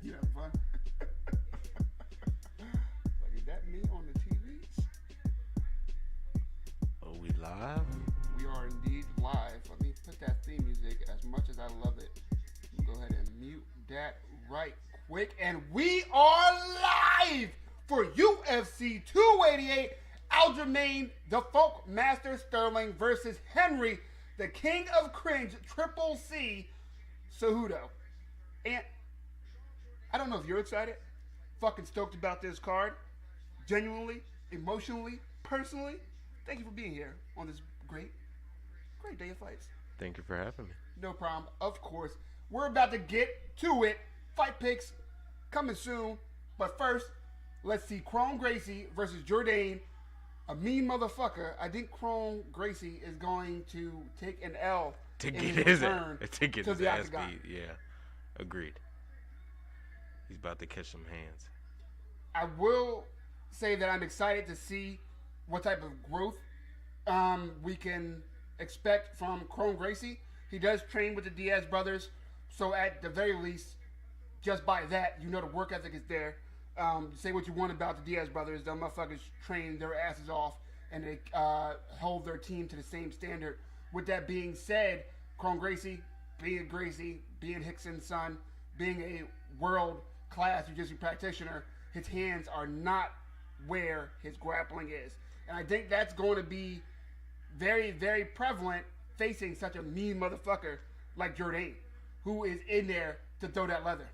You have fun. Like, is that me on the TVs? Are we live? We are indeed live. Let me put that theme music as much as I love it. Go ahead and mute that right quick. And we are live for UFC 288. Aljamain, the Folk Master Sterling versus Henry, the King of Cringe, Triple C, Cejudo. And I don't know if you're excited. Fucking stoked about this card. Genuinely, emotionally, personally. Thank you for being here on this great day of fights. Thank you for having me. No problem. Of course. We're about to get to it. Fight picks coming soon. But first, let's see Chrome Gracie versus Jourdain. A mean motherfucker. I think Chrome Gracie is going to take an L To in get his his return to get to his the ass octagon. beat. Yeah, agreed. He's about to catch some hands. I will say that I'm excited to see what type of growth we can expect from Chrome Gracie. He does train with the Diaz brothers, so at the very least, just by that, you know the work ethic is there. Say what you want about the Diaz brothers, the motherfuckers train their asses off and they hold their team to the same standard. With that being said, Chrome Gracie, being Hickson's son, being a world-class jiu-jitsu practitioner, his hands are not where his grappling is. And I think that's going to be very, very prevalent facing such a mean motherfucker like Jourdain, who is in there to throw that leather.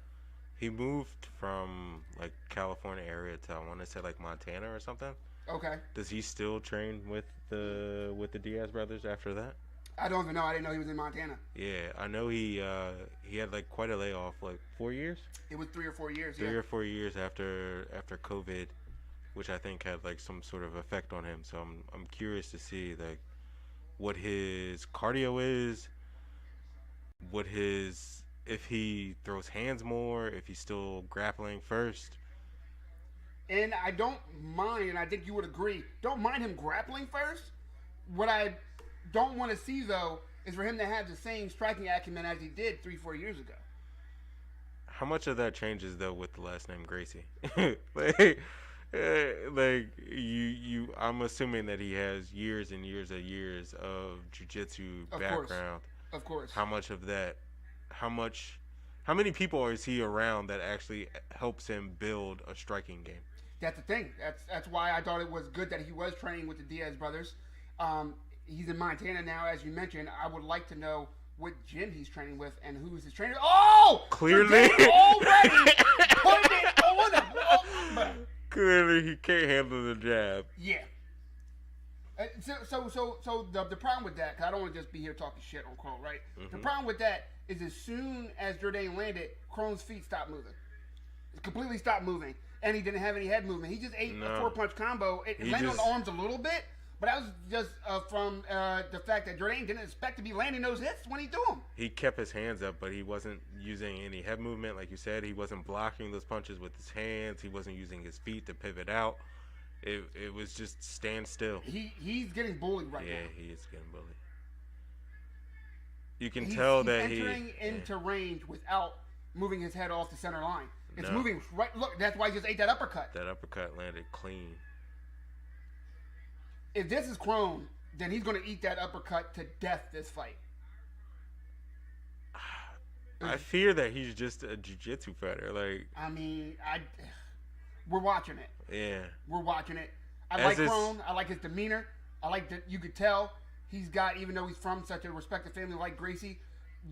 He moved from like California area to I want to say like Montana or something. Okay. Does he still train with the Diaz brothers after that? I don't even know. I didn't know he was in Montana. Yeah, I know he had like quite a layoff, like 4 years. It was 3 or 4 years. Three or 4 years after COVID, which I think had like some sort of effect on him. So I'm curious to see like what his cardio is, if he throws hands more, if he's still grappling first. And I don't mind, and I think you would agree, don't mind him grappling first. What I don't want to see, though, is for him to have the same striking acumen as he did 3-4 years ago. How much of that changes though with the last name Gracie? like I'm assuming that he has years and years of jiu-jitsu background. Of course. How much of that? How many people is he around that actually helps him build a striking game? That's the thing. That's why I thought it was good that he was training with the Diaz brothers. He's in Montana now, as you mentioned. I would like to know what gym he's training with and who's his trainer. Oh! Clearly. Already putting it on him. Clearly, he can't handle the jab. Yeah. So the problem with that, because I don't want to just be here talking shit on Chrome, right? Mm-hmm. The problem with that is as soon as Jourdain landed, Chrome's feet stopped moving. It completely stopped moving. And he didn't have any head movement. He just ate a 4-punch combo. It landed on the arms a little bit, but that was just from the fact that Jourdain didn't expect to be landing those hits when he threw them. He kept his hands up, but he wasn't using any head movement. Like you said, he wasn't blocking those punches with his hands. He wasn't using his feet to pivot out. It was just stand still. He's getting bullied right now. Yeah, he is getting bullied. You can tell that he's entering into range without moving his head off the center line. It's moving right. Look, that's why he just ate that uppercut. That uppercut landed clean. If this is Chrome, then he's going to eat that uppercut to death this fight. I fear that he's just a jiu-jitsu fighter. Like, I mean, we're watching it. Yeah. We're watching it. I like Chrome. I like his demeanor. I like that you could tell he's got, even though he's from such a respected family like Gracie,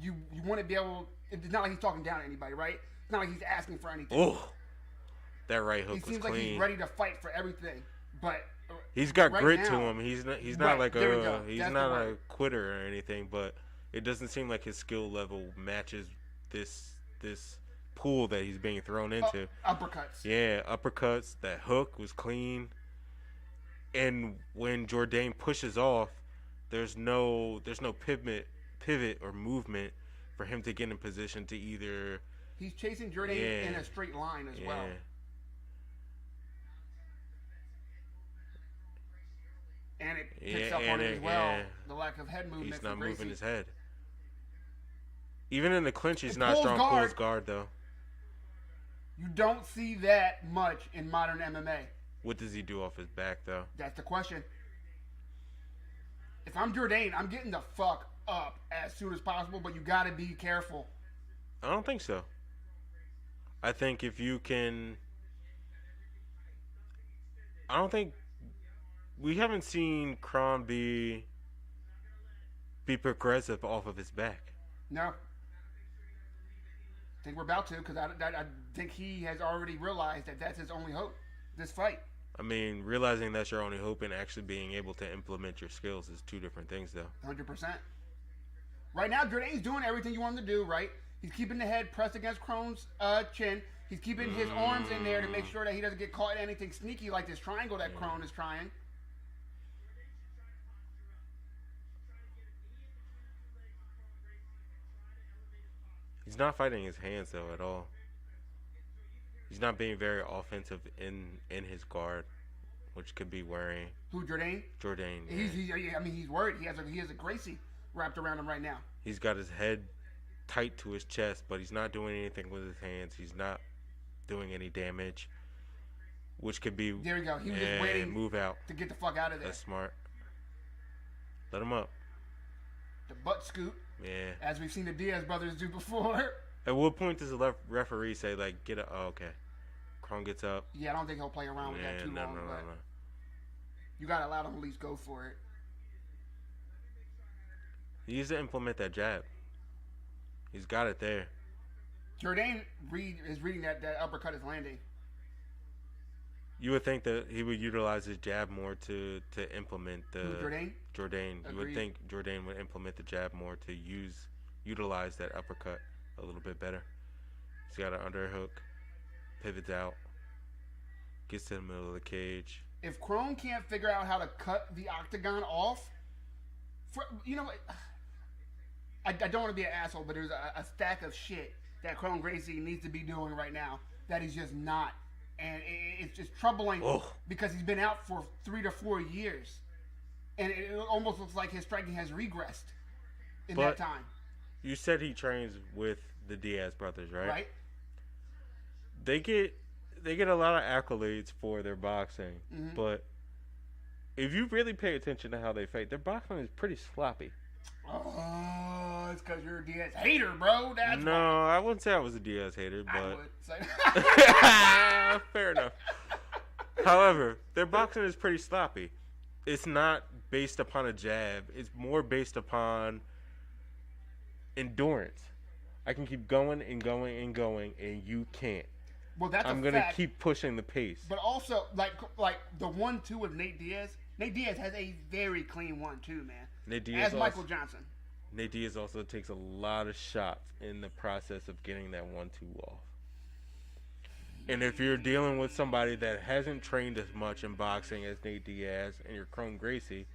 you want to be able, it's not like he's talking down to anybody, right? It's not like he's asking for anything. Oh, that right hook was clean. He seems like he's ready to fight for everything, but he's got right grit now, to him. He's not like he's That's not a quitter or anything, but it doesn't seem like his skill level matches this pool that he's being thrown into. Uppercuts. Yeah, uppercuts. That hook was clean. And when Jourdain pushes off, there's no pivot or movement for him to get in position to either. He's chasing Jourdain in a straight line as well. And it picks up on it as well. The lack of head movement. He's not for Gracie. moving his head. Even in the clinch, he's not strong. Pulls guard though. You don't see that much in modern MMA. What does he do off his back, though? That's the question. If I'm Jourdain, I'm getting the fuck up as soon as possible, but you gotta be careful. I don't think so. I think if you can... I don't think... We haven't seen Kron be progressive off of his back. No. I think we're about to, because I think he has already realized that that's his only hope, this fight. I mean, realizing that's your only hope and actually being able to implement your skills is two different things, though. 100%. Right now, Jourdain's doing everything you want him to do, right? He's keeping the head pressed against Kron's chin. He's keeping his arms in there to make sure that he doesn't get caught in anything sneaky like this triangle that Kron is trying. He's not fighting his hands, though, at all. He's not being very offensive in his guard, which could be worrying. Who, Jourdain? Jourdain. Yeah. He's worried. He has a Gracie wrapped around him right now. He's got his head tight to his chest, but he's not doing anything with his hands. He's not doing any damage, which could be... There we go. He was just waiting move out. to get the fuck out of there. That's smart. Let him up. The butt scoop. Yeah. As we've seen the Diaz brothers do before. At what point does the referee say, like, get up? Oh, okay. Kron gets up. Yeah, I don't think he'll play around with that too long. No. You got to allow them to at least go for it. He needs to implement that jab. He's got it there. Jourdain is reading that uppercut is landing. You would think that he would utilize his jab more to implement the... Jourdain? Jourdain. You would think Jourdain would implement the jab more to utilize that uppercut a little bit better. He's got an underhook, pivots out, gets to the middle of the cage. If Kron can't figure out how to cut the octagon off, you know what? I don't want to be an asshole, but there's a stack of shit that Kron Gracie needs to be doing right now that he's just not. And it's just troubling because he's been out for 3 to 4 years. And it almost looks like his striking has regressed in that time. You said he trains with the Diaz brothers, right? Right. They get a lot of accolades for their boxing, but if you really pay attention to how they fight, their boxing is pretty sloppy. Oh, it's because you're a Diaz hater, bro. That's no, why. I wouldn't say I was a Diaz hater, but I would say. fair enough. However, their boxing is pretty sloppy. It's not based upon a jab. It's more based upon endurance. I can keep going and going and going, and you can't. Well, that's I'm gonna keep pushing the pace. But also, like the 1-2 with Nate Diaz. Nate Diaz has a very clean 1-2, man. Nate Diaz as Michael Johnson. Nate Diaz also takes a lot of shots in the process of getting that 1-2 off. And if you're dealing with somebody that hasn't trained as much in boxing as Nate Diaz and you're Kron Gracie,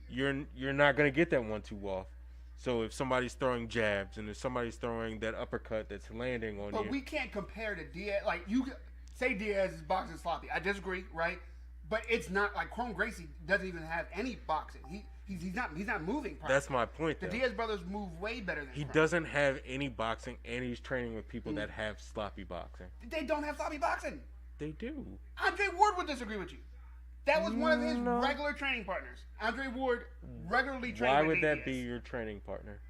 you're not gonna get that 1-2 off. So if somebody's throwing jabs and if somebody's throwing that uppercut that's landing on you. But we can't compare to Diaz. Like, you say Diaz's boxing is sloppy. I disagree, right? But it's not like Kron Gracie doesn't even have any boxing. He's not moving properly. That's my point, though. The Diaz brothers move way better than He Kron. doesn't have any boxing, and he's training with people that have sloppy boxing. They don't have sloppy boxing. They do. Andre Ward would disagree with you. That was one of his regular training partners. Andre Ward regularly trained Why with would that Diaz. be your training partner?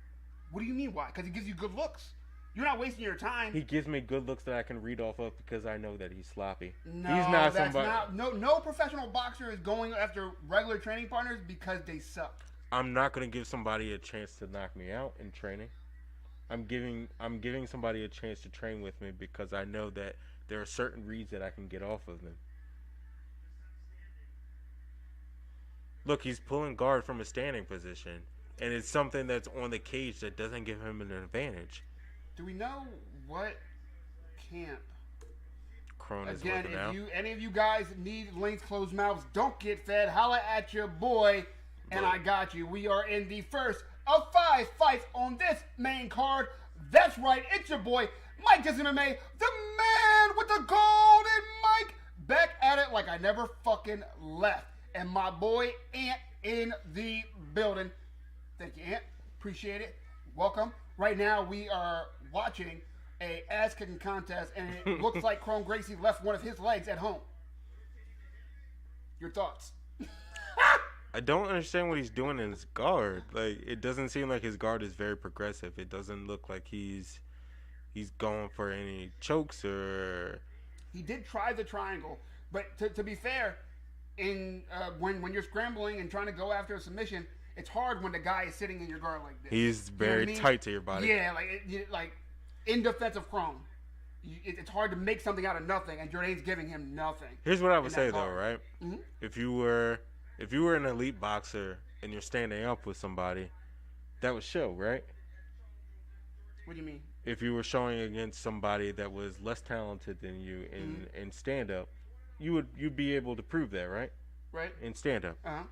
What do you mean why? Because he gives you good looks. You're not wasting your time. He gives me good looks that I can read off of because I know that he's sloppy. No, he's not that's somebody. No professional boxer is going after regular training partners because they suck. I'm not going to give somebody a chance to knock me out in training. I'm giving somebody a chance to train with me because I know that there are certain reads that I can get off of them. Look, he's pulling guard from a standing position, and it's something that's on the cage that doesn't give him an advantage. Do we know what camp? Kron is Again, working out. if any of you guys need links, closed mouths, don't get fed. Holla at your boy, and I got you. We are in the first of 5 fights on this main card. That's right, it's your boy, Mike Just MMA, the man with the golden mic, back at it like I never fucking left. And my boy Ant in the building. Thank you, Ant. Appreciate it. Welcome. Right now we are watching a ass kicking contest, and it looks like Chrome Gracie left one of his legs at home. Your thoughts? I don't understand what he's doing in his guard. Like, it doesn't seem like his guard is very progressive. It doesn't look like he's going for any chokes or. He did try the triangle, but to be fair, when you're scrambling and trying to go after a submission, it's hard when the guy is sitting in your guard like this. He's very tight to your body. Yeah, like in defensive Chrome, it's hard to make something out of nothing, and Jourdain's giving him nothing. Here's what I would say though, right? Mm-hmm. If you were an elite boxer and you're standing up with somebody, that would show, right? What do you mean? If you were showing against somebody that was less talented than you in stand up, you'd be able to prove that, right? Right. In stand up. Uh-huh.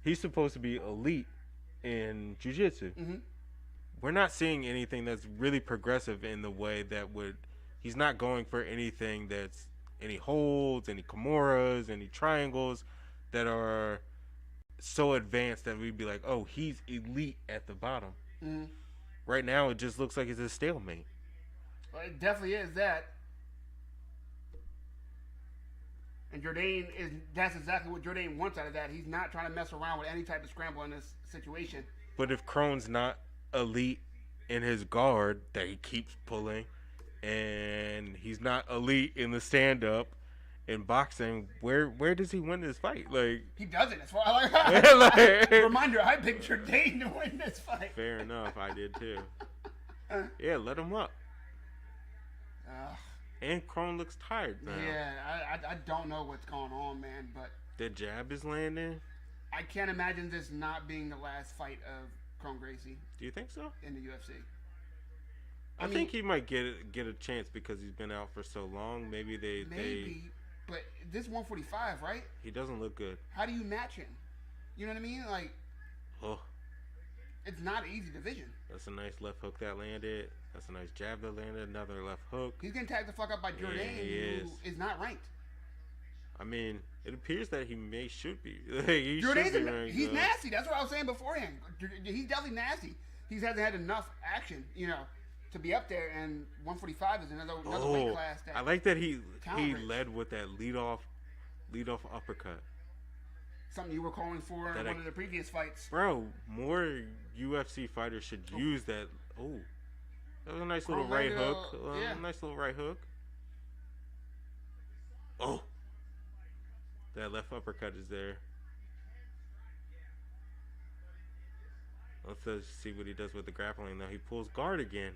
He's supposed to be elite in jiu-jitsu. Mm-hmm. We're not seeing anything that's really progressive in the way that would. He's not going for anything that's any holds, any kimuras, any triangles that are so advanced that we'd be like, oh, he's elite at the bottom. Mm-hmm. Right now, it just looks like it's a stalemate. Well, it definitely is that. And Jourdain that's exactly what Jourdain wants out of that. He's not trying to mess around with any type of scramble in this situation. But if Krone's not elite in his guard that he keeps pulling, and he's not elite in the stand-up in boxing, where does he win this fight? Like, he doesn't. As far like, reminder, I picked Jourdain to win this fight. Fair enough, I did too. Yeah, let him up. And Krone looks tired now. Yeah, I don't know what's going on, man, but the jab is landing. I can't imagine this not being the last fight of Chrome Gracie. Do you think so? In the UFC. I think he might get a chance because he's been out for so long. Maybe but this 145, right? He doesn't look good. How do you match him? You know what I mean? Like, it's not an easy division. That's a nice left hook that landed. That's a nice jab that landed. Another left hook. He's getting tagged the fuck up by Jourdain, who is not ranked. I mean, it appears that he should be. He's nasty. That's what I was saying beforehand. He's definitely nasty. He hasn't had enough action, to be up there. And 145 is another weight class. I like that he led with that lead off uppercut. Something you were calling for in one of the previous fights. Bro, more UFC fighters should use that. Oh, that was a nice little right hook. Nice little right hook. Oh, that left uppercut is there. Let's see what he does with the grappling. Now he pulls guard again.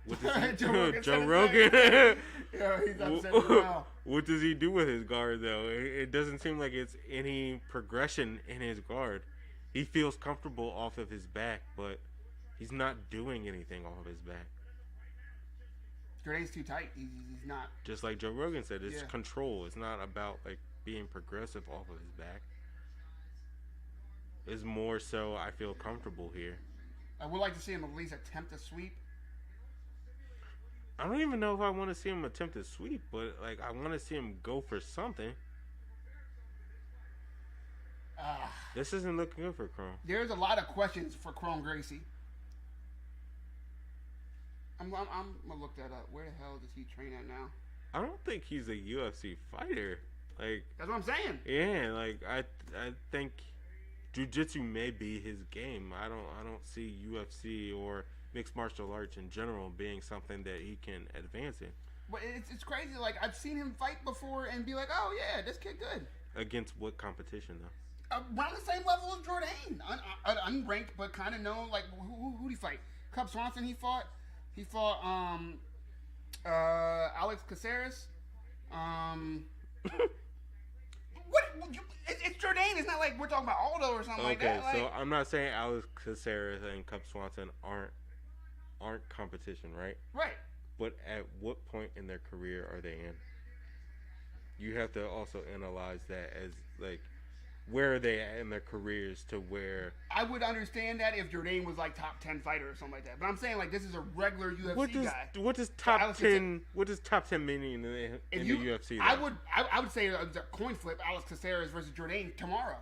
What does he Joe Rogan. Yeah, he's upset now. What does he do with his guard, though? It doesn't seem like it's any progression in his guard. He feels comfortable off of his back, but he's not doing anything off of his back. Jourdain's too tight. He's not. Just like Joe Rogan said, it's control. It's not about like being progressive off of his back. It's more so I feel comfortable here. I would like to see him at least attempt a sweep. I don't even know if I want to see him attempt a sweep, but like I want to see him go for something. This isn't looking good for Chrome. There's a lot of questions for Chrome Gracie. I'm gonna look that up. Where the hell does he train at now? I don't think he's a UFC fighter. Like, that's what I'm saying. Yeah, like I think jiu-jitsu may be his game. I don't see UFC or mixed martial arts in general being something that he can advance in. But it's crazy. Like, I've seen him fight before and be like, oh yeah, this kid good. Against what competition though? Around the same level as Jourdain, unranked, but kind of known. Like, who did he fight? Cub Swanson. He fought Alex Caceres. It's Jourdain. It's not like we're talking about Aldo or something like that. Okay, so I'm not saying Alex Caceres and Cub Swanson aren't competition, right? Right. But at what point in their career are they in? You have to also analyze that as like, where are they at in their careers to where... I would understand that if Jourdain was like top 10 fighter or something like that. But I'm saying like this is a regular UFC guy. What does top 10 mean in the UFC? Though? I would say a coin flip, Alex Caceres versus Jourdain tomorrow.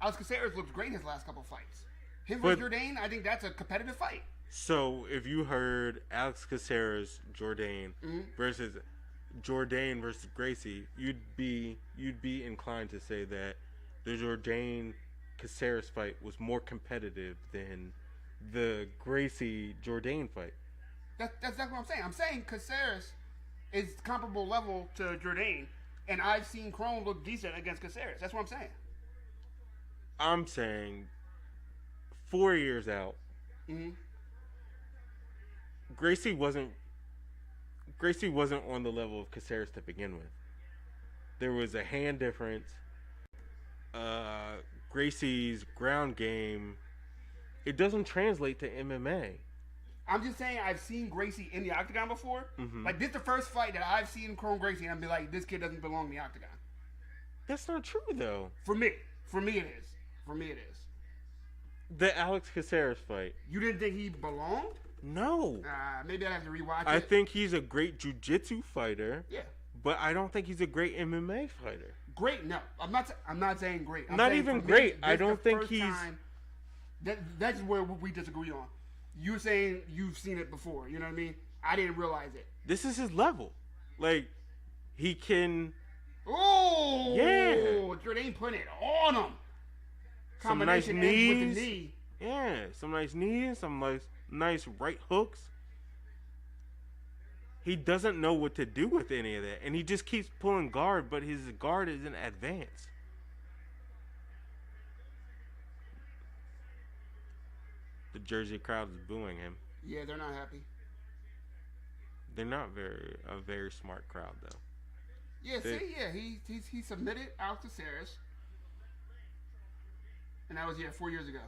Alex Caceres looks great in his last couple fights. Him versus Jourdain, I think that's a competitive fight. So if you heard Alex Caceres, Jourdain versus Jourdain versus Gracie, you'd be inclined to say that the Jourdain Caceres fight was more competitive than the Gracie Jourdain fight. That's exactly what I'm saying. I'm saying Caceres is comparable level to Jourdain, and I've seen Crone look decent against Caceres. That's what I'm saying. I'm saying 4 years out, Gracie wasn't on the level of Caceres to begin with. There was a hand difference. Gracie's ground game, it doesn't translate to MMA. I'm just saying I've seen Gracie in the octagon before. Like, this is the first fight that I've seen Crone Gracie, and I'd be like, this kid doesn't belong in the octagon. That's not true, though. For me it is. For me it is. The Alex Caceres fight. You didn't think he belonged? No. Maybe I'd have to rewatch it. I think he's a great jiu-jitsu fighter. Yeah. But I don't think he's a great MMA fighter. Great? No. I'm not saying great. I'm not saying even for great. Me, I don't think he's... That's where we disagree on. You're saying you've seen it before. You know what I mean? I didn't realize it. This is his level. Like, he can... Oh! Yeah. Jourdain putting it on him. Some nice knees. With the knee. Yeah. Some nice knees. Some nice right hooks. He doesn't know what to do with any of that. And he just keeps pulling guard, but his guard isn't advanced. The Jersey crowd is booing him. Yeah, they're not happy. They're not a very smart crowd, though. Yeah, he submitted Alex Caceres. And that was 4 years ago.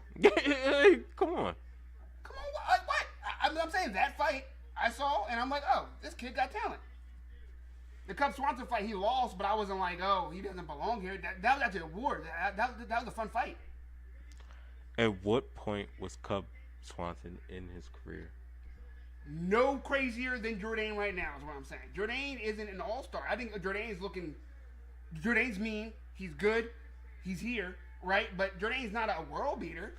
Come on. What? I'm saying that fight I saw, and I'm like, oh, this kid got talent. The Cub Swanson fight, he lost, but I wasn't like, oh, he doesn't belong here. That was actually a war. That was a fun fight. At what point was Cub Swanson in his career? No crazier than Jourdain right now is what I'm saying. Jourdain isn't an all-star. I think Jourdain's mean. He's good. He's here, right? But Jourdain's not a world beater.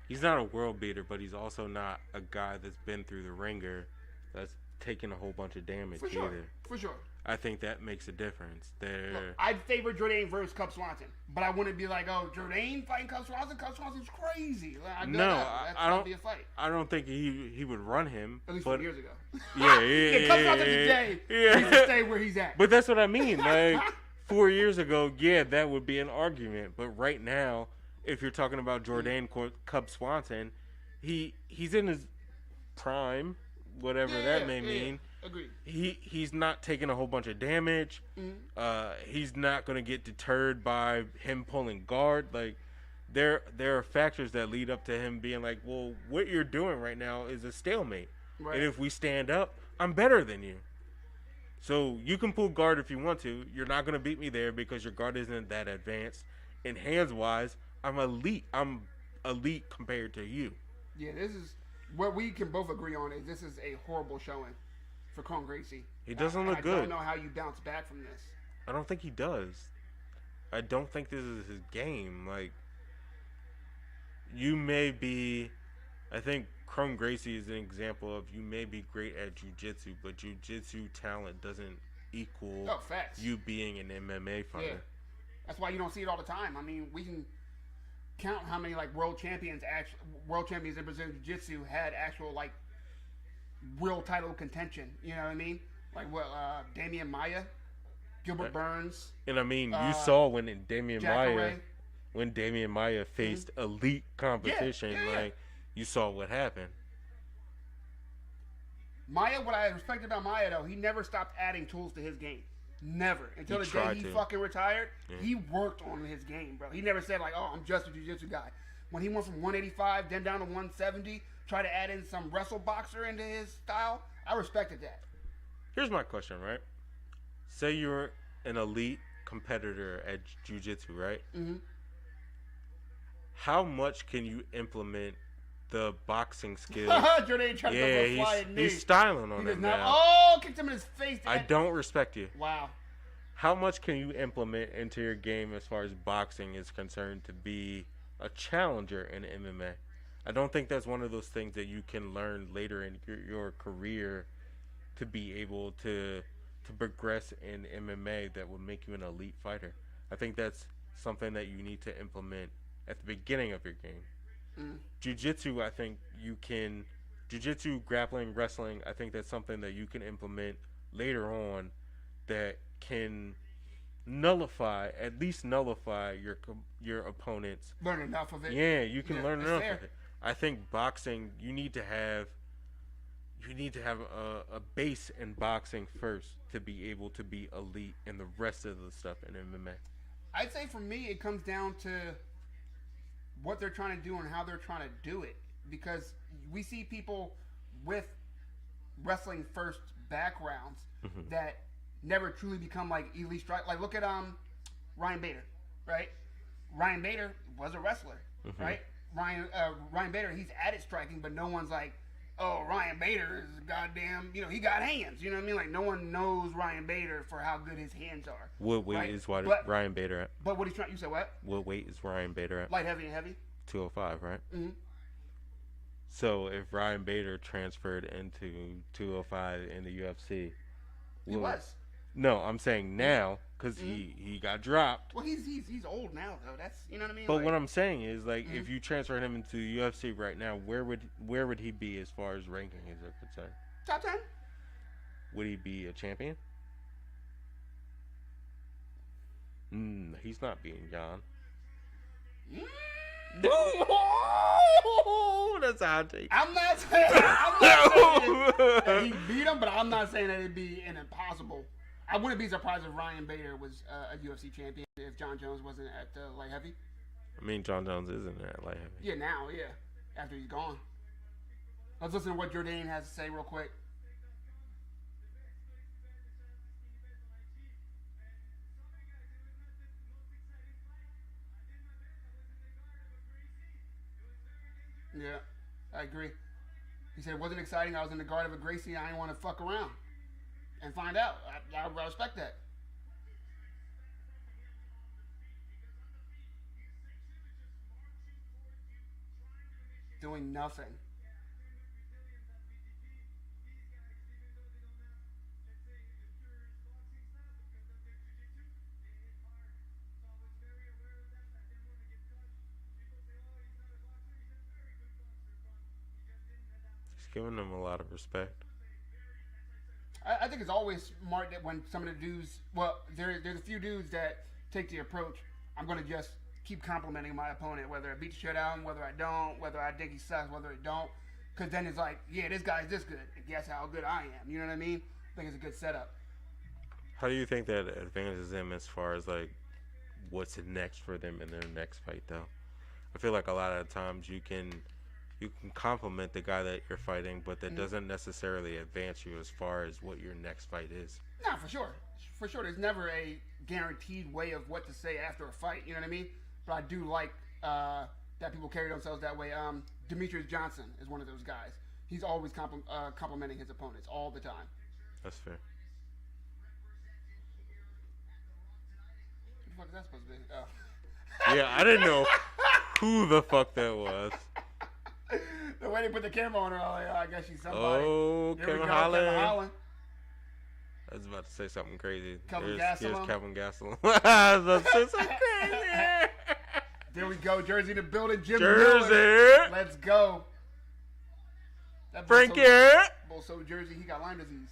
He's not a world beater, but he's also not a guy that's been through the ringer that's taken a whole bunch of damage either. For sure. I think that makes a difference. Look, I'd favor Jourdain versus Cub Swanson, but I wouldn't be like, oh, Jourdain fighting Cub Swanson? Cub Swanson's crazy. I don't be a fight. I don't think he would run him. At least 4 years ago. Yeah. Cub Swanson today needs to stay where he's at. But that's what I mean. Like, 4 years ago, yeah, that would be an argument. But right now, if you're talking about Jourdain Cub Swanson, he's in his prime, whatever that may mean. Agreed. He's not taking a whole bunch of damage. He's not going to get deterred by him pulling guard. Like, there are factors that lead up to him being like, well, what you're doing right now is a stalemate. Right. And if we stand up, I'm better than you. So you can pull guard if you want to. You're not going to beat me there because your guard isn't that advanced. And hands-wise, I'm elite. I'm elite compared to you. Yeah, this is what we can both agree on is this is a horrible showing for Crone Gracie. He doesn't look good. I don't know how you bounce back from this. I don't think he does. I don't think this is his game. Like, you may be... I think Crone Gracie is an example of you may be great at jiu-jitsu, but jiu-jitsu talent doesn't equal you being an MMA fighter. Yeah. That's why you don't see it all the time. I mean, we can count how many world champions in Brazilian Jiu-Jitsu had actual world title contention. You know what I mean? Like Damian Maia, Gilbert Burns. And I mean, you saw when Damian Maia faced elite competition, you saw what happened. Maia, what I respect about Maia though, he never stopped adding tools to his game. Never. Until the day he fucking retired, he worked on his game, bro. He never said I'm just a jiu-jitsu guy. When he went from 185 then down to 170, try to add in some wrestle boxer into his style, I respected that. Here's my question, right? Say you're an elite competitor at jiu-jitsu, right? Mm-hmm. How much can you implement the boxing skills? Jourdain tried to go fly he's styling on him now. Oh, kicked him in his face. I don't respect you. Wow. How much can you implement into your game as far as boxing is concerned to be a challenger in MMA? I don't think that's one of those things that you can learn later in your career to be able to progress in MMA that would make you an elite fighter. I think that's something that you need to implement at the beginning of your game. Mm. Jiu-jitsu, I think you can jiu-jitsu, grappling, wrestling, I think that's something that you can implement later on that can at least nullify your opponent's. Learn enough of it. Yeah, you can learn enough fair. of it. I think boxing, you need to have a base in boxing first to be able to be elite in the rest of the stuff in MMA. I'd say for me, it comes down to what they're trying to do and how they're trying to do it. Because we see people with wrestling first backgrounds that never truly become like elite strike. Like look at Ryan Bader, right? Ryan Bader was a wrestler, right? Ryan Bader, he's at it striking, but no one's like, oh, Ryan Bader is goddamn, he got hands. You know what I mean? Like, no one knows Ryan Bader for how good his hands are. What weight is Ryan Bader at? But what he's trying, you said what? What weight is Ryan Bader at? Light, heavy, and heavy. 205, right? Mm-hmm. So if Ryan Bader transferred into 205 in the UFC, he was. No, I'm saying now because he got dropped. Well, he's old now though. That's you know what I mean. But like, what I'm saying is like if you transfer him into the UFC right now, where would he be as far as rankings are concerned? Top 10. Would he be a champion? He's not beating Jan. That's a hot take. I'm not saying that he beat him, but I'm not saying that it'd be an impossible. I wouldn't be surprised if Ryan Bader was a UFC champion if John Jones wasn't at light heavy. I mean, John Jones isn't at light heavy. Yeah, now, yeah. After he's gone. Let's listen to what Jourdain has to say real quick. Yeah, I agree. He said it wasn't exciting. I was in the guard of a Gracie. I didn't want to fuck around and find out. I respect that. Doing nothing. Giving them a lot of respect. I think it's always smart that when some of the dudes, well, there's a few dudes that take the approach, I'm going to just keep complimenting my opponent, whether I beat the shit out of him, whether I don't, whether I think he sucks, whether I don't. Because then it's like, yeah, this guy's this good. Guess how good I am. You know what I mean? I think it's a good setup. How do you think that advantages them as far as, like, what's next for them in their next fight, though? I feel like a lot of times you can compliment the guy that you're fighting, but that doesn't necessarily advance you as far as what your next fight is. No, for sure. For sure, there's never a guaranteed way of what to say after a fight, you know what I mean? But I do like that people carry themselves that way. Demetrius Johnson is one of those guys. He's always complimenting his opponents all the time. That's fair. What the fuck is that supposed to be? Oh. Yeah, I didn't know who the fuck that was. The way they put the camera on her, I guess she's somebody. Oh, Here Kevin we go, Holland. Kevin Holland. I was about to say something crazy. Kevin Here's Gastelum. Kevin Gastelum. I was about to say something crazy. There we go. Jersey to building. Jim Jersey. Miller. Let's go. That Frankie. So Jersey, he got Lyme disease.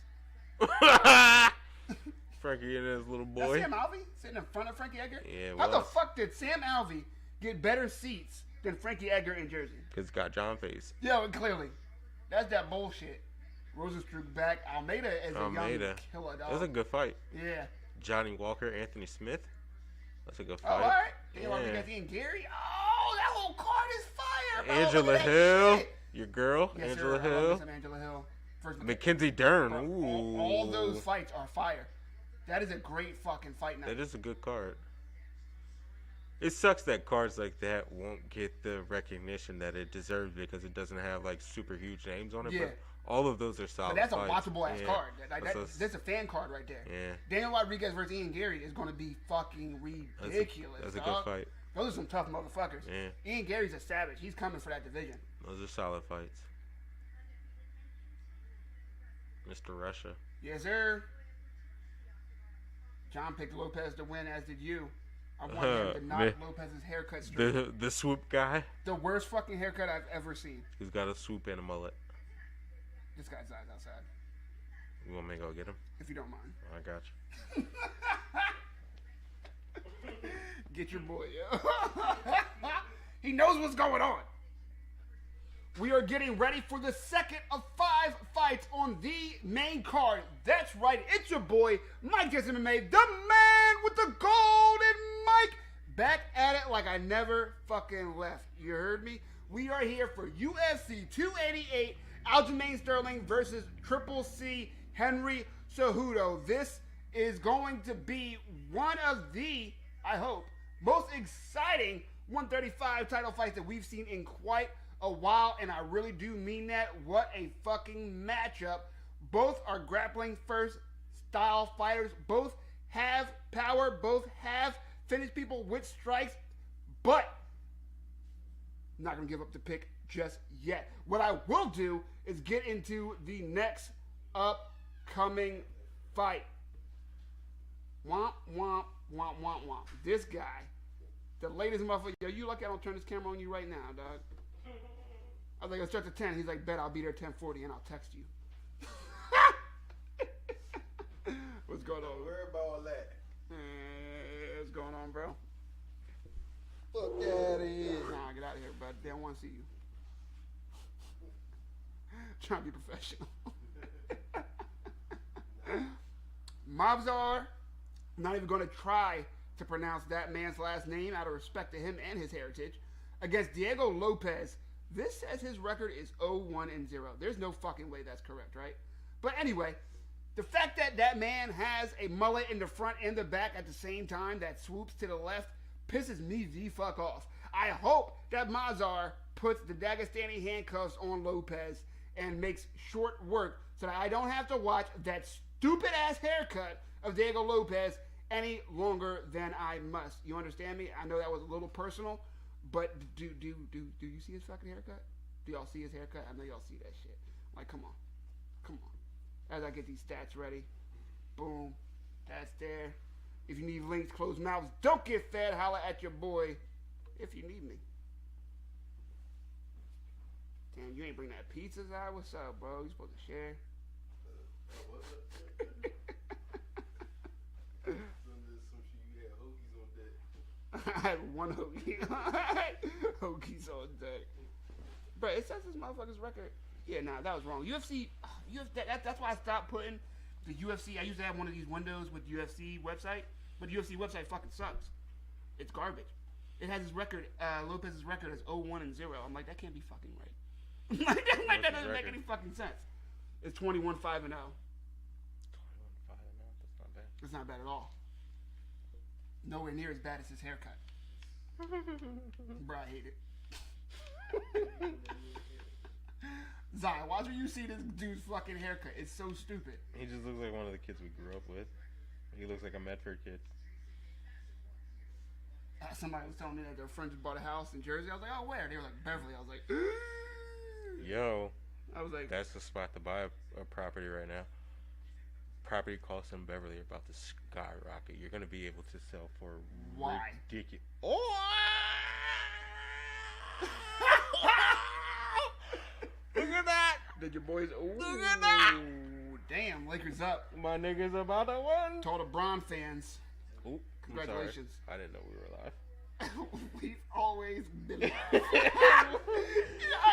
Frankie and his little That's boy. Sam Alvey sitting in front of Frankie Edgar? Yeah, How the fuck did Sam Alvey get better seats than Frankie Edgar in Jersey? Because it's got John face. Yeah, clearly. That's that bullshit. Rosenstruck back. Almeida is a young killer, dog. That's a good fight. Yeah. Johnny Walker, Anthony Smith. That's a good Oh, fight. all right. Daniel Rodriguez and Gary. Oh, that whole card is fire, bro. Angela Look at that Hill. shit. Your girl, Yes, Angela sir. I Hill. love some Angela Hill. First, Mackenzie Dern. bro, Ooh. all those fights are fire. That is a great fucking fight night. That is a good card. It sucks that cards like that won't get the recognition that it deserves because it doesn't have like super huge names on it. Yeah. But all of those are solid. But that's fights. a watchable ass Yeah. card. Like, That's that's a fan card right there. Yeah. Daniel Rodriguez versus Ian Gary is going to be fucking ridiculous. That's a dog. good fight. Those are some tough motherfuckers. Yeah. Ian Gary's a savage. He's coming for that division. Those are solid fights. Mr. Russia. Yes, sir. John picked Lopez to win, as did you. I want him to knock Lopez's haircut straight. The swoop guy. The worst fucking haircut I've ever seen. He's got a swoop and a mullet. This guy's eyes outside. You want me to go get him? If you don't mind. I got you. Get your boy, yo. He knows what's going on. We are getting ready for the second of 5 fights on the main card. That's right, it's your boy, Mike Gets MMA, the man with the golden mic. Back at it like I never fucking left. You heard me? We are here for UFC 288, Aljamain Sterling versus Triple C Henry Cejudo. This is going to be one of the, I hope, most exciting 135 title fights that we've seen in quite a while, and I really do mean that. What a fucking matchup. Both are grappling first style fighters. Both have power. Both have finished people with strikes, but I'm not going to give up the pick just yet. What I will do is get into the next upcoming fight. Womp, womp, womp, womp, womp. This guy, the latest motherfucker. Yo, you lucky I don't turn this camera on you right now, dog. I was like, let's start at 10. He's like, bet I'll be there 10:40 and I'll text you. What's going on? Worry about all that. What's going on, bro? Fuck that is. Nah, get out of here, bud. They don't want to see you. Trying to be professional. Mavzar, not even going to try to pronounce that man's last name out of respect to him and his heritage. Against Diego Lopez. This says his record is 0-1-0. There's no fucking way that's correct, right? But anyway, the fact that that man has a mullet in the front and the back at the same time that swoops to the left pisses me the fuck off. I hope that Mazar puts the Dagestani handcuffs on Lopez and makes short work so that I don't have to watch that stupid ass haircut of Diego Lopez any longer than I must. You understand me? I know that was a little personal. But do you see his fucking haircut? Do y'all see his haircut? I know y'all see that shit. Like, come on. As I get these stats ready, boom, that's there. If you need links, closed mouths, don't get fed. Holla at your boy if you need me. Damn, you ain't bring that pizza, Zai. What's up, bro? You supposed to share? I had one hoagie. Hoagies on deck. Bro, it says this motherfucker's record. Yeah, nah, that was wrong. UFC, that's why I stopped putting the UFC. I used to have one of these windows with UFC website, but the UFC website fucking sucks. It's garbage. It has his record, Lopez's record is 0-1-0. I'm like, that can't be fucking right. That doesn't make any fucking sense. It's 21-5-0. 21-5-0, that's not bad. It's not bad at all. Nowhere near as bad as his haircut. Bro, I hate it. Zai, watch when you see this dude's fucking haircut. It's so stupid. He just looks like one of the kids we grew up with. He looks like a Medford kid. Somebody was telling me that their friend just bought a house in Jersey. I was like, oh, where? They were like, Beverly. I was like, yo. I was like, that's the spot to buy a property right now. Property costs in Beverly are about to skyrocket. You're going to be able to sell for ridiculous. Oh! Look at that! Did your boys? Ooh, look at that! Damn, Lakers up. My niggas about to win. To all the Bron fans. Ooh, congratulations. I didn't know we were live. We've always been live. I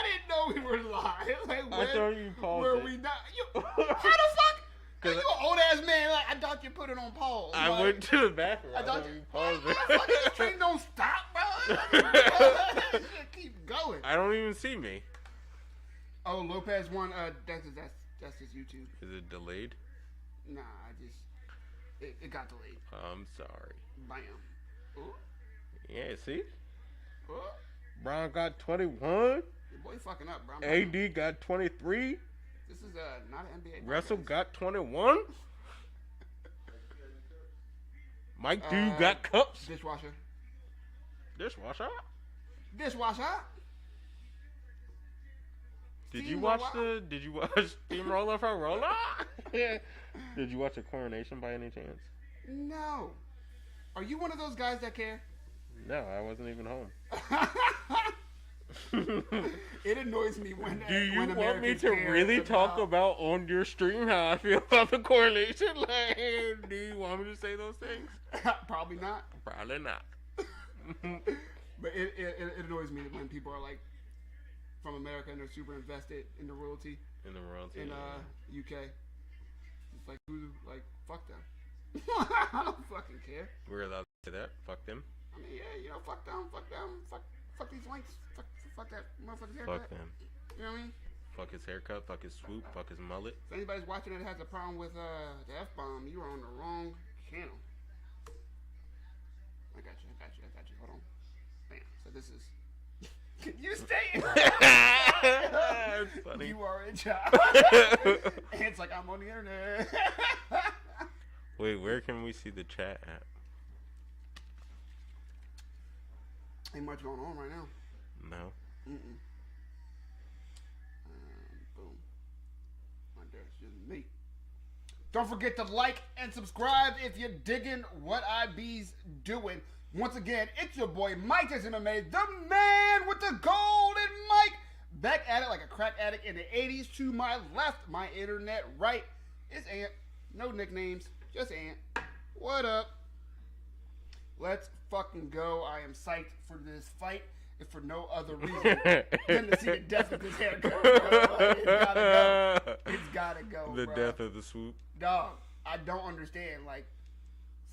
didn't know we were live. Like, I thought you paused were it. we not? How the fuck? You an old ass man. Like, I thought you put it on pause. I like, went to the bathroom. I thought you paused it. This train don't stop, bro. Keep going. I don't even see me. Oh, Lopez won. That's his YouTube. Is it delayed? Nah, it got delayed. I'm sorry. Bam. Ooh. Yeah, see? Ooh. Brown got 21. Your boy fucking up, bro. AD got 23. This is not an NBA. Russell got 21. Mike Dude got cups. Dishwasher. Dishwasher. Dishwasher. Did you watch Steamroller for Roller? Did you watch a coronation by any chance? No. Are you one of those guys that care? No, I wasn't even home. It annoys me when Do you when want me Americans to care really talk about on your stream how I feel about the coronation? Like, do you want me to say those things? Probably not. Probably not. But it annoys me when people are like from America and they're super invested in the royalty In the royalty. in UK. It's like fuck them. I don't fucking care. We're allowed to say that. Fuck them. I mean, yeah, fuck them, fuck these links, fuck that motherfucker's haircut. Fuck them. You know what I mean? Fuck his haircut. Fuck his swoop. Fuck his mullet. If anybody's watching that has a problem with the F-bomb, you are on the wrong channel. I got you. Hold on. Bam. So this is. You stay. That's funny. You are in charge. And it's like I'm on the internet. Wait, where can we see the chat at? Ain't much going on right now. No. Mm-mm. Boom. Right there, it's just me. Don't forget to like and subscribe if you're digging what I be's doing. Once again, it's your boy Mike Tyson MMA, the man with the golden mic. Back at it like a crack addict in the 80s. To my left, my internet right, is Ant. No nicknames, just Ant. What up? Let's fucking go. I am psyched for this fight, if for no other reason than to see the death of this haircut, bro. Like, it's gotta go. It's gotta go, The bro. death of the swoop. Dog, I don't understand. Like,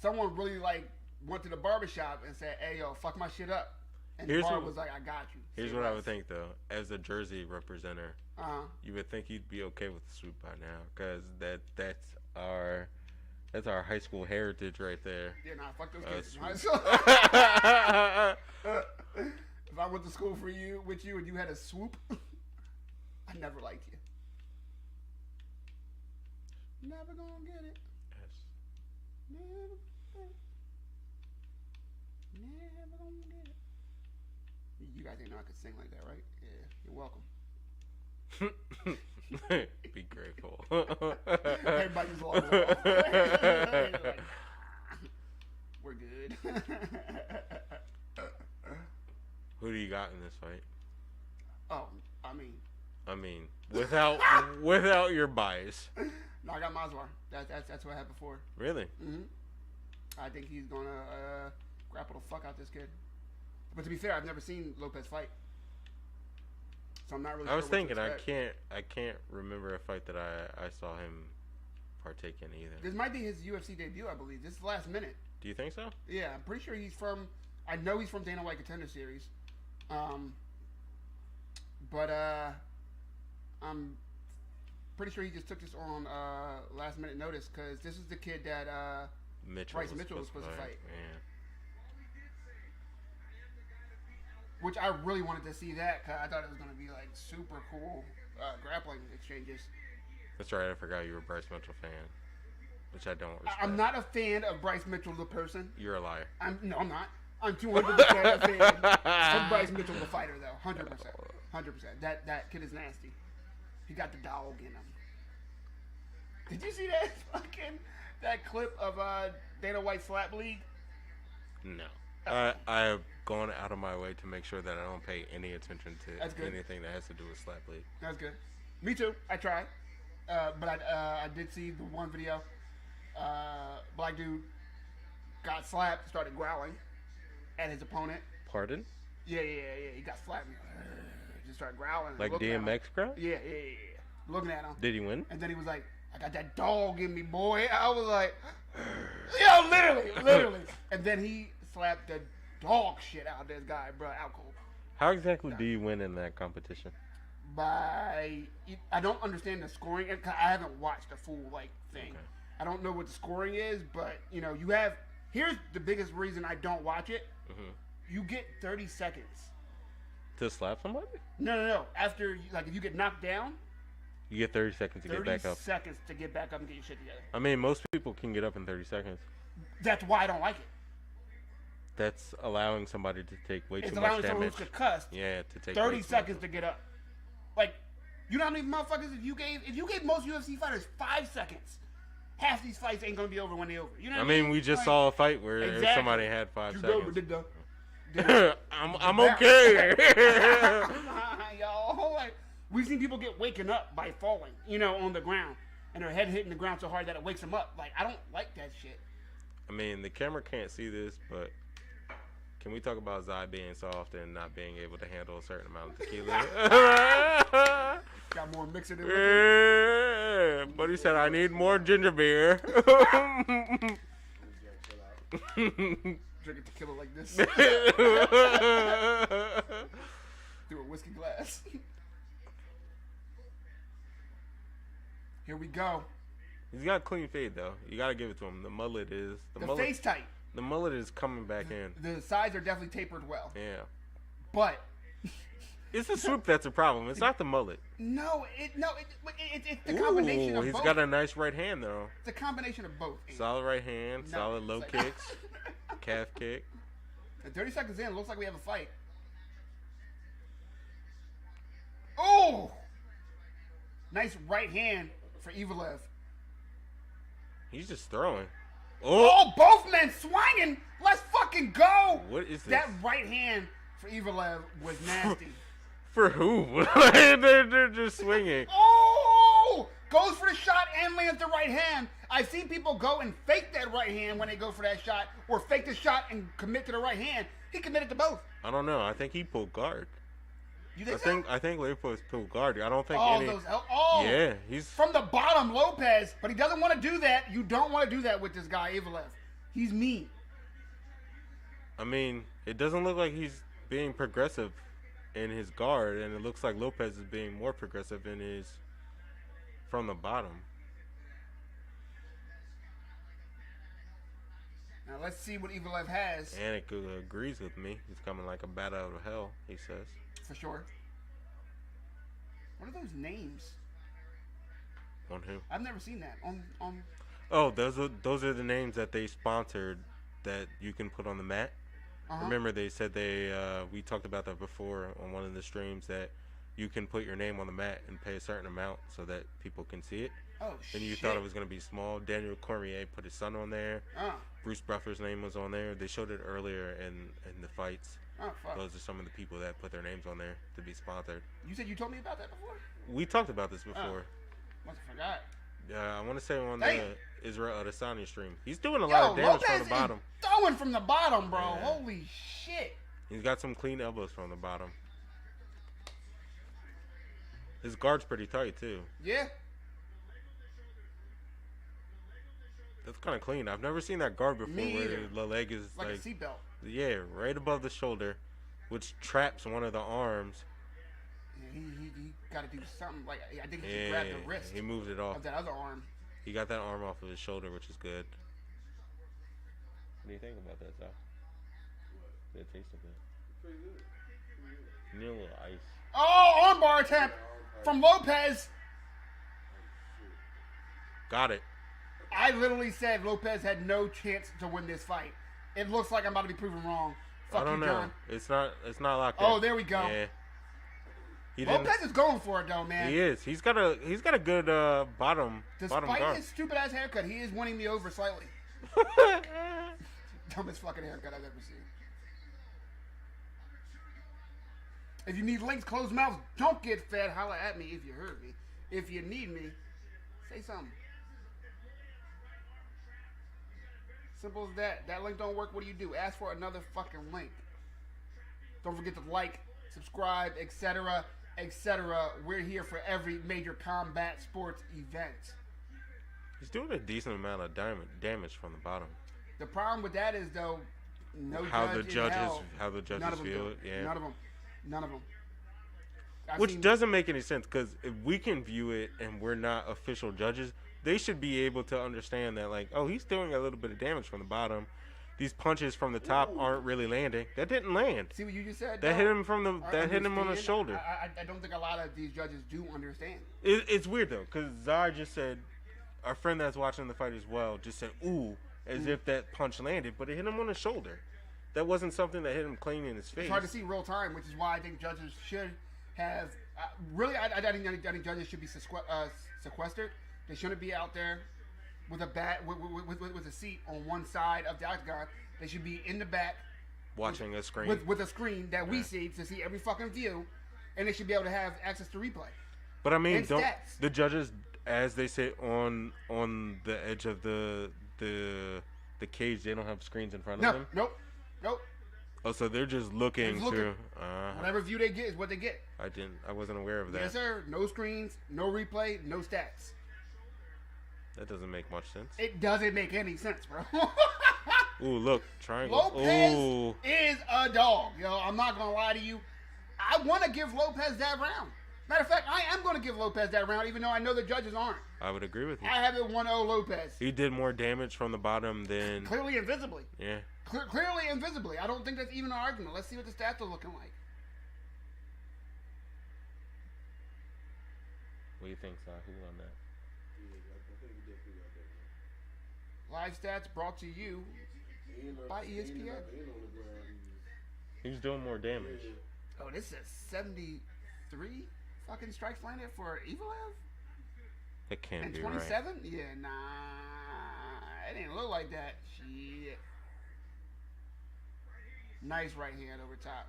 someone really, like, went to the barbershop and said, hey, yo, fuck my shit up. And the barber was like, I got you. Here's what I would think, though. As a Jersey representative, you would think you'd be okay with the swoop by now, because that's our high school heritage right there. Yeah, nah, fuck those kids. If I went to school with you and you had a swoop, I never liked you. Never gonna get it. Yes. Never gonna get it. You guys didn't know I could sing like that, right? Yeah, you're welcome. Be grateful. Everybody just logs off. Like, we're good. Who do you got in this fight? Oh, I mean, without your bias. No, I got Maswar. That's what I had before. Really? Mm-hmm. I think he's gonna grapple the fuck out this kid. But to be fair, I've never seen Lopez fight, so I'm not really. I was sure what to thinking I expect. can't remember a fight that I saw him partake in either. This might be his UFC debut, I believe. This is last minute. Do you think so? Yeah, I'm pretty sure he's from. I know he's from Dana White Contender Series. But I'm pretty sure he just took this on last minute notice, because this is the kid that Bryce Mitchell was supposed to fight. Yeah. Which I really wanted to see that, because I thought it was going to be like super cool grappling exchanges. That's right. I forgot you were a Bryce Mitchell fan, which I don't respect. I'm not a fan of Bryce Mitchell the person. You're a liar. No, I'm not. I'm 200% a fan of Bryce Mitchell the fighter, though. 100%. 100%. That kid is nasty. He got the dog in him. Did you see that clip of Dana White Slap League? No. I have gone out of my way to make sure that I don't pay any attention to anything that has to do with Slap League. That's good. Me too. I tried. But I did see the one video. Black dude got slapped, started growling at his opponent. Pardon? Yeah. He got slapped. Just started growling. Like DMX growl? Yeah. Looking at him. Did he win? And then he was like, I got that dog in me, boy. I was like, yo, literally. And then he slapped the dog shit out of this guy, bro. Out cold. How exactly do you win in that competition? I don't understand the scoring. I haven't watched the full thing. Okay. I don't know what the scoring is, but here's the biggest reason I don't watch it. Mm-hmm. You get 30 seconds to slap somebody? No. After if you get knocked down, you get 30 seconds to get back up. 30 seconds to get back up and get your shit together. I mean, most people can get up in 30 seconds. That's why I don't like it. That's allowing somebody to take way It's too allowing much someone damage. who's concussed Yeah, to take 30 way too seconds much. to get up. Like, you know how many motherfuckers if you gave most UFC fighters 5 seconds, half these fights ain't gonna be over when they're over. You know what I mean, we just Like, saw a fight where exactly. somebody had 5 seconds. I'm That- okay. Yo, like, we've seen people get waken up by falling, on the ground, and their head hitting the ground so hard that it wakes them up. Like, I don't like that shit. I mean, the camera can't see this, but can we talk about Zai being soft and not being able to handle a certain amount of tequila? Got more mixer than liquor. Yeah, buddy said I need more ginger beer. Drinking tequila like this through a whiskey glass. Here we go. He's got a clean fade though. You gotta give it to him. The mullet is The face tight. The mullet is coming back in. The sides are definitely tapered well. Yeah. But It's the swoop that's a problem. It's not the mullet. it's the combination Ooh, of he's both. got a nice right hand though. It's a combination of both. Solid right hand, No, solid low it's like- kicks, calf kick. And 30 seconds in, looks like we have a fight. Oh! Nice right hand for Evalev. He's just throwing. Oh, both men swinging. Let's fucking go. What is this? That right hand for Evalev was nasty. For who? They're just swinging. Oh! Goes for the shot and lands the right hand. I've seen people go and fake that right hand when they go for that shot, or fake the shot and commit to the right hand. He committed to both. I don't know. I think he pulled guard. You think so? I think Leopold's pulled guard. I don't think Oh, any. oh, Yeah, he's from the bottom, Lopez, but he doesn't want to do that. You don't want to do that with this guy, Evalev. He's mean. I mean, it doesn't look like he's being progressive in his guard, and it looks like Lopez is being more progressive in his from the bottom. Now let's see what Evalev has. Anik agrees with me. He's coming like a bat out of hell, he says. For sure. What are those names? On who? I've never seen that on. Oh, those are the names that they sponsored that you can put on the mat. Uh-huh. Remember, they said we talked about that before on one of the streams, that you can put your name on the mat and pay a certain amount so that people can see it. Oh shit. And you thought it was going to be small. Daniel Cormier put his son on there. Bruce Buffer's name was on there. They showed it earlier in the fights. Oh fuck. Those are some of the people that put their names on there to be sponsored. You said you told me about that before? We talked about this before. Must have forgot. I want to say on Damn. the Israel Adesanya stream. He's doing a lot of damage Lopez from the bottom. is throwing from the bottom, bro. Yeah. Holy shit. He's got some clean elbows from the bottom. His guard's pretty tight too. Yeah. That's kind of clean. I've never seen that guard before Me where either. the leg is Like a seatbelt. yeah, right above the shoulder, which traps one of the arms. Yeah, he got to do something. Like I think he should Yeah, grab the wrist he moved it off. of that other arm. He got that arm off of his shoulder, which is good. What do you think about that, Zach? Good taste of it. Pretty good. You need a little ice. Oh, armbar attempt from Lopez. Got it. I literally said Lopez had no chance to win this fight. It looks like I'm about to be proven wrong. Fuck I don't you, know. John. It's not locked Oh, in. there we go. Yeah. He didn't. Lopez is going for it though, man. He is. He's got a good bottom Despite guard. his stupid ass haircut, he is winning me over slightly. Dumbest fucking haircut I've ever seen. If you need links, closed mouths, don't get fed. Holla at me if you heard me. If you need me, say something. Simple as that. That link don't work. What do? Ask for another fucking link. Don't forget to like, subscribe, etc., etc. We're here for every major combat sports event. He's doing a decent amount of damage from the bottom. The problem with that is though, no How judge the in judges hell, how the none judges of them feel do it. Yeah. None of them. I've Which seen- doesn't make any sense, because if we can view it and we're not official judges, they should be able to understand that, like, oh, he's doing a little bit of damage from the bottom. These punches from the top aren't really landing. That didn't land. See what you just said? That though? hit him from the. I That hit him on the understand. shoulder. I don't think a lot of these judges do understand. It's weird though, because Zara just said, our friend that's watching the fight as well just said, "Ooh," as if that punch landed, but it hit him on the shoulder. That wasn't something that hit him clean in his face. It's hard to see real time, which is why I think judges should have. Really, I think judges should be sequestered. They shouldn't be out there with a bat with a seat on one side of the octagon. They should be in the back watching a screen with a screen that we see to see every fucking view, and they should be able to have access to replay. But I mean, and don't stats. the judges, as they sit on the edge of the cage, they don't have screens in front of them? Nope. Oh, so they're just looking to Whatever view they get is what they get. I wasn't aware of that. Yes, sir. No screens, no replay, no stats. That doesn't make much sense. It doesn't make any sense, bro. Ooh, look, triangle. Lopez Ooh. is a dog, yo. I'm not gonna lie to you. I want to give Lopez that round. Matter of fact, I am going to give Lopez that round, even though I know the judges aren't. I would agree with you. I have it 1-0 Lopez. He did more damage from the bottom than... Clearly invisibly. Yeah. Clearly invisibly. I don't think that's even an argument. Let's see what the stats are looking like. What do you think, Sahu, on that? Live stats brought to you by ESPN. He's doing more damage. Oh, this is 73 fucking strikes landed for Evelev? That can't And be 27? right. Yeah, nah. It didn't look like that. Shit. Nice right hand over top.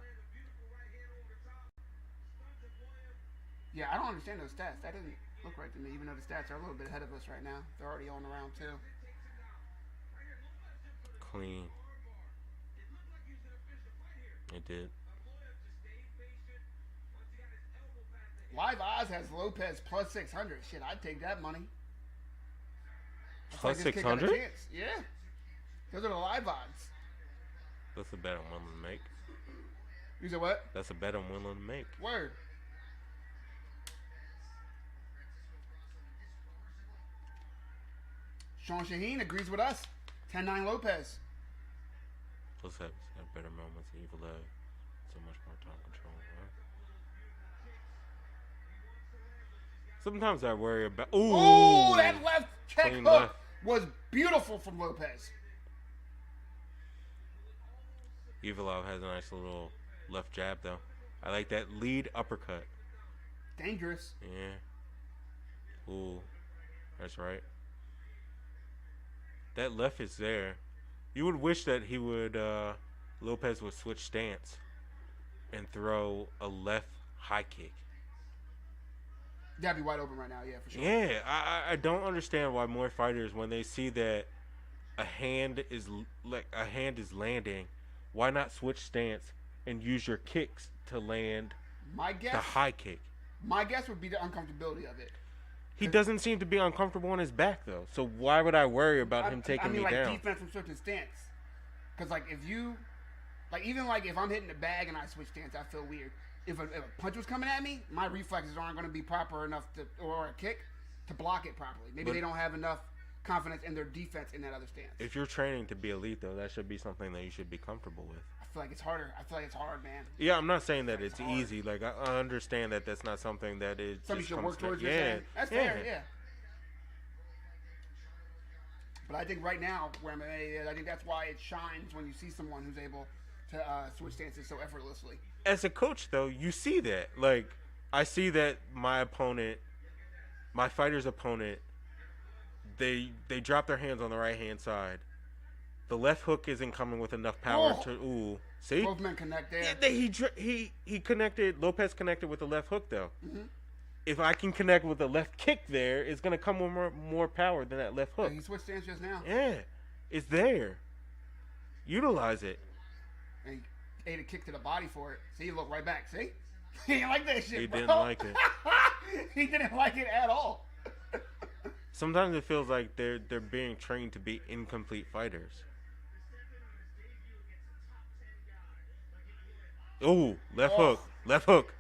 Yeah, I don't understand those stats. That didn't look right to me, even though the stats are a little bit ahead of us right now. They're already on the round 2. Clean. It did. Live odds has Lopez plus 600. Shit, I'd take that money. Plus This kid got a 600? chance. Yeah. Those are the live odds. That's a bet I'm willing to make. You said what? That's a bet I'm willing to make. Word. Sean Shaheen agrees with us. 10-9 Lopez. Plus have better moments. Evil Love. So much more time control. Right? Sometimes I worry about... Ooh! Ooh, that left check Clean hook left. was beautiful from Lopez. Evilov has a nice little left jab, though. I like that lead uppercut. Dangerous. Yeah. Ooh. That's right. That left is there. You would wish that he would, Lopez would switch stance and throw a left high kick. That'd be wide open right now, yeah, for sure. Yeah, I don't understand why more fighters, when they see that a hand is landing, why not switch stance and use your kicks to land My guess, the high kick? My guess would be the uncomfortability of it. He doesn't seem to be uncomfortable on his back, though. So why would I worry about him taking me like down? defense from switching stance. Because, like, if you... Like, even, like, if I'm hitting the bag and I switch stance, I feel weird. If a punch was coming at me, my reflexes aren't going to be proper enough to... Or a kick to block it properly. Maybe they don't have enough confidence in their defense in that other stance. If you're training to be elite, though, that should be something that you should be comfortable with. I feel like it's harder. I feel like it's hard, man. Yeah, I'm not saying that it's easy. Like, I understand that that's not something that is... Something you should work towards. Yeah. You're saying. That's fair, yeah. But I think right now, where MMA is, I think that's why it shines when you see someone who's able to switch stances so effortlessly. As a coach, though, you see that. Like, I see that my fighter's opponent, they drop their hands on the right-hand side. The left hook isn't coming with enough power to... Ooh, see? Both men connect there. Yeah, he connected... Lopez connected with the left hook, though. Mm-hmm. If I can connect with the left kick there, it's going to come with more power than that left hook. He switched stance just now. Yeah, it's there. Utilize it. And he ate a kick to the body for it. See, he looked right back. See? He didn't like that shit, He bro. didn't like it. He didn't like it at all. Sometimes it feels like they're being trained to be incomplete fighters. Ooh, left hook.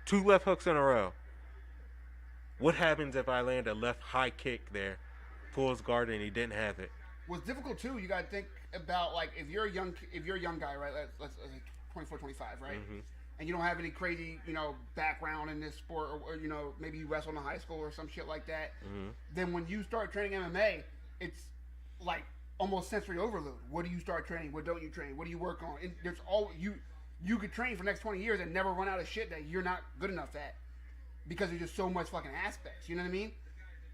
2 left hooks in a row. What happens if I land a left high kick there, pulls guard, and he didn't have it? What's difficult too, you got to think about, like, if you're a young guy, right? Let's 24, 25, right? Mm-hmm. And you don't have any crazy, background in this sport, or maybe you wrestled in high school or some shit like that. Mm-hmm. Then when you start training MMA, it's like almost sensory overload. What do you start training? What don't you train? What do you work on? And there's all you could train for the next 20 years and never run out of shit that you're not good enough at because there's just so much fucking aspects. You know what I mean?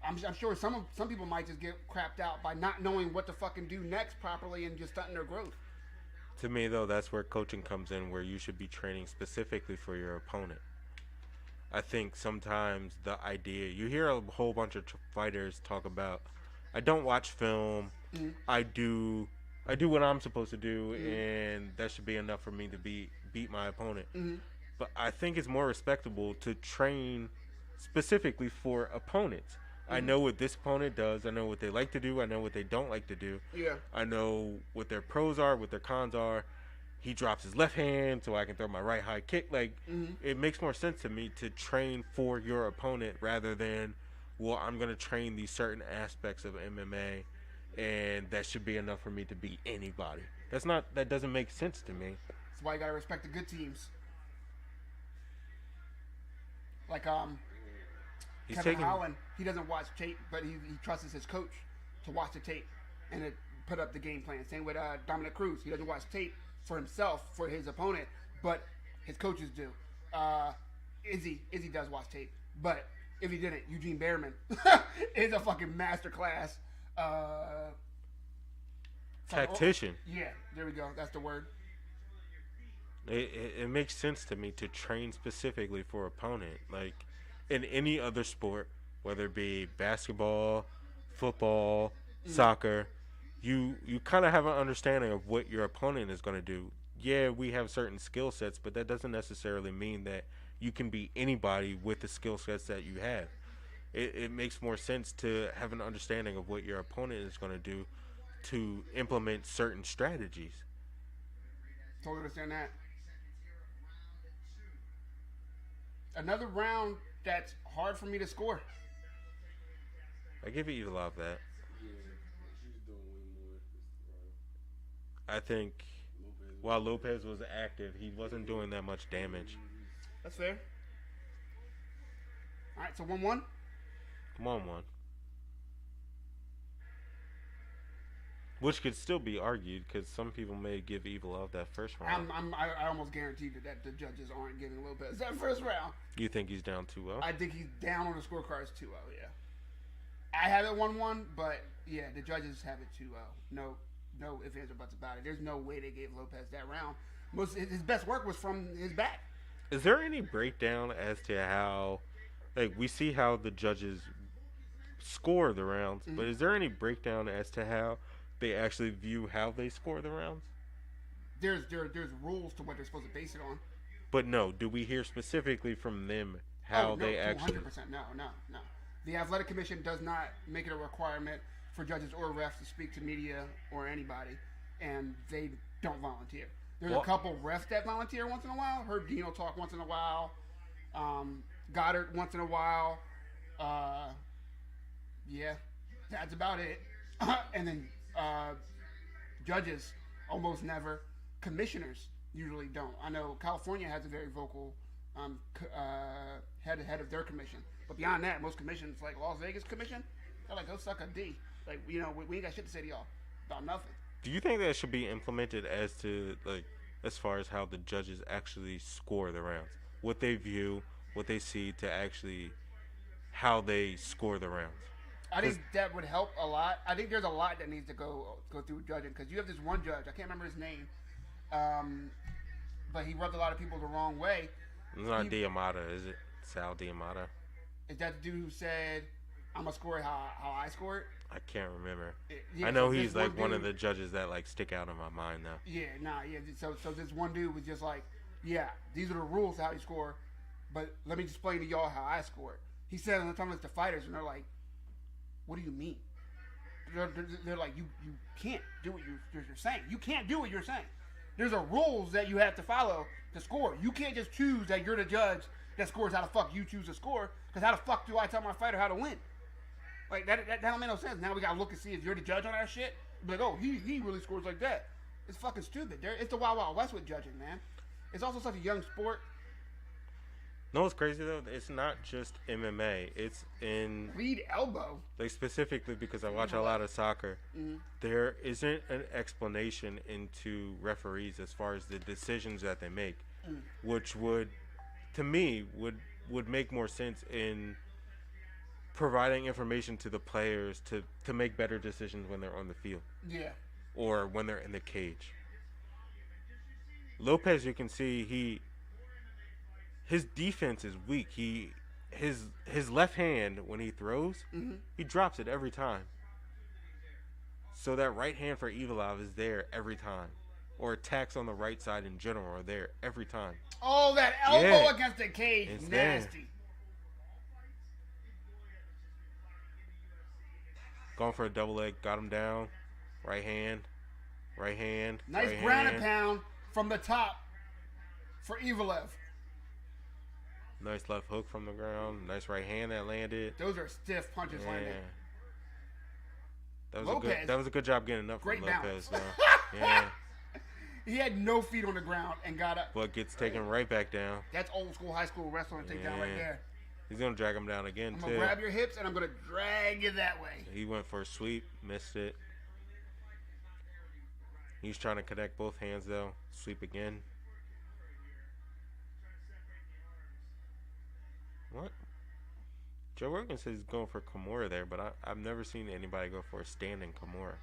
I'm sure some people might just get crapped out by not knowing what to fucking do next properly and just stunting their growth. To me, though, that's where coaching comes in, where you should be training specifically for your opponent. I think sometimes the idea, you hear a whole bunch of fighters talk about, I don't watch film, I do what I'm supposed to do, and that should be enough for me to beat my opponent. But I think it's more respectable to train specifically for opponents. I know what this opponent does. I know what they like to do. I know what they don't like to do. Yeah. I know what their pros are, what their cons are. He drops his left hand so I can throw my right high kick. Like, it makes more sense to me to train for your opponent rather than, well, I'm going to train these certain aspects of MMA, and that should be enough for me to beat anybody. That doesn't make sense to me. That's why you got to respect the good teams. Like, Kevin Holland, he doesn't watch tape, but he trusts his coach to watch the tape and to put up the game plan. Same with Dominic Cruz. He doesn't watch tape for himself, for his opponent, but his coaches do. Izzy does watch tape, but if he didn't, Eugene Behrman is a fucking masterclass. Tactician. Yeah, there we go. That's the word. It makes sense to me to train specifically for opponent. Like, in any other sport, whether it be basketball, football, soccer, you kind of have an understanding of what your opponent is going to do. Yeah, we have certain skill sets, but that doesn't necessarily mean that you can beat anybody with the skill sets that you have. It makes more sense to have an understanding of what your opponent is going to do to implement certain strategies. Totally understand that. Another round that's hard for me to score. I give you love that. Yeah, she's doing way more this round. I think while Lopez was active, he wasn't doing that much damage. That's fair. All right, so 1-1. Come on, one. Which could still be argued because some people may give Evil Love that first round. I almost guarantee that the judges aren't giving Lopez that first round. You think he's down 2-0? I think he's down on the scorecards 2-0, yeah. I have it 1-1, but yeah, the judges have it 2-0. No ifs, ands, or buts about it. There's no way they gave Lopez that round. His best work was from his back. Is there any breakdown as to how, like, we see how the judges score the rounds, but is there any breakdown as to how they actually view how they score the rounds? There's rules to what they're supposed to base it on. But no, do we hear specifically from them how they actually? 100%. No. The Athletic Commission does not make it a requirement for judges or refs to speak to media or anybody, and they don't volunteer. There's a couple refs that volunteer once in a while. Heard Dino talk once in a while. Goddard once in a while. Yeah, that's about it. And then judges almost never. Commissioners usually don't. I know California has a very vocal head of their commission. But beyond that, most commissions, like Las Vegas Commission, they're like, go suck a D. Like, we ain't got shit to say to y'all about nothing. Do you think that should be implemented as far as how the judges actually score the rounds? What they view, what they see to actually how they score the rounds? I think that would help a lot. I think there's a lot that needs to go through judging because you have this one judge. I can't remember his name, but he rubbed a lot of people the wrong way. It's not Diamata, is it? Sal Diamata? Is that the dude who said, I'm going to score it how I score it? I can't remember. Yeah, I know so he's like one dude, of the judges that like stick out in my mind now. Yeah. So this one dude was just like, yeah, these are the rules how you score, but let me explain to y'all how I score it. He said on the time it's the fighters, and they're like, what do you mean? They're like, you can't do what you're saying. You can't do what you're saying. There's a rules that you have to follow to score. You can't just choose that you're the judge that scores how the fuck you choose to score, because how the fuck do I tell my fighter how to win? Like, that don't make no sense. Now we gotta look and see if you're the judge on that shit. Be like, oh, he really scores like that. It's fucking stupid. It's the Wild Wild West with judging, man. It's also such a young sport. No, what's crazy though? It's not just MMA. It's in Lead elbow. like specifically because I watch a lot of soccer. There isn't an explanation into referees as far as the decisions that they make, which would, to me, would make more sense in providing information to the players to make better decisions when they're on the field. Yeah. Or when they're in the cage. Lopez, you can see his defense is weak. His left hand when he throws, he drops it every time. So that right hand for Evilov is there every time. Or attacks on the right side in general are there every time. Oh, that elbow against the cage. It's Nasty. there. Going for a double leg, got him down. Right hand. Nice right ground hand. and pound from the top for Evelev. Nice left hook from the ground. Nice right hand that landed. Those are stiff punches landed. That was a good job getting up Great from Lopez. balance. Though. Yeah. He had no feet on the ground and got up. But gets taken right back down. That's old school high school wrestling takedown right there. He's going to drag him down again, I'm too. going to grab your hips and I'm going to drag you that way. He went for a sweep, missed it. He's trying to connect both hands, though. Sweep again. What? Joe Rogan says he's going for Kimura there, but I've never seen anybody go for a standing Kimura.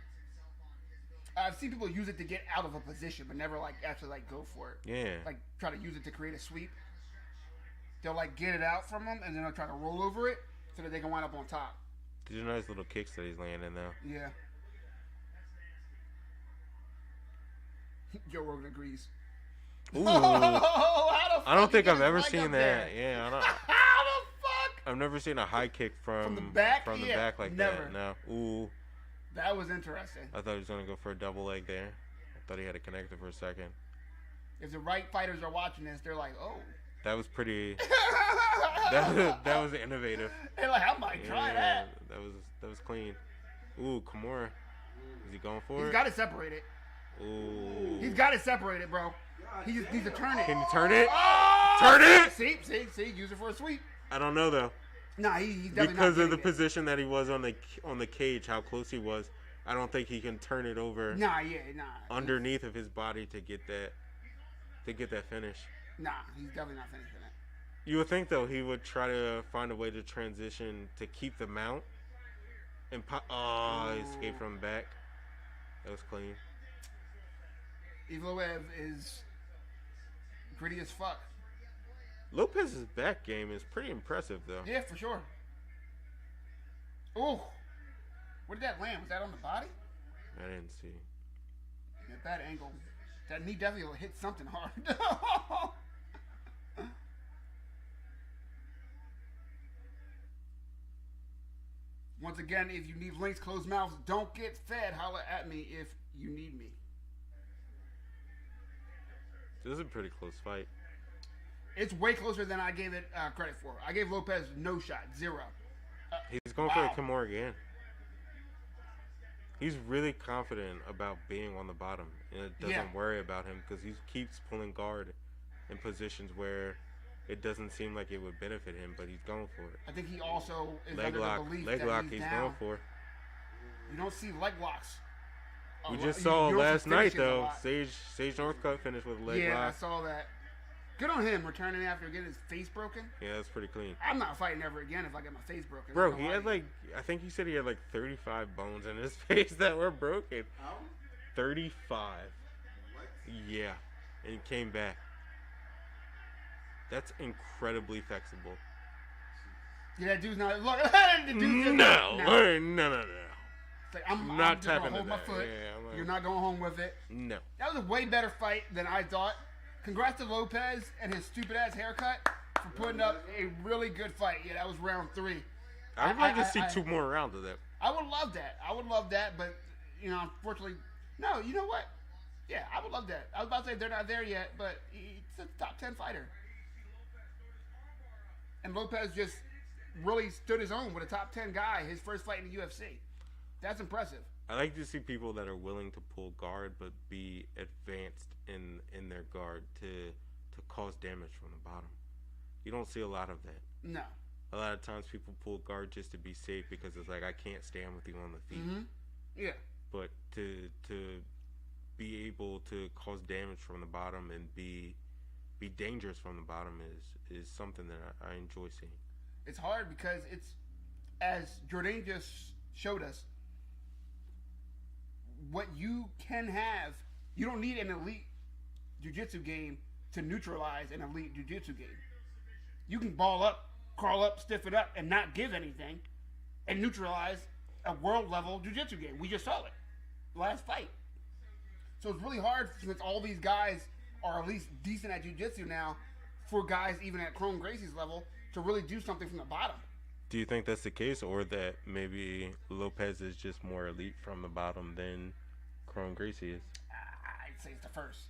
I've seen people use it to get out of a position, but never actually go for it. Yeah. Like try to use it to create a sweep. They'll get it out from them, and then they'll try to roll over it so that they can wind up on top. These are nice little kicks that he's landing, though. Yeah. Joe Rogan agrees. Ooh. I I don't think I've ever seen that. Yeah, I don't. How the fuck? I've never seen a high kick from the back? From the Yeah, back like never. that. No. Ooh. That was interesting. I thought he was gonna go for a double leg there. I thought he had it connected for a second. If the right fighters are watching this, they're like, "Oh." That was pretty. that was innovative. They're like, "I might try that." That was clean. Ooh, Kimura. Is he going for it? He's got it separated. Ooh. He's got it separated, bro. He just needs to turn it. Can you turn it? Oh! Turn it! See, use it for a sweep. I don't know though. Nah, he's definitely Because not of the getting it. position that he was on the cage, how close he was. I don't think he can turn it over Nah. underneath of his body to get that finish. Nah, he's definitely not finishing it. You would think though he would try to find a way to transition to keep the mount and he escaped from the back. That was clean. Evloev is gritty as fuck. Lopez's back game is pretty impressive though. Yeah, for sure. Ooh. Where did that land? Was that on the body? I didn't see. At that angle. That knee definitely will hit something hard. Once again, if you need links, closed mouths, don't get fed. Holla at me if you need me. This is a pretty close fight. It's way closer than I gave it credit for. I gave Lopez no shot, 0. He's going for a Kimura again. He's really confident about being on the bottom, and it doesn't worry about him because he keeps pulling guard in positions where it doesn't seem like it would benefit him, but he's going for it. I think he also is Leg under lock, the belief leg that lock. he's He's down. going for. You don't see leg locks. We You just don't saw see last night finishes a though. lot. Sage Northcutt finished with a leg Yeah, lock. I saw that. Good on him returning after getting his face broken. Yeah, that's pretty clean. I'm not fighting ever again if I get my face broken. Bro, he had I think he said he had 35 bones in his face that were broken. How? 35. What? Yeah, and he came back. That's incredibly flexible. Yeah, that dude's not. Look, the dude's just No. no. It's like, I'm Not just gonna tapping hold to my that. foot. Yeah, I'm like- You're not going home with it. No. That was a way better fight than I thought. Congrats to Lopez and his stupid ass haircut for putting up a really good fight. Yeah, that was round 3. I would like to see 2 more rounds of that. I would love that. But unfortunately, no. You know what? Yeah, I would love that. I was about to say they're not there yet, but he's a top 10 fighter. And Lopez just really stood his own with a top 10 guy. His first fight in the UFC. That's impressive. I like to see people that are willing to pull guard but be advanced in their guard to cause damage from the bottom. You don't see a lot of that. No. A lot of times people pull guard just to be safe because it's like I can't stand with you on the feet. Mm-hmm. Yeah. But to be able to cause damage from the bottom and be dangerous from the bottom is something that I enjoy seeing. It's hard because it's, as Jourdain just showed us, what you can have, you don't need an elite jiu-jitsu game to neutralize an elite jiu-jitsu game. You can ball up, crawl up, stiff it up, and not give anything, and neutralize a world-level jiu-jitsu game. We just saw it last fight. So it's really hard since all these guys are at least decent at jiu-jitsu now, for guys even at Chrome Gracie's level to really do something from the bottom. Do you think that's the case, or that maybe Lopez is just more elite from the bottom than Chrome Gracie is? I'd say it's the first.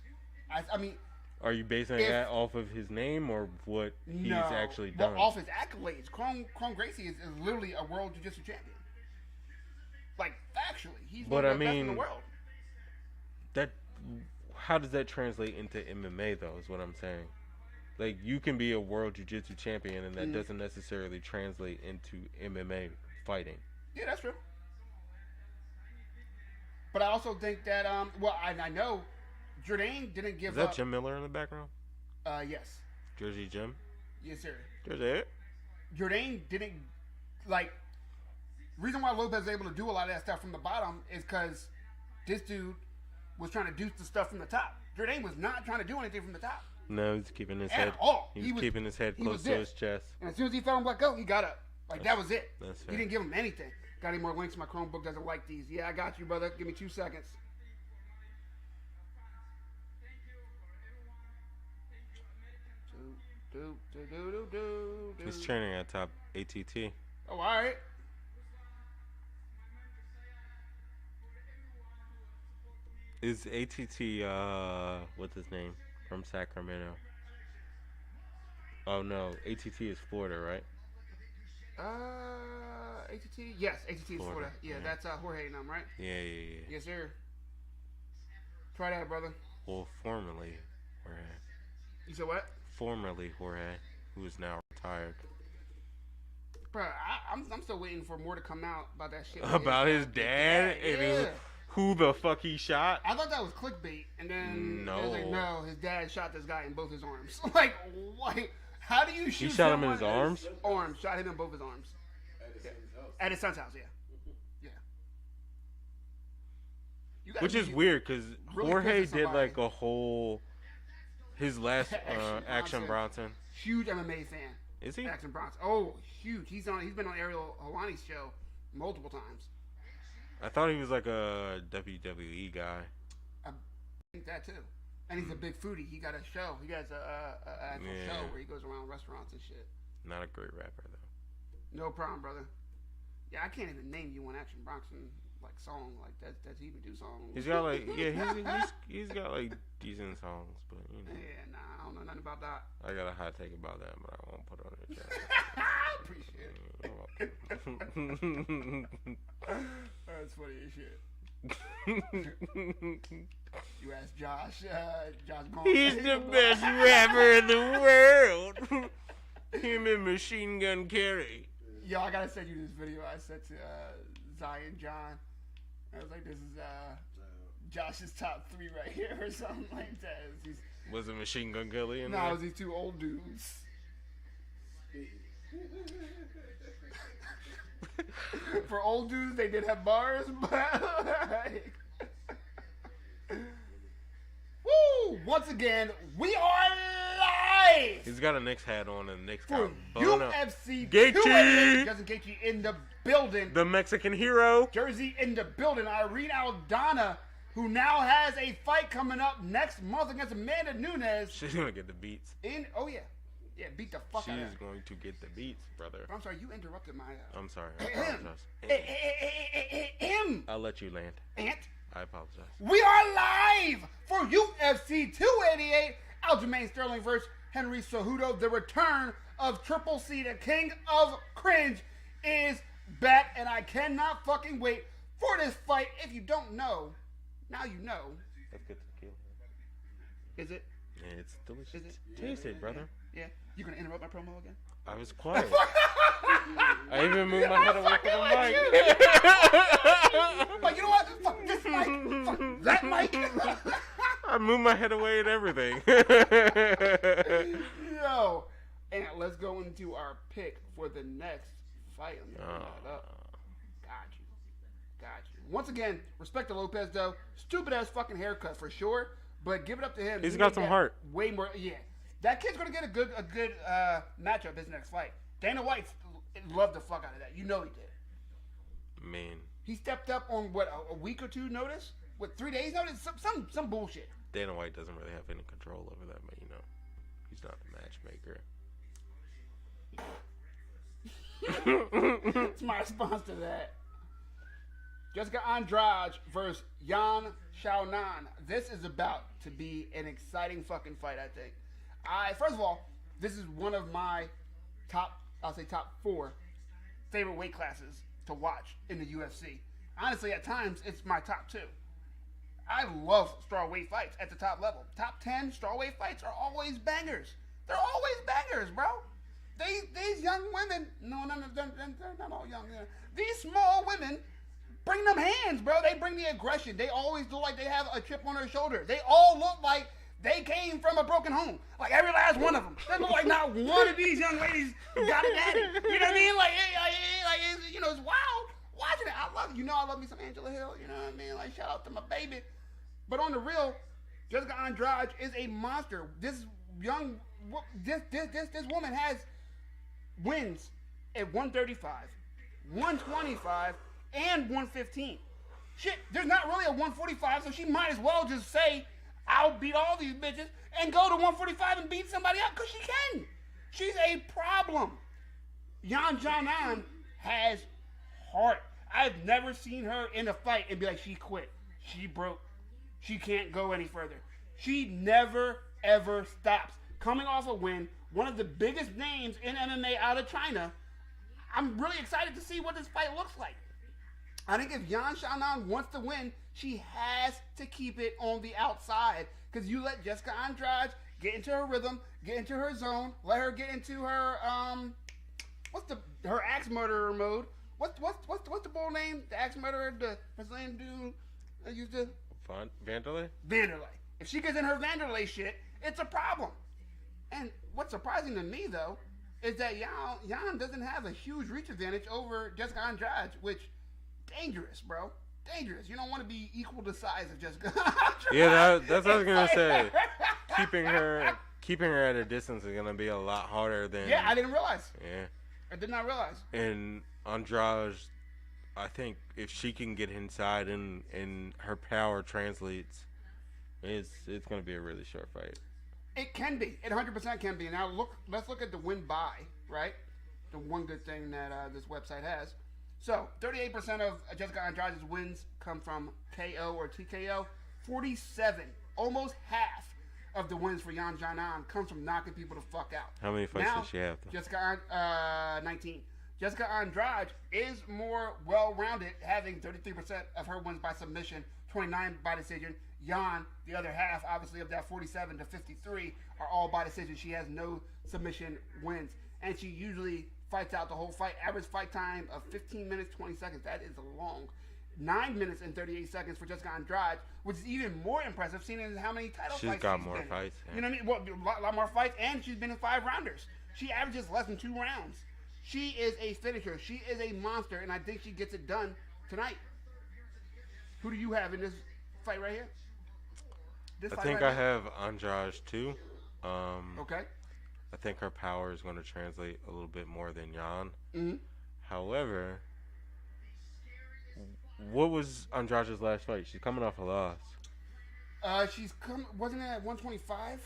I mean, are you basing that off of his name or what he's actually done? Well, off his accolades. Chrome Gracie is literally a world jiu-jitsu champion. Like, factually, he's one of the best in the world. How does that translate into MMA, though, is what I'm saying. Like, you can be a world jiu-jitsu champion, and that doesn't necessarily translate into MMA fighting. Yeah, that's true. But I also think that, I know Jourdain didn't give up. Is that Jim Miller in the background? Yes. Jersey Jim? Yes, sir. Jersey. Jourdain didn't, reason why Lopez was able to do a lot of that stuff from the bottom is because this dude was trying to do the stuff from the top. Jourdain was not trying to do anything from the top. No, he's keeping his At head. all. He was keeping his head close to his chest. And as soon as he felt him let go, he got up. That was it. That's fair. He didn't give him anything. Got any more links? My Chromebook doesn't like these. Yeah, I got you, brother. Give me 2 seconds. He's training at top ATT. Oh, all right. Is ATT, what's his name? From Sacramento. Oh, no. ATT is Florida, right? ATT? Yes, ATT is Florida. Yeah, that's Jorge and them, right? Yeah. Yes, sir. Try that, brother. Well, formerly Jorge. You said what? Formerly Jorge, who is now retired. Bro, I'm still waiting for more to come out about that shit. About his dad? Yeah. Who the fuck he shot? I thought that was clickbait, and then No. it was like, no, his dad shot this guy in both his arms. Like, what? How do you shoot? He shot him in his arms? Arms. Shot him in both his arms. At his son's house, yeah. Which is weird, because really Jorge did like a whole... His last Action Bronson. Huge MMA fan. Is he? Action Bronson. Oh, huge. He's been on Ariel Helwani's show multiple times. I thought he was like a WWE guy. I think that too. And he's a big foodie. He got a show. He has a actual show where he goes around restaurants and shit. Not a great rapper though. No problem, brother. Yeah, I can't even name you one Action Bronson like song like that. Does he even do songs? He's got like he's got like decent songs, but you know. Yeah, nah, I don't know nothing about that. I got a hot take about that, but I won't put it on the chat. Appreciate it. That's funny as shit. You asked Josh Bone. He's the best rapper in the world. Him and Machine Gun Kelly. Yo, I gotta send you this video I sent to Zion John. I was like, this is Josh's top 3 right here or something like that. Was it Machine Gun Kelly in there? there? No, it was these 2 old dudes. For old dudes, they did have bars, but woo! Once again, we are live. He's got a Knicks hat on and Knicks for got UFC Gaethje. Justin Gaethje in the building. The Mexican hero. Jersey in the building. Irene Aldana, who now has a fight coming up next month against Amanda Nunes. She's gonna get the beats. Yeah, beat the fuck out of her. She's going to get the beats, brother. I'm sorry, you interrupted my... I'm sorry, I apologize. I'll let you land. I apologize. We are live for UFC 288. Aljamain Sterling versus Henry Cejudo. The return of Triple C, the king of cringe, is back, and I cannot fucking wait for this fight. If you don't know, now you know. That's good tequila. Is it? Yeah, it's delicious. Is it? Taste it, brother. Yeah. You gonna interrupt my promo again? I was quiet. I even moved my head away from the mic. Like, you know what? Fuck this mic. Fuck that mic. I moved my head away and everything. Yo. And let's go into our pick for the next fight. Let me bring that up. Got you. Once again, respect to Lopez, though. Stupid ass fucking haircut for sure. But give it up to him. He's He got made some that heart. Way more. Yeah. That kid's going to get a good matchup his next fight. Dana White loved the fuck out of that. You know he did. Man. He stepped up on, what, a week or two notice? What, 3 days notice? Some bullshit. Dana White doesn't really have any control over that, but, he's not the matchmaker. That's my response to that. Jessica Andrade versus Yan Xiaonan. This is about to be an exciting fucking fight, I think. First of all, this is one of my top 4 favorite weight classes to watch in the UFC. Honestly, at times, it's my top 2. I love strawweight fights at the top level. Top 10 strawweight fights are always bangers. They're always bangers, bro. These young women, no, none of them, they're not all young. These small women bring them hands, bro. They bring the aggression. They always look like they have a chip on their shoulder. They all look like they came from a broken home. Like every last one of them. They look like not one of these young ladies got it at it. You know what I mean? It's wild watching it. I love me some Angela Hill. You know what I mean? Like, shout out to my baby. But on the real, Jessica Andrade is a monster. This woman has wins at 135, 125, and 115. Shit, there's not really a 145, so she might as well just say, I'll beat all these bitches and go to 145 and beat somebody up, because she can. She's a problem. Yan Xiaonan has heart. I've never seen her in a fight and be like, she quit. She broke. She can't go any further. She never, ever stops. Coming off a win, one of the biggest names in MMA out of China, I'm really excited to see what this fight looks like. I think if Yan Xiaonan wants to win, she has to keep it on the outside. Because you let Jessica Andrade get into her rhythm, get into her zone, let her get into her her axe murderer mode. What's the bull name? The axe murderer, the Brazilian dude that used to Vanderlei? Vanderlei. If she gets in her Vanderlei shit, it's a problem. And what's surprising to me though is that Yan doesn't have a huge reach advantage over Jessica Andrade, which dangerous, bro. Dangerous. You don't want to be equal to size of Jessica Andrade. Yeah, that's what I was gonna say. Keeping her at a distance is gonna be a lot harder than. Yeah, I didn't realize. Yeah. I did not realize. And Andrade, I think if she can get inside and her power translates, it's gonna be a really short fight. It can be. It 100% can be. Now let's look at the win by, right? The one good thing that this website has. So 38% of Jessica Andrade's wins come from KO or TKO. 47, almost half of the wins for Yan Xiaonan comes from knocking people the fuck out. How many fights does she have? Jessica 19. Jessica Andrade is more well-rounded, having 33% of her wins by submission, 29 by decision. Yan, the other half, obviously, of that 47 to 53 are all by decision. She has no submission wins. And she usually fights out the whole fight. Average fight time of 15 minutes, 20 seconds. That is long. 9 minutes and 38 seconds for Jessica Andrade, which is even more impressive, seeing as how many title fights she's got more fights. Yeah. You know what I mean? Well, a lot more fights, and she's been in 5 rounders. She averages less than 2 rounds. She is a finisher. She is a monster, and I think she gets it done tonight. Who do you have in this fight right here? I think I have Andrade too. Okay. I think her power is going to translate a little bit more than Yan. Mm-hmm. However, what was Andrade's last fight? She's coming off a loss. Wasn't it at 125?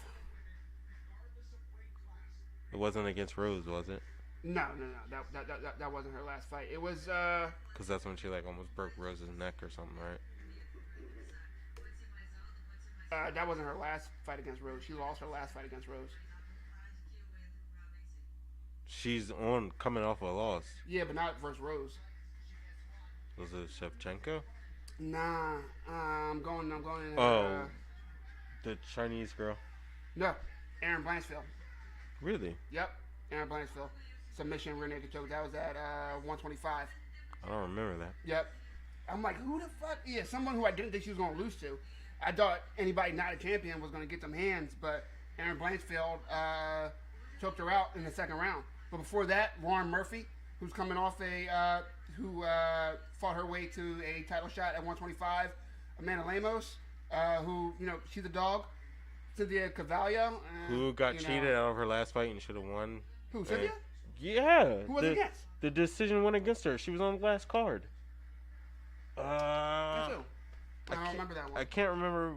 It wasn't against Rose, was it? No. That wasn't her last fight. It was because that's when she almost broke Rose's neck or something, right? That wasn't her last fight against Rose. She lost her last fight against Rose. She's coming off a loss. Yeah, but not versus Rose. Was it Shevchenko? Nah, I'm going in. Oh, the Chinese girl. No, Aaron Blanchfield. Really? Yep, Aaron Blanchfield. Submission rear naked choke. That was at 125. I don't remember that. Yep. I'm like, who the fuck? Yeah, someone who I didn't think she was going to lose to. I thought anybody not a champion was going to get them hands, but Aaron Blanchfield choked her out in the second round. But before that, Lauren Murphy, who's coming off who fought her way to a title shot at 125. Amanda Lemos, who, she's a dog. Cynthia Cavallo. Who got cheated out of her last fight and should have won. Who, Cynthia? Yeah. Who was it against? The decision went against her. She was on the last card. I don't remember that one. I can't remember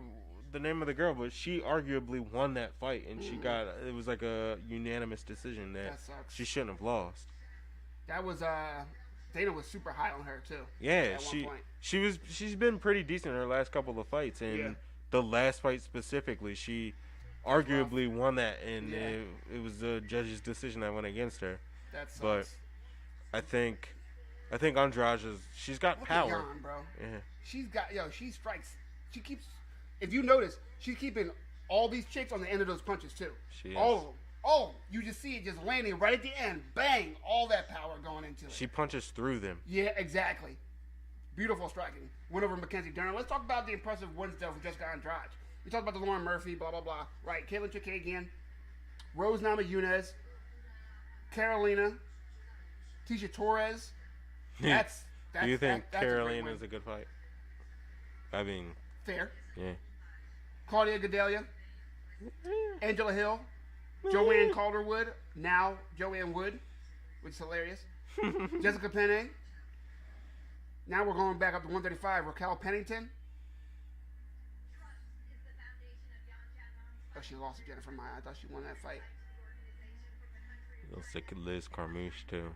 the name of the girl, but she arguably won that fight, and it was like a unanimous decision that sucks. she shouldn't have lost. That was Dana was super high on her too. Yeah, she's been pretty decent in her last couple of fights, and the last fight specifically, she arguably won that, and it was the judge's decision that went against her. That sucks. But I think Andrade she's got power. Jan, bro. Yeah. She strikes. She keeps. If you notice, she's keeping all these chicks on the end of those punches too. She is. All of them. Oh, you just see it just landing right at the end. Bang! All that power going into it. She punches through them. Yeah, exactly. Beautiful striking. Went over Mackenzie Dern. Let's talk about the impressive wins though from Jessica Andrade. We talked about the Lauren Murphy, blah blah blah. Right? Caitlin Chikagian, Rose Namajunas, Carolina, Tisha Torres. Do you think Carolina is a good fight? I mean, fair. Yeah. Claudia Gadelia, Angela Hill, Joanne Calderwood, now Joanne Wood, which is hilarious. Jessica Penne. Now we're going back up to 135. Raquel Pennington. Oh, she lost to Jennifer Maya. I thought she won that fight. Looks like Liz Carmouche too.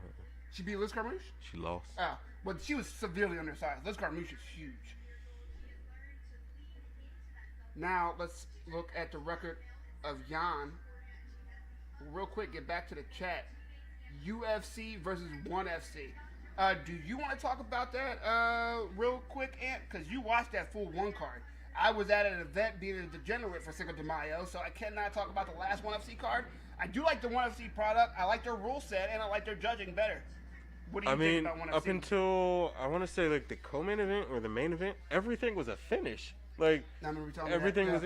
She beat Liz Carmouche? She lost. Oh, but she was severely undersized. Liz Carmouche is huge. Now let's look at the record of Jan. Real quick, get back to the chat. UFC versus 1FC. Do you want to talk about that real quick, Ant? Because you watched that full one card. I was at an event being a degenerate for Cinco de Mayo, so I cannot talk about the last 1FC card. I do like the 1FC product. I like their rule set, and I like their judging better. What do you think about 1FC? Up until, I want to say, like, the co-main event or the main event, everything was a finish. Like, everything was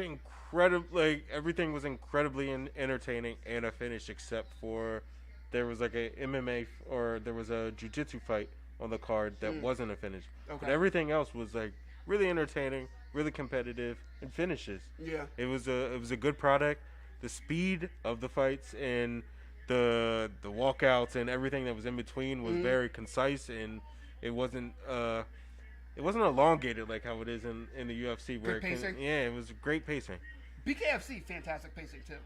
everything was incredibly entertaining and a finish, except for there was like a MMA or there was a jiu-jitsu fight on the card that wasn't a finish. Okay. But everything else was like really entertaining, really competitive, and finishes. Yeah. It was a good product. The speed of the fights and the walkouts and everything that was in between was very concise, and it wasn't elongated like how it is in the UFC. Where it was great pacing. BKFC, fantastic pacing too.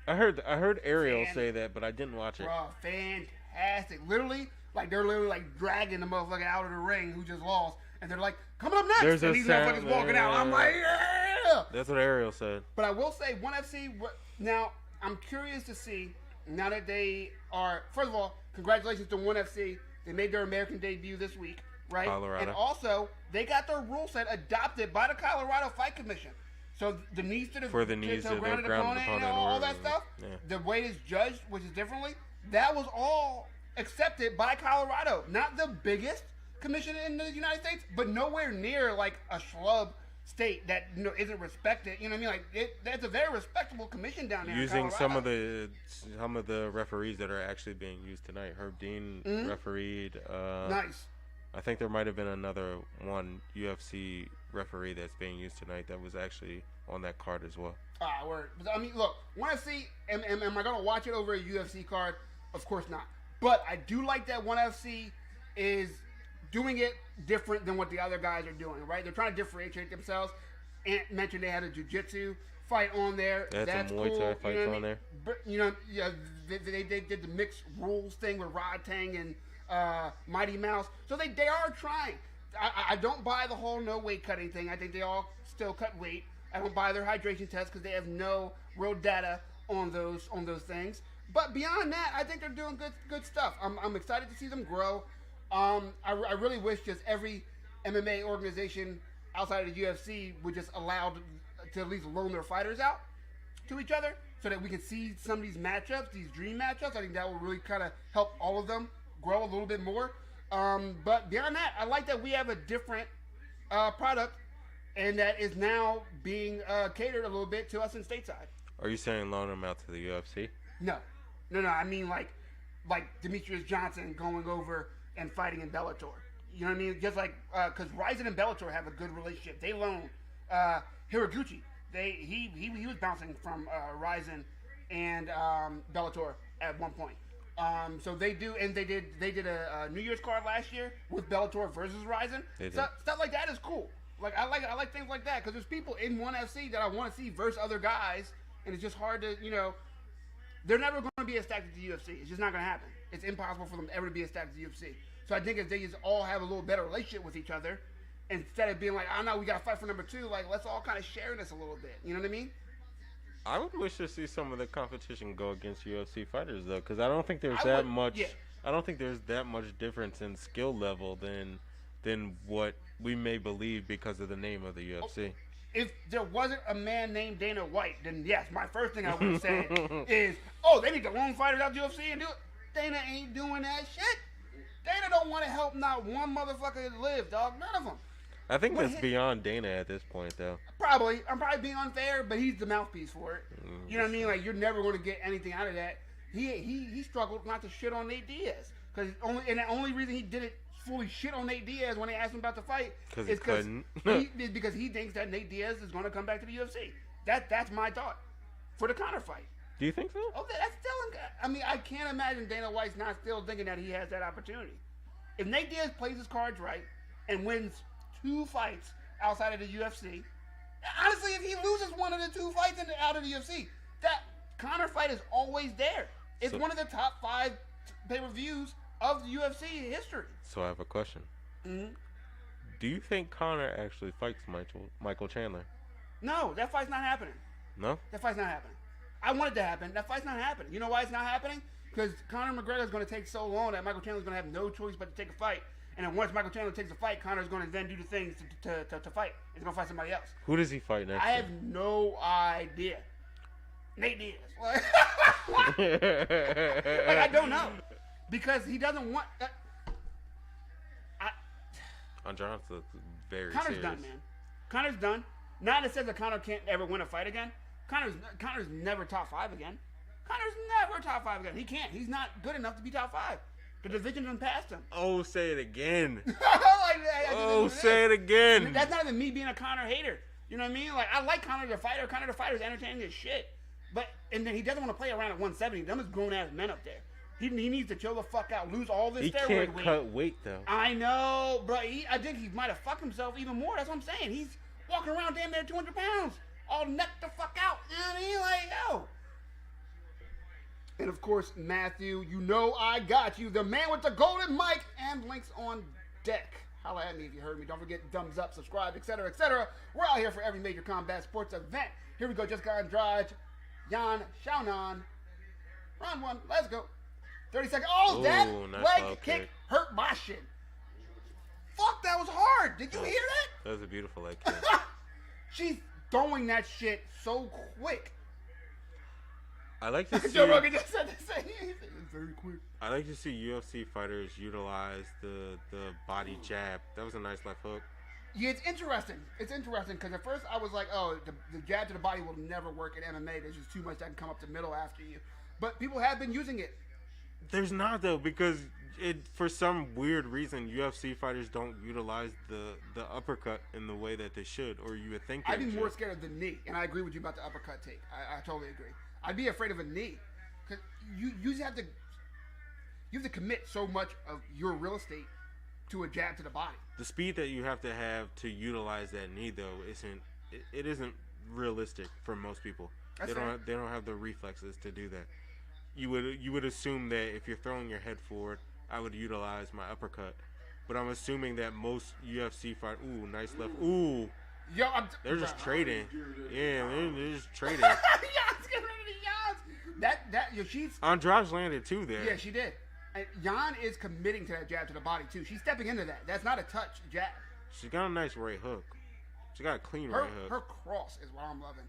I heard Ariel say that, but I didn't watch it. Bro, fantastic. Literally, they're like dragging the motherfucker out of the ring who just lost, and they're like, coming up next, and these motherfuckers walking out. I'm like, yeah. That's what Ariel said. But I will say, 1FC. Now, I'm curious to see now that they are. First of all, congratulations to 1FC. They made their American debut this week. Right, Colorado. And also they got their rule set adopted by the Colorado Fight Commission. So the knees to the grounded opponent and all that stuff. Yeah. The way it's judged, which is differently, that was all accepted by Colorado. Not the biggest commission in the United States, but nowhere near like a schlub state that isn't respected. You know what I mean? That's a very respectable commission down there. Using some of the referees that are actually being used tonight. Herb Dean refereed. Nice. I think there might have been another one UFC referee that's being used tonight that was actually on that card as well. Word. I mean, look, 1FC, am I going to watch it over a UFC card? Of course not. But I do like that 1FC is doing it different than what the other guys are doing, right? They're trying to differentiate themselves. Ant mentioned they had a jiu-jitsu fight on there. That's some Muay Thai fights on there. But, they did the mixed rules thing with Rod Tang and Mighty Mouse. So they are trying. I don't buy the whole no weight cutting thing. I think they all still cut weight. I don't buy their hydration tests because they have no real data on those things. But beyond that, I think they're doing good stuff. I'm excited to see them grow. I really wish just every MMA organization outside of the UFC would just allow to at least loan their fighters out. to each other so that we can see some of these matchups, these dream matchups. I think that will really kind of help all of them grow a little bit more. But beyond that, I like that we have a different product, and that is now being catered a little bit to us in stateside. Are you saying loan him out to the UFC? No. I mean like Demetrius Johnson going over and fighting in Bellator. You know what I mean? Just like because Ryzen and Bellator have a good relationship. They loan Hiraguchi. He was bouncing from Ryzen and Bellator at one point. So they do, and they did a New Year's card last year with Bellator versus Ryzen. Stuff like that is cool. Like I like things like that because there's people in ONE FC that I want to see versus other guys, and it's just hard to they're never going to be as stacked as the UFC. It's just not going to happen. It's impossible for them ever to be as stacked as the UFC. So I think if they just all have a little better relationship with each other, instead of being like, oh no, we got to fight for number 2, like let's all kind of share this a little bit. You know what I mean? I would wish to see some of the competition go against UFC fighters though, because I don't think there's that much. Yeah. I don't think there's that much difference in skill level than what we may believe because of the name of the UFC. If there wasn't a man named Dana White, then yes, my first thing I would have said is, they need to loan fighters out UFC and do it. Dana ain't doing that shit. Dana don't want to help not one motherfucker live, dog. None of them. I think that's beyond Dana at this point, though. Probably. I'm probably being unfair, but he's the mouthpiece for it. You know what I mean? Like, you're never going to get anything out of that. He struggled not to shit on Nate Diaz. And the only reason he didn't fully shit on Nate Diaz when they asked him about the fight is because he thinks that Nate Diaz is going to come back to the UFC. That's my thought for the Conor fight. Do you think so? Oh, that's still. I mean, I can't imagine Dana White's not still thinking that he has that opportunity. If Nate Diaz plays his cards right and wins 2 fights outside of the UFC, honestly, if he loses one of the 2 fights out of the UFC, that Conor fight is always there. It's one of the top 5 pay-per-views of the UFC history. So I have a question. Mm-hmm. Do you think Conor actually fights Michael Chandler? No, that fight's not happening. No? That fight's not happening. I want it to happen. That fight's not happening. You know why it's not happening? Because Conor McGregor is going to take so long that Michael Chandler's going to have no choice but to take a fight. And then once Michael Chandler takes a fight, Conor's going to then do the things to fight. He's going to fight somebody else. Who does he fight next? I have no idea. Nate Diaz. Like, I don't know. Because he doesn't want... Andrade's very Conor's serious. done, man. Conor's done. Not that says that Conor can't ever win a fight again. Conor's never top 5 again. Conor's never top 5 again. He can't. He's not good enough to be top 5. The division done passed him. Oh, say it again. Say it again. That's not even me being a Conor hater. You know what I mean? Like, I like Conor the fighter. Conor the fighter is entertaining as shit. And then he doesn't want to play around at 170. Them is grown-ass men up there. He needs to chill the fuck out, lose all this steroid weight. He can't cut weight, though. I know, bro. I think he might have fucked himself even more. That's what I'm saying. He's walking around damn near 200 pounds. All necked the fuck out. You know what I mean? Like, yo. And, of course, Matthew, you know I got you. The man with the golden mic and links on deck. Holla at me if you heard me. Don't forget thumbs up, subscribe, etc., etc. We're out here for every major combat sports event. Here we go. Jessica Andrade, Yan Xiaonan. Round 1. Let's go. 30 seconds. Oh, that nice leg kick hurt my shit. Fuck, that was hard. Did you hear that? That was a beautiful leg kick. She's throwing that shit so quick. I like to see. Joe Rogan just said the same. It's very quick. I like to see UFC fighters utilize the body jab. That was a nice left hook. Yeah, it's interesting. It's interesting because at first I was like, oh, the jab to the body will never work in MMA. There's just too much that can come up the middle after you. But people have been using it. There's not though, because for some weird reason UFC fighters don't utilize the uppercut in the way that they should, or you would think. I'd be more scared of the knee, and I agree with you about the uppercut take. I totally agree. I'd be afraid of a knee because you have to commit so much of your real estate to a jab to the body. The speed that you have to utilize that knee though isn't realistic for most people. They don't have the reflexes to do that. You would assume that if you're throwing your head forward, I would utilize my uppercut. But I'm assuming that most UFC fight. Ooh, nice left. Ooh. Yo, they're just trading. Yeah, they're just trading. Yes, get rid of the Yans. She's Andrade landed too there. Yeah, she did. And Yan is committing to that jab to the body too. She's stepping into that. That's not a touch jab. She got a nice right hook. She got a clean right hook. Her cross is what I'm loving.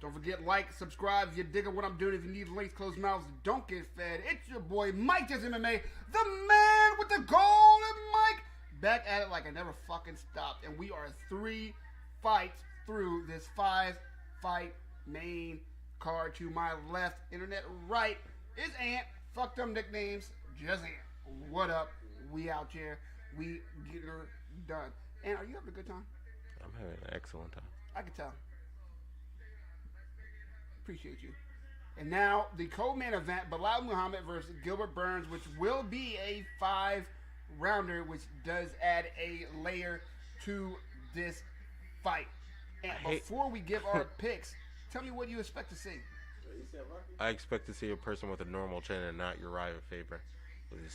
Don't forget, like, subscribe if you're digging what I'm doing. If you need links, closed mouths, don't get fed. It's your boy, Mike Just MMA, the man with the golden mic. Back at it like I never fucking stopped. And we are 3 fights through this 5-fight main card. To my left, internet right, is Ant. Fuck them nicknames, just Ant. What up? We out here. We get her done. Ant, are you having a good time? I'm having an excellent time. I can tell. Appreciate you. And now the co-main event, Bilal Muhammad versus Gilbert Burns, which will be a 5-rounder, which does add a layer to this fight. And before we give our picks, tell me what you expect to see. I expect to see a person with a normal chin and not Uriah Faber with his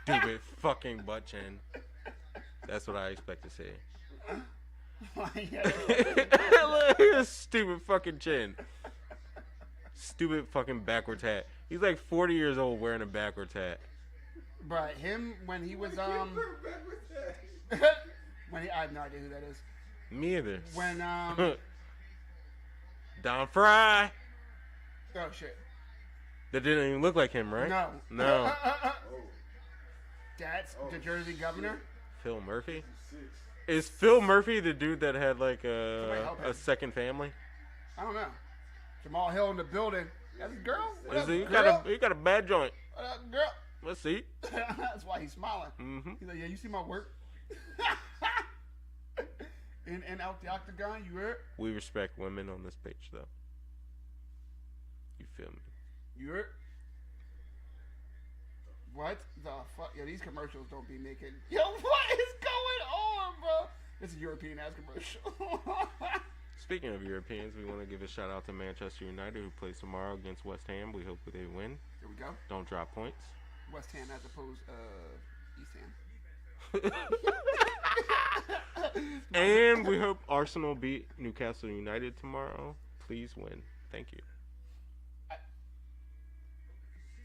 stupid fucking butt chin. That's what I expect to see. His stupid fucking chin. Stupid fucking backwards hat. He's like 40 years old wearing a backwards hat. But him when he was when he, I have no idea who that is. Me either. When Don Fry. Oh shit. That didn't even look like him, right? No. That's the Jersey Governor. Phil Murphy. Is Phil Murphy the dude that had like a second family? I don't know. Jamal Hill in the building. That's his girl? What Is up, he? girl? He got a bad joint. What up, girl? Let's see. That's why he's smiling. Mm-hmm. He's like, yeah, you see my work? In and out the octagon, you heard? We respect women on this page, though. You feel me? You heard? What the fuck? Yo, these commercials don't be making... Yo, what is going on, bro? This is a European-ass commercial. Speaking of Europeans, we want to give a shout out to Manchester United, who plays tomorrow against West Ham. We hope they win. Here we go. Don't drop points. West Ham as opposed East Ham. And we hope Arsenal beat Newcastle United tomorrow. Please win. Thank you.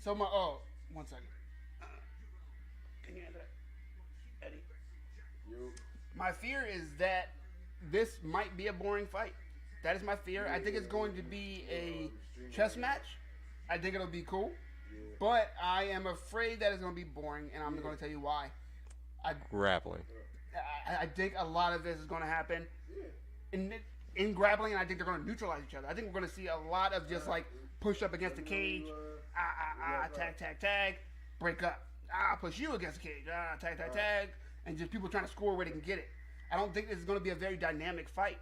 One second. Can you handle that, Eddie? My fear is that this might be a boring fight. That is my fear. I think it's going to be a chess match. I think it'll be cool. But I am afraid that it's going to be boring, and I'm going to tell you why. Grappling. I think a lot of this is going to happen in grappling, and I think they're going to neutralize each other. I think we're going to see a lot of just like push up against the cage, tag, break up. Push you against the cage, tag, and just people trying to score where they can get it. I don't think this is going to be a very dynamic fight.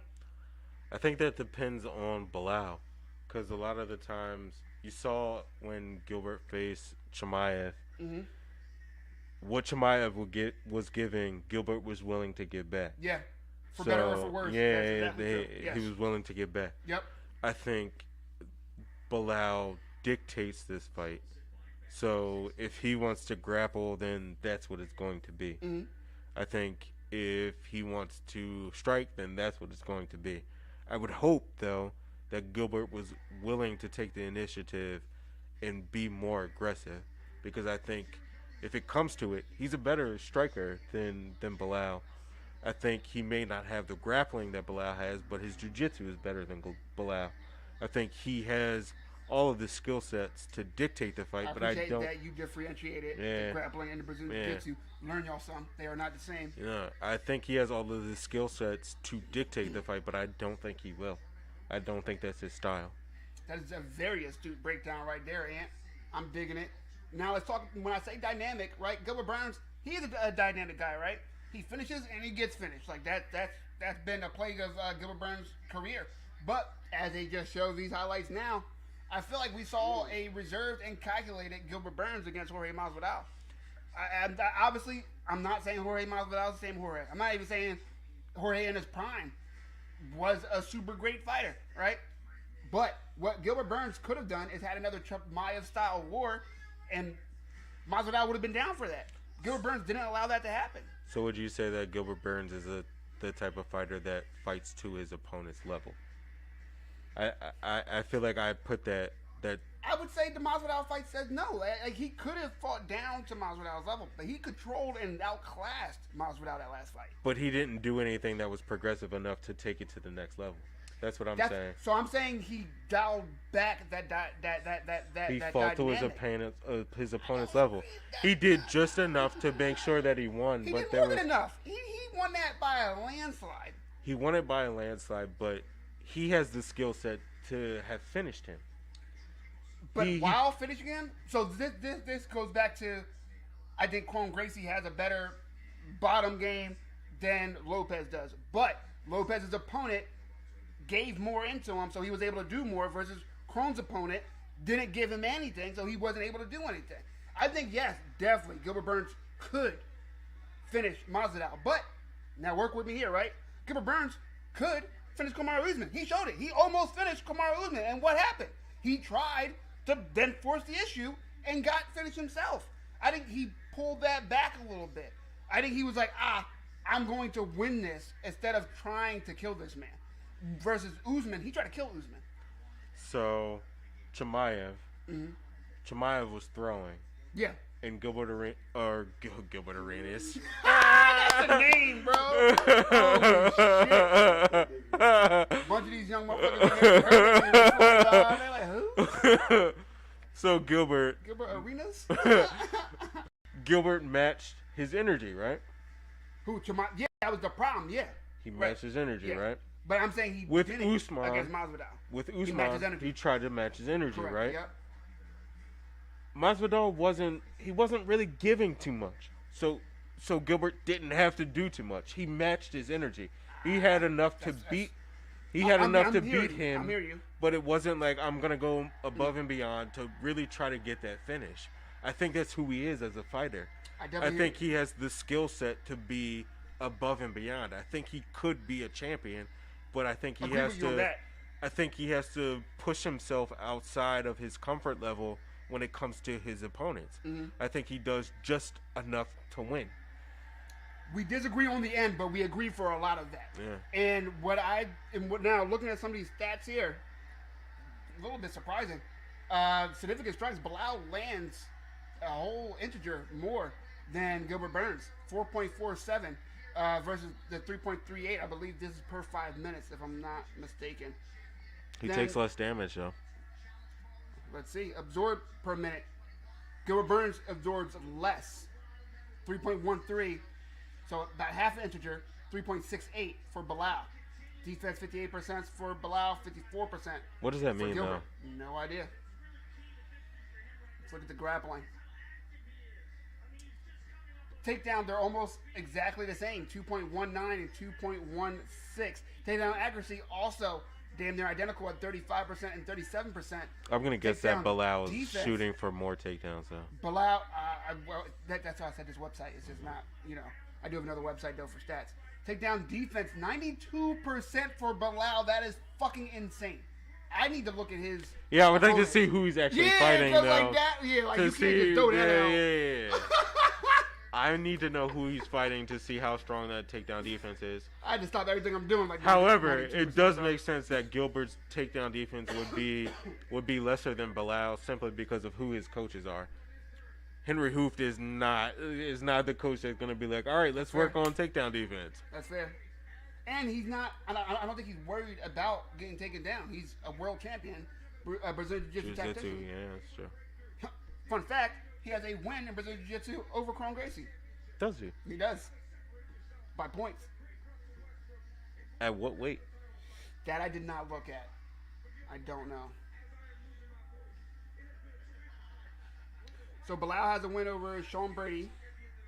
I think that depends on Bilal, because a lot of the times you saw when Gilbert faced Chimaev, what Chimaev was giving, Gilbert was willing to give back. Yeah, for better or for worse. Yeah, he was willing to give back. Yep. I think Bilal dictates this fight. So if he wants to grapple, then that's what it's going to be. Mm-hmm. I think if he wants to strike, then that's what it's going to be. I would hope, though, that Gilbert was willing to take the initiative and be more aggressive, because I think if it comes to it, he's a better striker than Bilal. I think he may not have the grappling that Bilal has, but his jiu-jitsu is better than Bilal. I think he has all of the skill sets to dictate the fight, but I don't. That you differentiated the grappling and the Brazilian jiu-jitsu. Learn y'all some. They are not the same. Yeah, I think he has all of the skill sets to dictate the fight, but I don't think he will. I don't think that's his style. That is a very astute breakdown right there, Ant. I'm digging it. Now let's talk. When I say dynamic, right? Gilbert Burns, he is a dynamic guy, right? He finishes and he gets finished. Like that's been a plague of Gilbert Burns' career. But as they just show these highlights now, I feel like we saw a reserved and calculated Gilbert Burns against Jorge Masvidal. Obviously, I'm not saying Jorge Masvidal is the same Jorge. I'm not even saying Jorge in his prime was a super great fighter, right? But what Gilbert Burns could have done is had another Chimaev-style war, and Masvidal would have been down for that. Gilbert Burns didn't allow that to happen. So would you say that Gilbert Burns is the type of fighter that fights to his opponent's level? I feel like I put that. I would say the Masvidal fight says no. Like he could have fought down to Masvidal's level, but he controlled and outclassed Masvidal that last fight. But he didn't do anything that was progressive enough to take it to the next level. That's what I'm saying. So I'm saying he dialed back that He that fought to his opponent's level. He did just enough to make sure that he won. He but did more than enough. He won that by a landslide. He won it by a landslide, but he has the skill set to have finished him. But while finishing him, so this goes back to, I think Cron Gracie has a better bottom game than Lopez does. But Lopez's opponent gave more into him, so he was able to do more, versus Cron's opponent didn't give him anything, so he wasn't able to do anything. I think, yes, definitely, Gilbert Burns could finish Masvidal. But, now work with me here, right? Gilbert Burns could finish Kamaru Usman. He showed it. He almost finished Kamaru Usman. And what happened? He tried to then force the issue and got finished himself. I think he pulled that back a little bit. I think he was like, I'm going to win this instead of trying to kill this man. Versus Usman, he tried to kill Usman. So, Chimaev was throwing. Yeah. And Gilbert Arenas. That's a name, bro. Holy shit. A bunch of these young motherfuckers they're like, who? So Gilbert Arenas? Gilbert matched his energy, right? Who? Yeah, that was the problem. Yeah. He matched his energy, right? But I'm saying he with didn't Usman against Masvidal. With Usman, he tried to match his energy, correct, right? Yep. Masvidal wasn't really giving too much. So Gilbert didn't have to do too much. He matched his energy. He had enough to beat. He had enough to beat him. I'm hearing you. But it wasn't like I'm gonna go above and beyond to really try to get that finish. I think that's who he is as a fighter. I think he has the skill set to be above and beyond. I think he could be a champion, but I think he has to. I think he has to push himself outside of his comfort level when it comes to his opponents. Mm-hmm. I think he does just enough to win. We disagree on the end, but we agree for a lot of that. Yeah. And now looking at some of these stats here, a little bit surprising. Significant strikes. Bilal lands a whole integer more than Gilbert Burns, 4.47 versus the 3.38. I believe this is per 5 minutes, if I'm not mistaken. He takes less damage, though. Let's see. Absorbed per minute. Gilbert Burns absorbs less, 3.13. So about half an integer, 3.68 for Bilal. Defense 58% for Bilal, 54%. What does that mean, though? No idea. Let's look at the grappling. Takedown, they're almost exactly the same, 2.19 and 2.16. Takedown accuracy also damn near identical at 35% and 37%. I'm going to guess that Bilal is shooting for more takedowns, though. Bilal, that's how I said this website. It's just not, I do have another website, though, for stats. Takedown defense, 92% for Bilal. That is fucking insane. I need to look at his. Yeah, I would like to see who he's actually fighting, though. Like that. Yeah, like you can't just throw that out. Yeah. I need to know who he's fighting to see how strong that takedown defense is. I had to stop everything I'm doing. However, it does make sense that Gilbert's takedown defense would be lesser than Bilal simply because of who his coaches are. Henry Hooft is not the coach that's going to be like, all right, let's work on takedown defense. That's fair. And he's not. I don't think he's worried about getting taken down. He's a world champion, Brazilian Jiu-Jitsu tactician. Yeah, that's true. Fun fact: he has a win in Brazilian Jiu-Jitsu over Cron Gracie. Does he? He does. By points. At what weight? That I did not look at. I don't know. So Bilal has a win over Sean Brady.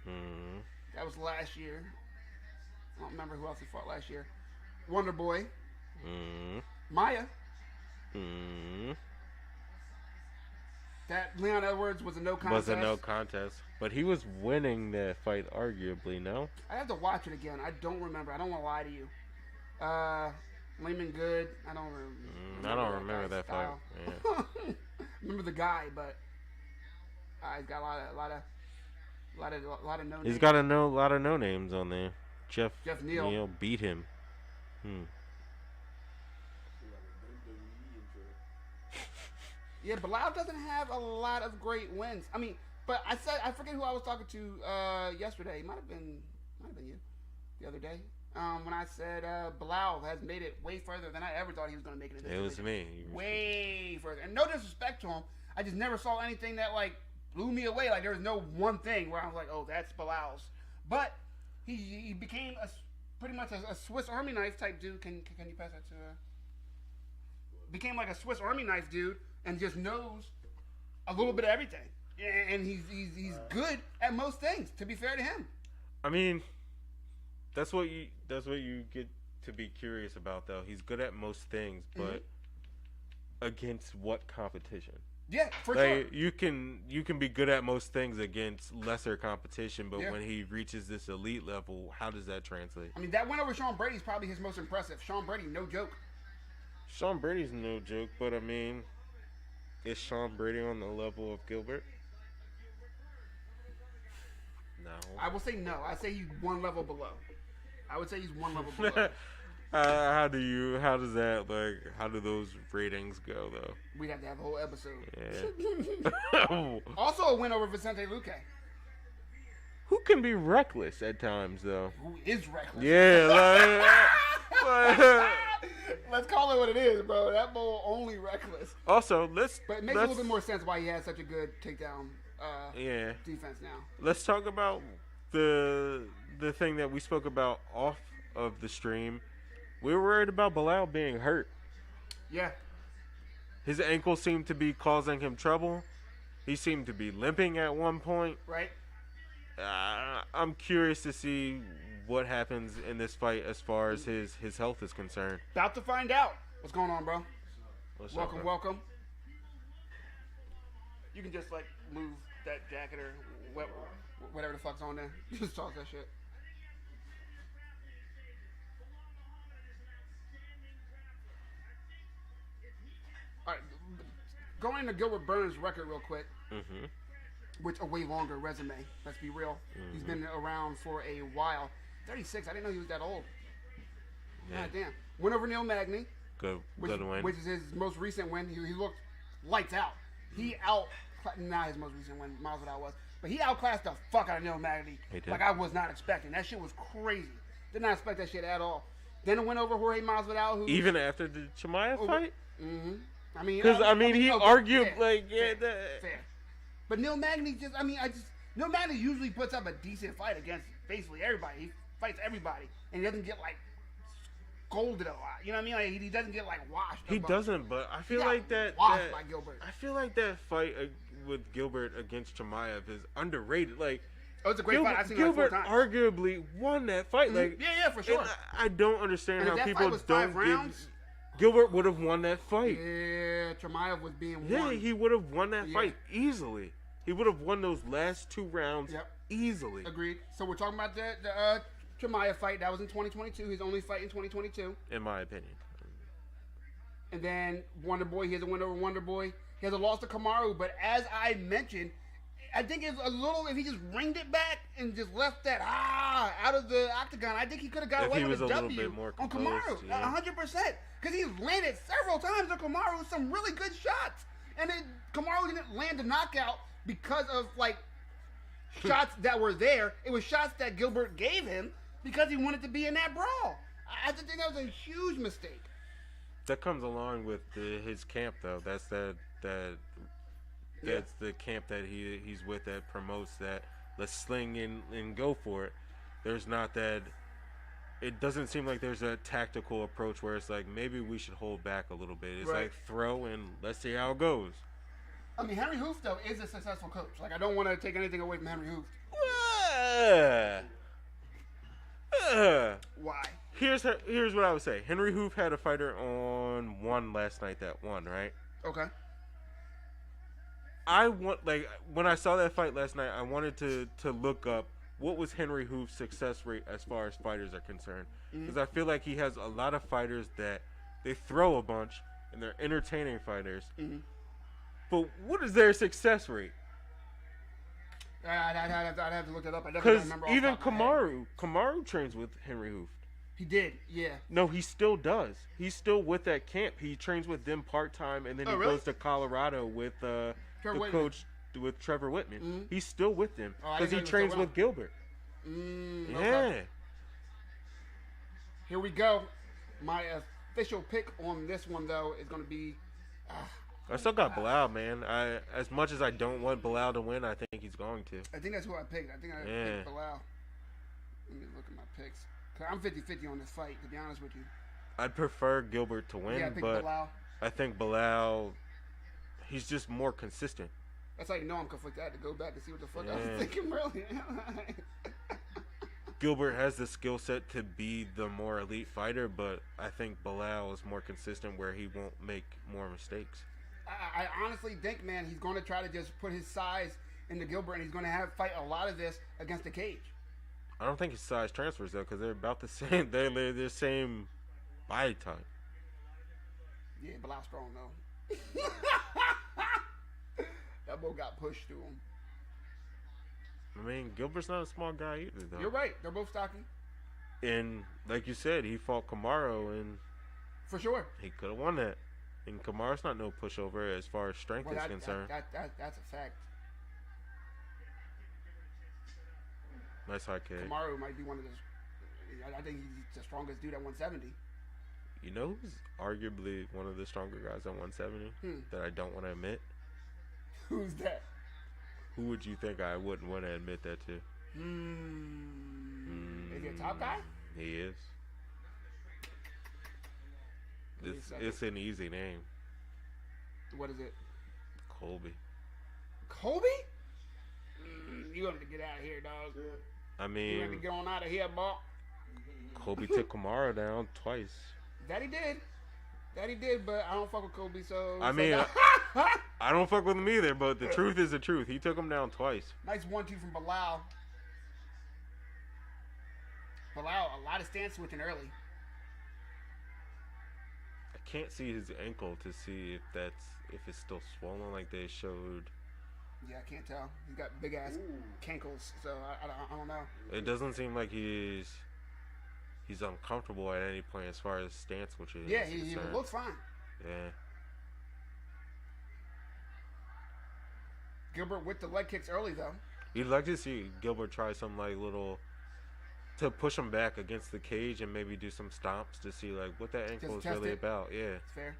Mm-hmm. That was last year. I don't remember who else he fought last year. Wonder Boy. Mm-hmm. Maya. Mm-hmm. That Leon Edwards was a no contest. But he was winning that fight arguably, no? I have to watch it again. I don't remember. I don't want to lie to you. Lehman Good. I don't remember. I don't remember that fight. Yeah. Remember the guy, but he's got a lot of no names. He's got a lot of no names on there. Jeff Neal beat him. Yeah, Bilal doesn't have a lot of great wins. I mean, but I forget who I was talking to yesterday. It might have been you the other day. when I said Bilal has made it way further than I ever thought he was going to make it. In this It was division. me. Way further. And no disrespect to him, I just never saw anything that like blew me away. Like there was no one thing where I was like, oh, that's Bilal's. But he became pretty much a Swiss Army knife type dude. Can you pass that to? Became like a Swiss Army knife dude and just knows a little bit of everything. And he's good at most things. To be fair to him. I mean, that's what you get to be curious about, though. He's good at most things, but against what competition? Yeah, for like, sure. You can be good at most things against lesser competition, but when he reaches this elite level, how does that translate? I mean, that win over Sean Brady is probably his most impressive. Sean Brady, no joke. Sean Brady's no joke, but I mean, is Sean Brady on the level of Gilbert? No. I will say no. I say he's one level below. I would say he's one level below. How do those ratings go, though? We'd have to have a whole episode. Yeah. Also a win over Vicente Luque. Who can be reckless at times, though? Who is reckless? Yeah, Let's call it what it is, bro. That bull only reckless. Also, But it makes a little bit more sense why he has such a good takedown defense now. Let's talk about the thing that we spoke about off of the stream. We were worried about Bilal being hurt. Yeah. His ankle seemed to be causing him trouble. He seemed to be limping at one point. Right. I'm curious to see what happens in this fight as far as his health is concerned. About to find out. What's going on, bro? Welcome. You can just like move that jacket or whatever the fuck's on there. Just toss that shit. All right, going into Gilbert Burns' record real quick, which a way longer resume. Let's be real. He's been around for a while. 36. I didn't know he was that old. Yeah. God damn. Win over Neil Magny. Good win. Which is his most recent win. He looked lights out. Not his most recent win, Masvidal was. But he outclassed the fuck out of Neil Magny. Like I was not expecting. That shit was crazy. Did not expect that shit at all. Then it went over Jorge Masvidal. Who even after the Chimaev fight? Mm-hmm. I mean, he argued fair. But Neil Magny Neil Magny usually puts up a decent fight against basically everybody. He fights everybody, and he doesn't get like scolded a lot. You know what I mean? Like, he doesn't get like washed. He doesn't, but I feel like that. Washed by Gilbert. I feel like that fight with Gilbert against Chimaev is underrated. Like, oh, it's a great fight. I've seen Gilbert it like 4 times. arguably won that fight. Mm-hmm. Like, yeah, for sure. I don't understand and how if that people fight was don't 5 rounds. Gilbert would have won that fight. Yeah, Chimaev was being won. Yeah, he would have won that fight easily. He would have won those last 2 rounds easily. Agreed. So we're talking about the Chimaev fight. That was in 2022. His only fight in 2022. In my opinion. And then Wonder Boy, he has a win over Wonder Boy. He has a loss to Kamaru. But as I mentioned, I think it's a little, if he just ringed it back and just left that out of the octagon, I think he could have got away with a W on Kamaru. 100%. Because he's landed several times on Kamaru with some really good shots. And then Kamaru didn't land a knockout because of, like, shots that were there. It was shots that Gilbert gave him because he wanted to be in that brawl. I just think that was a huge mistake. That comes along with his camp, though. That's that's the camp that he's with that promotes that let's sling and go for it. There's not that. It doesn't seem like there's a tactical approach where it's like maybe we should hold back a little bit. It's like throw and let's see how it goes. I mean, Henry Hooft, though, is a successful coach. Like, I don't want to take anything away from Henry Hooft. Why? Here's what I would say. Henry Hooft had a fighter on one last night that won, right? Okay. When I saw that fight last night, I wanted to look up what was Henry Hooft's success rate as far as fighters are concerned. Because I feel like he has a lot of fighters that they throw a bunch and they're entertaining fighters. But what is their success rate? I'd have to look that up. I definitely Because remember. even Kamaru trains with Henry Hooft. He did, yeah. No, he still does. He's still with that camp. He trains with them part-time, and then he goes to Colorado with the coach, with Trevor Whitman. He's still with them because he trains with Gilbert. Yeah. Here we go. My official pick on this one, though, is going to be. I still got Bilal, man. As much as I don't want Bilal to win, I think he's going to. I think that's who I picked. I think I picked Bilal. Let me look at my picks. Cause I'm 50-50 on this fight, to be honest with you. I'd prefer Gilbert to win, Yeah, I picked but Bilal. I think Bilal, he's just more consistent. That's how you know I'm conflicted. I had to go back and see what the fuck I was thinking, really. Gilbert has the skill set to be the more elite fighter, but I think Bilal is more consistent where he won't make more mistakes. I honestly think, man, he's going to try to just put his size into Gilbert, and he's going to fight a lot of this against the cage. I don't think his size transfers, though, because they're about the same. They're the same body type. Yeah, Bilal's strong, though. That boy got pushed through him. I mean, Gilbert's not a small guy either, though. You're right. They're both stocky. And like you said, he fought Kamaru, and for sure, he could have won that. And Kamaru's not no pushover as far as strength is concerned. That's a fact. Nice high kick. Kamaru might be one of those. I think he's the strongest dude at 170. You know who's arguably one of the stronger guys at 170 that I don't want to admit? Who's that? Who would you think I wouldn't want to admit that to? Is he a top guy? He is. It's an easy name. What is it? Colby. Colby? You gonna get out of here, dog. I mean, you gonna get on out of here, boy. Colby took Kamaru down twice. That he did, but I don't fuck with Colby, so. I mean, I don't fuck with him either, but the truth is the truth. He took him down twice. Nice 1-2 from Bilal. Bilal, a lot of stance switching early. I can't see his ankle to see if it's still swollen like they showed. Yeah, I can't tell. He's got big ass cankles, so I don't know. It doesn't seem like he's uncomfortable at any point as far as stance, which is he looks fine. Yeah. Gilbert with the leg kicks early though. You'd like to see Gilbert try some little to push him back against the cage and maybe do some stomps to see what that ankle is really about. Yeah, it's fair.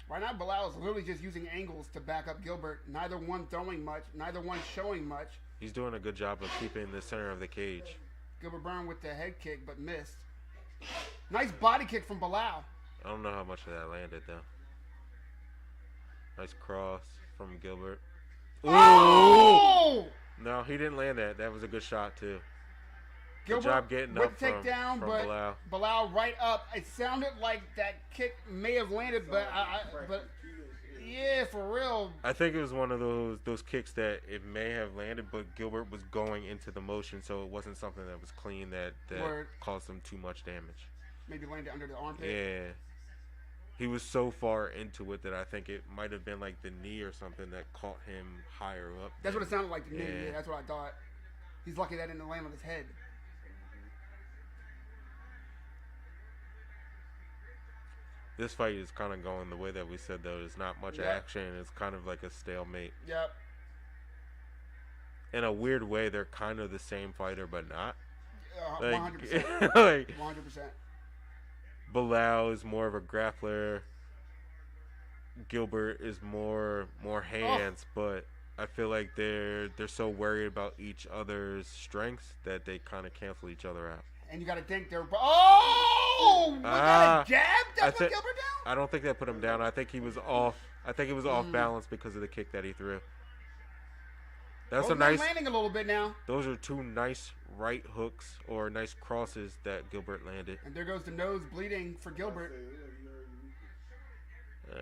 Right now, Bilal is literally just using angles to back up Gilbert. Neither one throwing much, neither one showing much. He's doing a good job of keeping the center of the cage. Gilbert Burn with the head kick, but missed. Nice body kick from Bilal. I don't know how much of that landed, though. Nice cross from Gilbert. Ooh! Oh! No, he didn't land that. That was a good shot, too. Gilbert good job getting up from but Bilal right up. It sounded like that kick may have landed, but yeah, for real. I think it was one of those kicks that it may have landed, but Gilbert was going into the motion, so it wasn't something that was clean that caused him too much damage. Maybe landed under the armpit. Yeah. He was so far into it that I think it might have been like the knee or something that caught him higher up. That's what it sounded like to me. Yeah, that's what I thought. He's lucky that didn't land on his head. This fight is kind of going the way that we said, though. There's not much action. It's kind of like a stalemate. Yep. In a weird way, they're kind of the same fighter, but not. 100%. 100%. Bilal is more of a grappler. Gilbert is more hands, but I feel like they're so worried about each other's strengths that they kind of cancel each other out. And you got to think they're... Oh! Was that a jab that put Gilbert down? I don't think that put him down. I think he was off. I think he was off balance because of the kick that he threw. That's a nice... landing a little bit now. Those are two nice right hooks or nice crosses that Gilbert landed. And there goes the nose bleeding for Gilbert.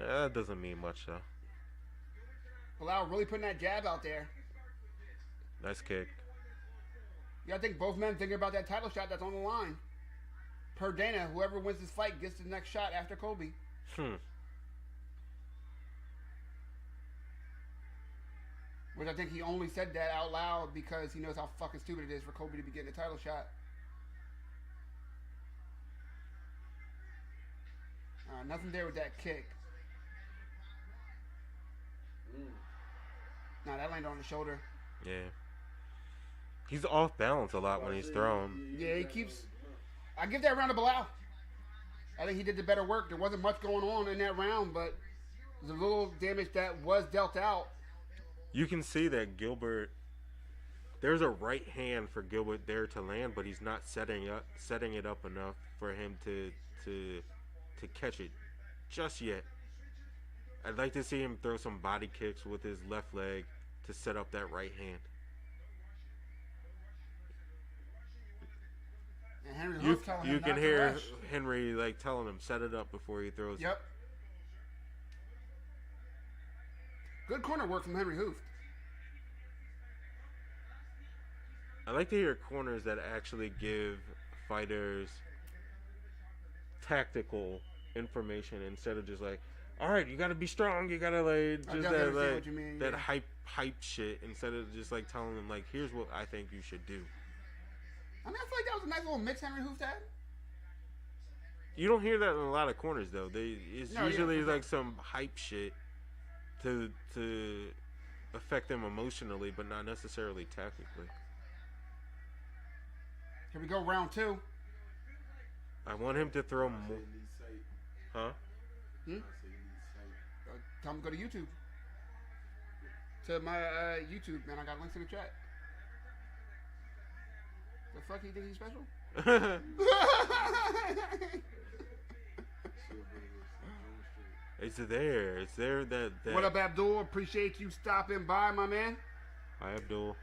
That doesn't mean much, though. Bilal really putting that jab out there. Nice kick. Yeah, I think both men thinking about that title shot that's on the line. Per Dana, whoever wins this fight gets the next shot after Colby. Which I think he only said that out loud because he knows how fucking stupid it is for Colby to be getting a title shot. Nothing there with that kick. Nah, that landed on the shoulder. Yeah. He's off balance a lot when he's thrown. Yeah, he keeps. I give that round to Bilal. I think he did the better work. There wasn't much going on in that round, but the little damage that was dealt out. You can see that Gilbert. There's a right hand for Gilbert there to land, but he's not setting it up enough for him to catch it just yet. I'd like to see him throw some body kicks with his left leg to set up that right hand. And Henry Hoof telling him You can not to hear rush. Henry like telling him set it up before he throws. Yep. Good corner work from Henry Hoof. I like to hear corners that actually give fighters tactical information instead of just like, all right, you got to be strong. You got to like just that hype shit instead of just like telling them like, here's what I think you should do. I mean, I feel like that was a nice little mix Henry Hoof had. You don't hear that in a lot of corners though. It's usually like some hype shit to affect them emotionally, but not necessarily tactically. Here we go, round 2. I want him to throw more. Huh? Tell him to go to YouTube. To my YouTube, man. I got links in the chat. The fuck do you think he's special? It's there. It's there that. What up, Abdul? Appreciate you stopping by, my man. Hi, Abdul.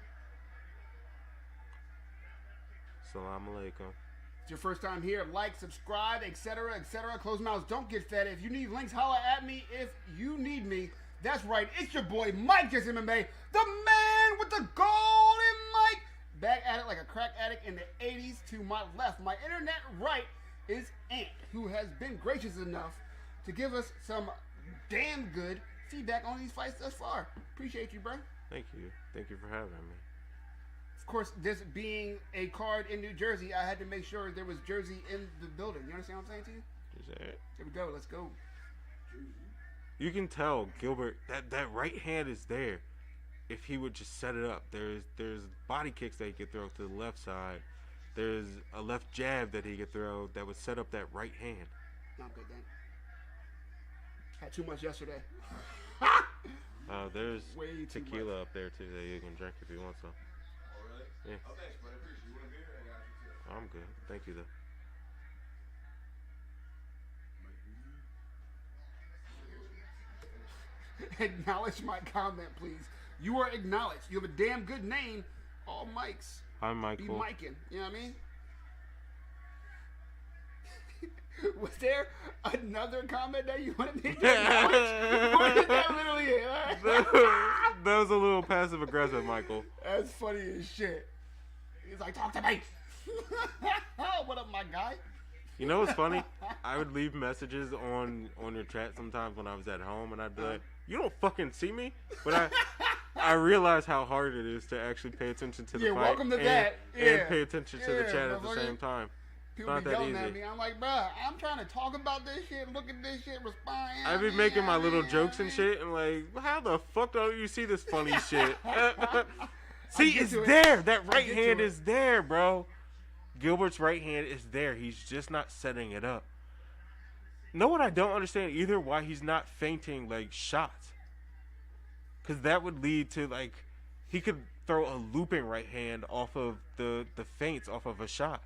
Salam alaikum. It's your first time here. Like, subscribe, etc., etc. Closed mouths don't get fed. If you need links, holla at me. If you need me, that's right. It's your boy Mike Just MMA, the man with the golden mic. Back at it like a crack addict in the 80s. To my left, my internet right, is Ant, who has been gracious enough to give us some damn good feedback on these fights thus far. Appreciate you, bro. Thank you. Thank you for having me. Of course, this being a card in New Jersey, I had to make sure there was Jersey in the building. You understand what I'm saying to you? Is that it? Here we go. Let's go. You can tell Gilbert that right hand is there. If he would just set it up, there's body kicks that he could throw to the left side. There's a left jab that he could throw that would set up that right hand. Not good then. Had too much yesterday. There's Way too tequila much. up there too that you can drink if you want some. Oh, really? Yeah. Oh, thanks, brother. Appreciate you. Want a beer? I got you too. I'm good. Thank you though. Acknowledge my comment, please. You are acknowledged. You have a damn good name. All mics. Hi, Be Michael. micing. You know what I mean? Was there another comment that you wanted me to acknowledge? Or is that literally it? That was a little passive aggressive, Michael. That's funny as shit. He's like, talk to me. What up, my guy? You know what's funny? I would leave messages on your chat sometimes when I was at home, and I'd be like, "You don't fucking see me," but I realize how hard it is to actually pay attention to the fight. Welcome to and, that. and pay attention to the chat at the motherfucker. same time. People Not be that yelling at easy. me. I'm like, bruh, I'm trying to talk about this shit, look at this shit, respond. I be making my little jokes and shit, and like, how the fuck don't you see this funny shit? See, get it's to it. there. That I right get to hand it. is there, bro. Gilbert's right hand is there. He's just not setting it up. Know what I don't understand either? Why he's not feinting like shots? Because that would lead to like he could throw a looping right hand off of the feints off of a shot.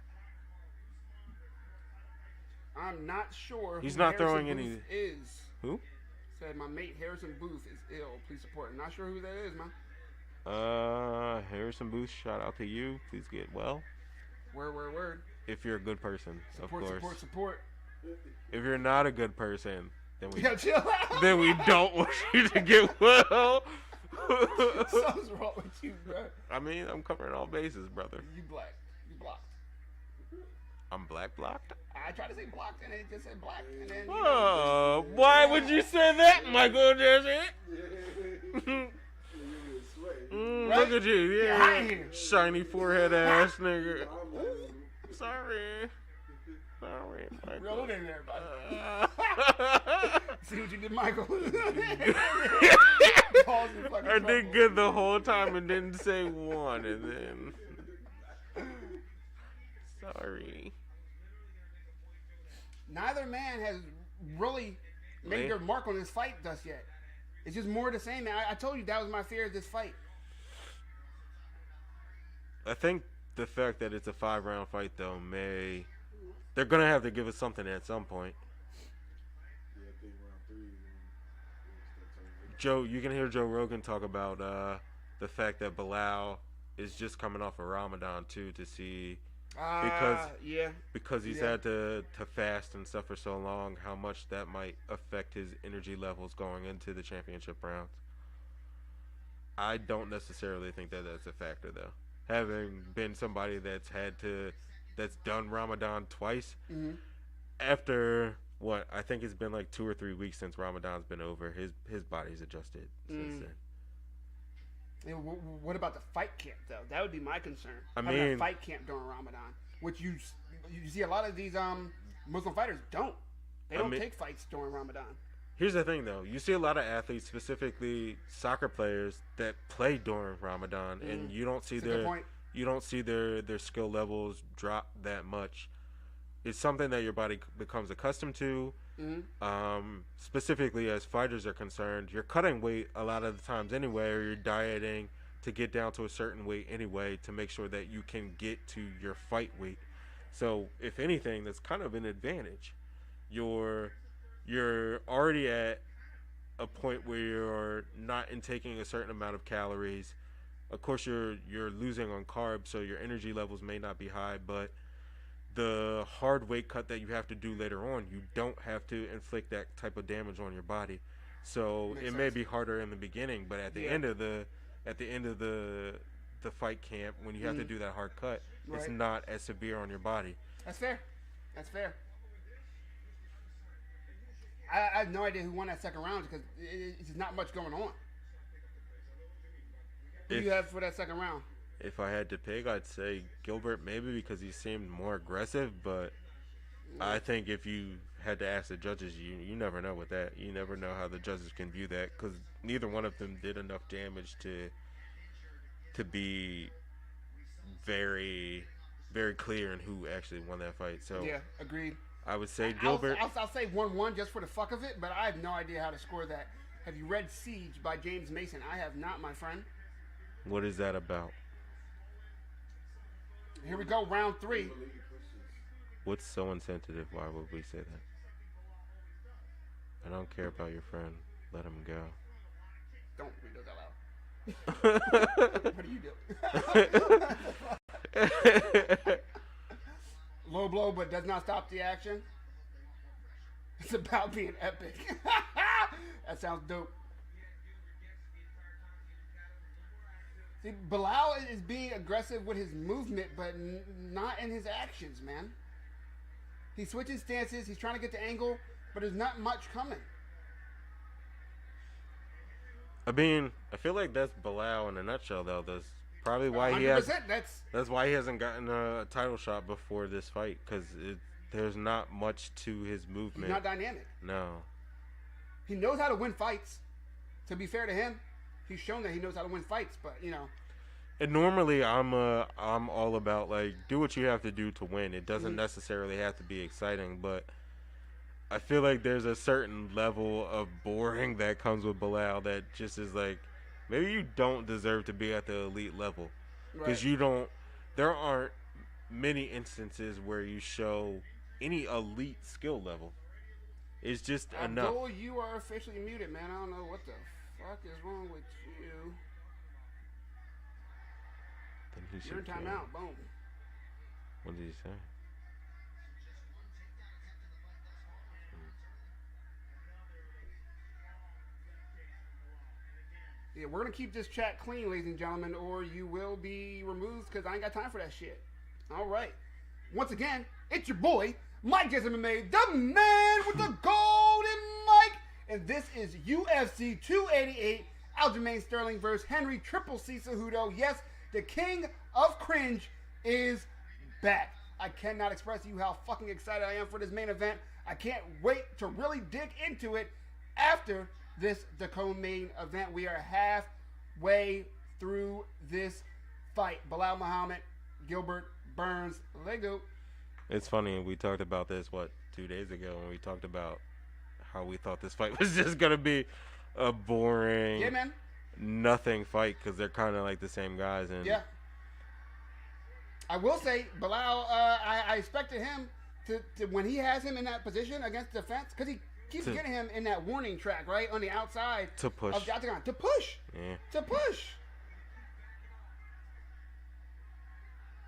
I'm not sure He's who not Harrison throwing Booth any- is. Who? Said my mate Harrison Booth is ill. Please support. I'm not sure who that is, man. Harrison Booth, shout out to you. Please get well. Word. If you're a good person, Support, of course. support. If you're not a good person, then we Yeah, chill out. then we don't want you to get well. Something's wrong with you, bro. I mean, I'm covering all bases, brother. You black. You blocked. I'm black blocked. I tried to say blocked and it just said black and then. Oh, why would you say that, Michael Jesse? Right? Look at you, Yeah, hot yeah. in here. Shiny forehead ass nigga. Sorry, Michael. Roll it in there, buddy. See what you did, Michael? Pause and fucking I did fumble. good the whole time and didn't say one, and then Sorry. Neither man has really made their mark on this fight thus yet. It's just more of the same, man. I told you that was my fear of this fight. I think the fact that it's a 5-round fight, though, they're going to have to give us something at some point. Yeah, I think round 3 is when Joe, you can hear Joe Rogan talk about the fact that Bilal is just coming off of Ramadan, too, to see... Because he's had to fast and stuff for so long, how much that might affect his energy levels going into the championship rounds. I don't necessarily think that that's a factor, though. Having been somebody that's done Ramadan twice, after what I think it's been like 2 or 3 weeks since Ramadan's been over, his body's adjusted since then. What about the fight camp, though? That would be my concern. Having a fight camp during Ramadan, which you see a lot of these Muslim fighters don't. They don't take fights during Ramadan. Here's the thing, though. You see a lot of athletes, specifically soccer players, that play during Ramadan, and you don't see their skill levels drop that much. It's something that your body becomes accustomed to. Specifically as fighters are concerned, you're cutting weight a lot of the times anyway, or you're dieting to get down to a certain weight anyway to make sure that you can get to your fight weight. So if anything, that's kind of an advantage. You're already at a point where you're not intaking a certain amount of calories. Of course, you're losing on carbs, so your energy levels may not be high, but the hard weight cut that you have to do later on, you don't have to inflict that type of damage on your body. So it may be harder in the beginning, but at the end of the fight camp, when you have to do that hard cut, it's not as severe on your body. That's fair. I have no idea who won that second round because it's not much going on. Who do you have for that second round? If I had to pick, I'd say Gilbert maybe because he seemed more aggressive, but I think if you had to ask the judges, you never know with that. You never know how the judges can view that because neither one of them did enough damage to be very, very clear in who actually won that fight. So yeah, agreed. I would say Gilbert. I'll say 1-1 just for the fuck of it, but I have no idea how to score that. Have you read Siege by James Mason? I have not, my friend. What is that about? Here we go, round 3. What's so insensitive? Why would we say that? I don't care about your friend. Let him go. Don't read those out loud. What are you doing? Low blow, but does not stop the action. It's about being epic. That sounds dope. See, Bilal is being aggressive with his movement, but not in his actions, man. He switches stances. He's trying to get the angle, but there's not much coming. I mean, I feel like that's Bilal in a nutshell, though. That's probably why 100%, that's why he hasn't gotten a title shot before this fight, because there's not much to his movement. He's not dynamic. No. He knows how to win fights. To be fair to him, he's shown that he knows how to win fights, but you know. And normally, I'm all about like do what you have to do to win. It doesn't necessarily have to be exciting, but I feel like there's a certain level of boring that comes with Bilal that just is like maybe you don't deserve to be at the elite level because you don't. There aren't many instances where you show any elite skill level. It's just enough. Abdul, you are officially muted, man. I don't know what the fuck is wrong with you. You're in timeout. Boom. What did he say? Yeah, we're going to keep this chat clean, ladies and gentlemen, or you will be removed because I ain't got time for that shit. All right. Once again, it's your boy, Mike Jason MMA, the man with the golden mic. And this is UFC 288, Aljamain Sterling versus Henry Triple C Cejudo. Yes, the king of cringe is back. I cannot express to you how fucking excited I am for this main event. I can't wait to really dig into it after this co-main event. We are halfway through this fight. Bilal Muhammad, Gilbert Burns, Lego. It's funny. We talked about this 2 days ago when we talked about how we thought this fight was just gonna be a boring, Yeah, man. nothing fight because they're kind of like the same guys. And Yeah. I will say, Bilal, I expected him to when he has him in that position against the fence, because he keeps getting him in that warning track, right, on the outside to push. of the octagon. To push. Yeah. To push.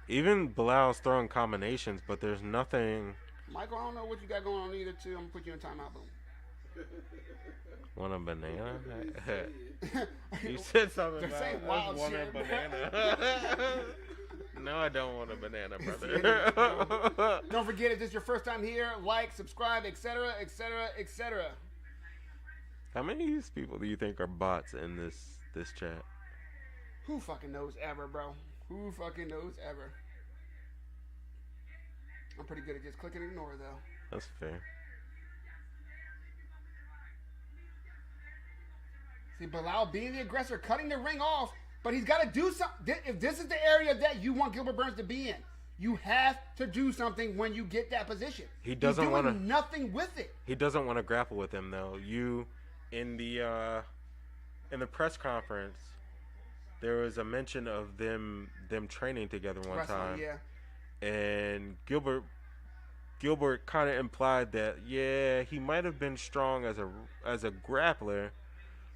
Even Bilal's throwing combinations, but there's nothing. Michael, I don't know what you got going on either, too. I'm going to put you in timeout, boom. Want a banana? You said something They're about saying wild want shit, a bro. banana. No, I don't want a banana, brother. Don't forget, if this is your first time here, like, subscribe, etc., etc., etc. How many of these people do you think are bots in this chat? Who fucking knows ever, bro? Who fucking knows ever? I'm pretty good at just click and ignore, though. That's fair. See, Bilal being the aggressor, cutting the ring off, but he's got to do something. If this is the area that you want Gilbert Burns to be in, you have to do something when you get that position. He doesn't want to. Nothing with it. He doesn't want to grapple with him, though. In the press conference, there was a mention of them training together one time. Yeah. And Gilbert kind of implied that he might have been strong as a grappler,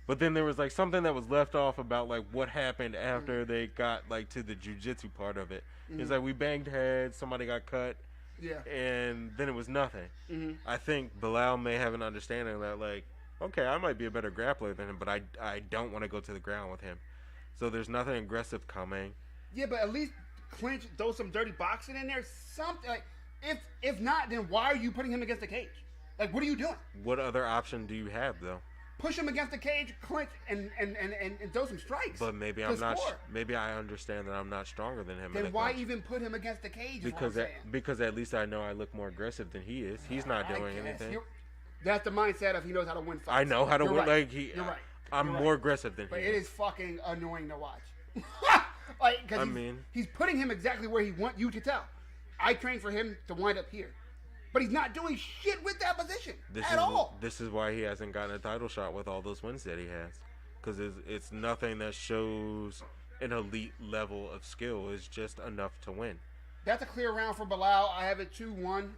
but then there was like something that was left off about like what happened after they got like to the jiu-jitsu part of it. It's like we banged heads, somebody got cut, and then it was nothing. I think Bilal may have an understanding that like, okay, I might be a better grappler than him, but I don't want to go to the ground with him. So there's nothing aggressive coming. Yeah, but at least clinch, throw some dirty boxing in there, something. Like, if not, then why are you putting him against the cage? Like, what are you doing? What other option do you have, though? Push him against the cage, clinch, and throw some strikes. But maybe I'm not. Maybe I understand that I'm not stronger than him. Then why even put him against the cage? Because at least I know I look more aggressive than he is. He's not doing anything. That's the mindset of he knows how to win fights. I know how to win. Right. Like You're right. I'm more aggressive than he. But it is fucking annoying to watch. Like, because he's putting him exactly where he wants you to tell. I trained for him to wind up here, but he's not doing shit with that position at all. This is why he hasn't gotten a title shot with all those wins that he has, because it's nothing that shows an elite level of skill. It's just enough to win. That's a clear round for Bilal. I have it 2-1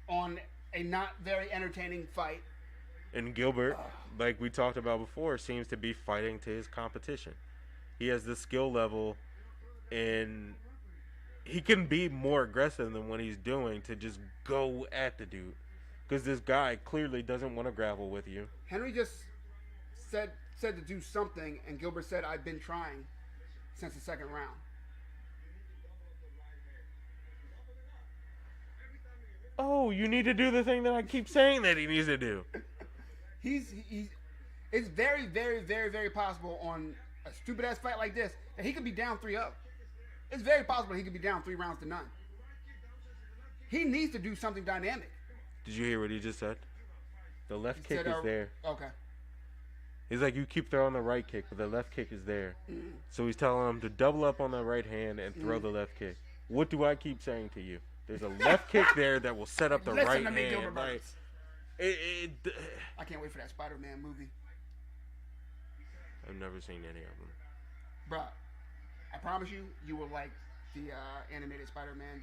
on a not very entertaining fight. And Gilbert, like we talked about before, seems to be fighting to his competition. He has the skill level, and he can be more aggressive than what he's doing to just go at the dude. Because this guy clearly doesn't want to grapple with you. Henry just said to do something, and Gilbert said, I've been trying since the second round. Oh, you need to do the thing that I keep saying that he needs to do. It's very, very, very, very possible on a stupid ass fight like this that he could be down 3-0. It's very possible he could be down 3 rounds to none. He needs to do something dynamic. Did you hear what he just said? The left kick is there. Okay. He's like, you keep throwing the right kick, but the left kick is there. So he's telling him to double up on the right hand and throw the left kick. What do I keep saying to you? There's a left kick there that will set up the right hand. Like, I can't wait for that Spider-Man movie. I've never seen any of them. Bruh, I promise you, you will like the animated Spider-Man.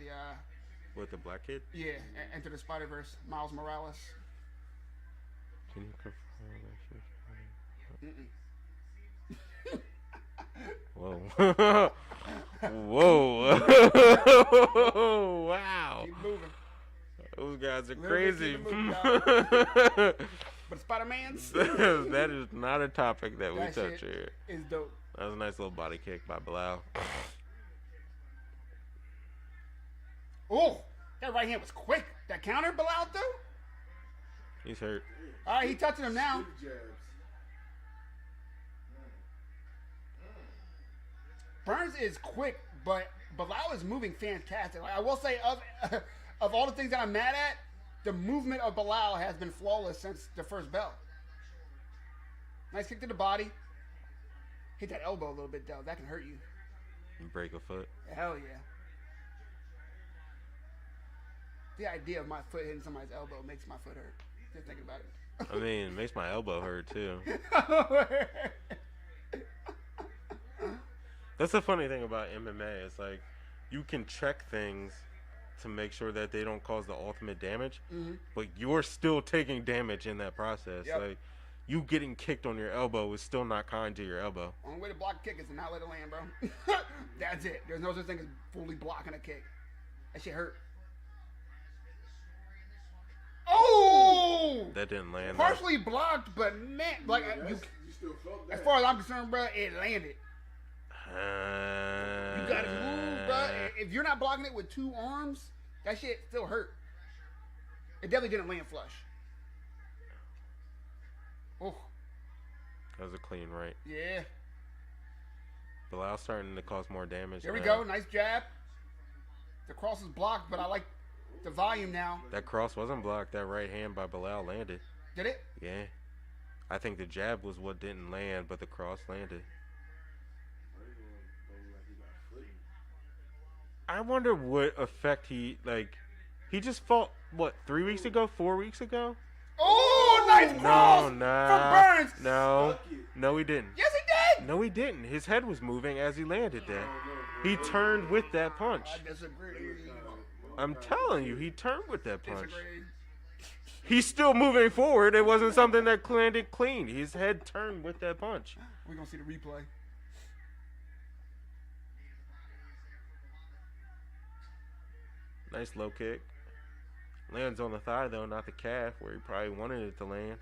With the black kid? Yeah, Enter the Spider-Verse, Miles Morales. Can you confirm that? Whoa. Whoa. Wow. Keep moving. Those guys are crazy. But Spider-Man's? That is not a topic that we touch here. It's dope. That was a nice little body kick by Bilal. Oh, that right hand was quick. That counter Bilal threw? He's hurt. All right, he touching him now. Burns is quick, but Bilal is moving fantastic. Like, I will say, of all the things that I'm mad at, the movement of Bilal has been flawless since the first bell. Nice kick to the body. Hit that elbow a little bit, though. That can hurt you. Break a foot. Hell yeah. The idea of my foot hitting somebody's elbow makes my foot hurt. Just thinking about it. I mean, it makes my elbow hurt too. That's the funny thing about MMA. It's like you can check things to make sure that they don't cause the ultimate damage, but you're still taking damage in that process. Yep. Like you getting kicked on your elbow is still not kind to your elbow. Only way to block a kick is to not let it land, bro. That's it. There's no such thing as fully blocking a kick. That shit hurt. Oh! That didn't land. Partially blocked, but man, like you still felt that. as far as I'm concerned, bro, it landed. You gotta move, bro. If you're not blocking it with two arms, that shit still hurt. It definitely didn't land flush. Oh. That was a clean right. Yeah. Bilal's starting to cause more damage. Here we now. go. Nice jab. The cross is blocked, but I like the volume now. That cross wasn't blocked. That right hand by Bilal landed. Did it? Yeah. I think the jab was what didn't land, but the cross landed. I wonder what effect he just fought, what, 3 weeks ago, 4 weeks ago? Oh, nice cross from Burns. No, he didn't. Yes, he did. No, he didn't. His head was moving as he landed that. He turned with that punch. I disagree. I'm telling you, he turned with that punch. Disagree. He's still moving forward. It wasn't something that landed clean. His head turned with that punch. We're going to see the replay. Nice low kick. Lands on the thigh, though, not the calf, where he probably wanted it to land.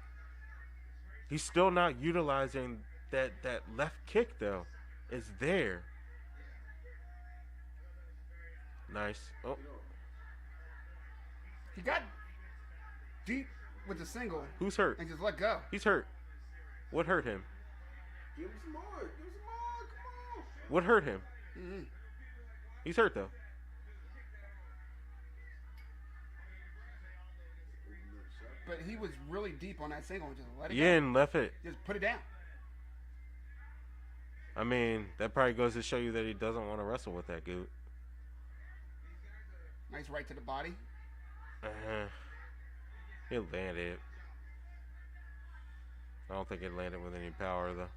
He's still not utilizing that left kick, though. It's there. Nice. Oh. He got deep with the single. Who's hurt? And just let go. He's hurt. What hurt him? Give him some more. Give him some more. Come on. What hurt him? Mm-hmm. He's hurt, though. But he was really deep on that single and just let it Yeah, go. and left it. Just put it down. I mean, that probably goes to show you that he doesn't want to wrestle with that goot. Nice right to the body. It landed. I don't think it landed with any power, though.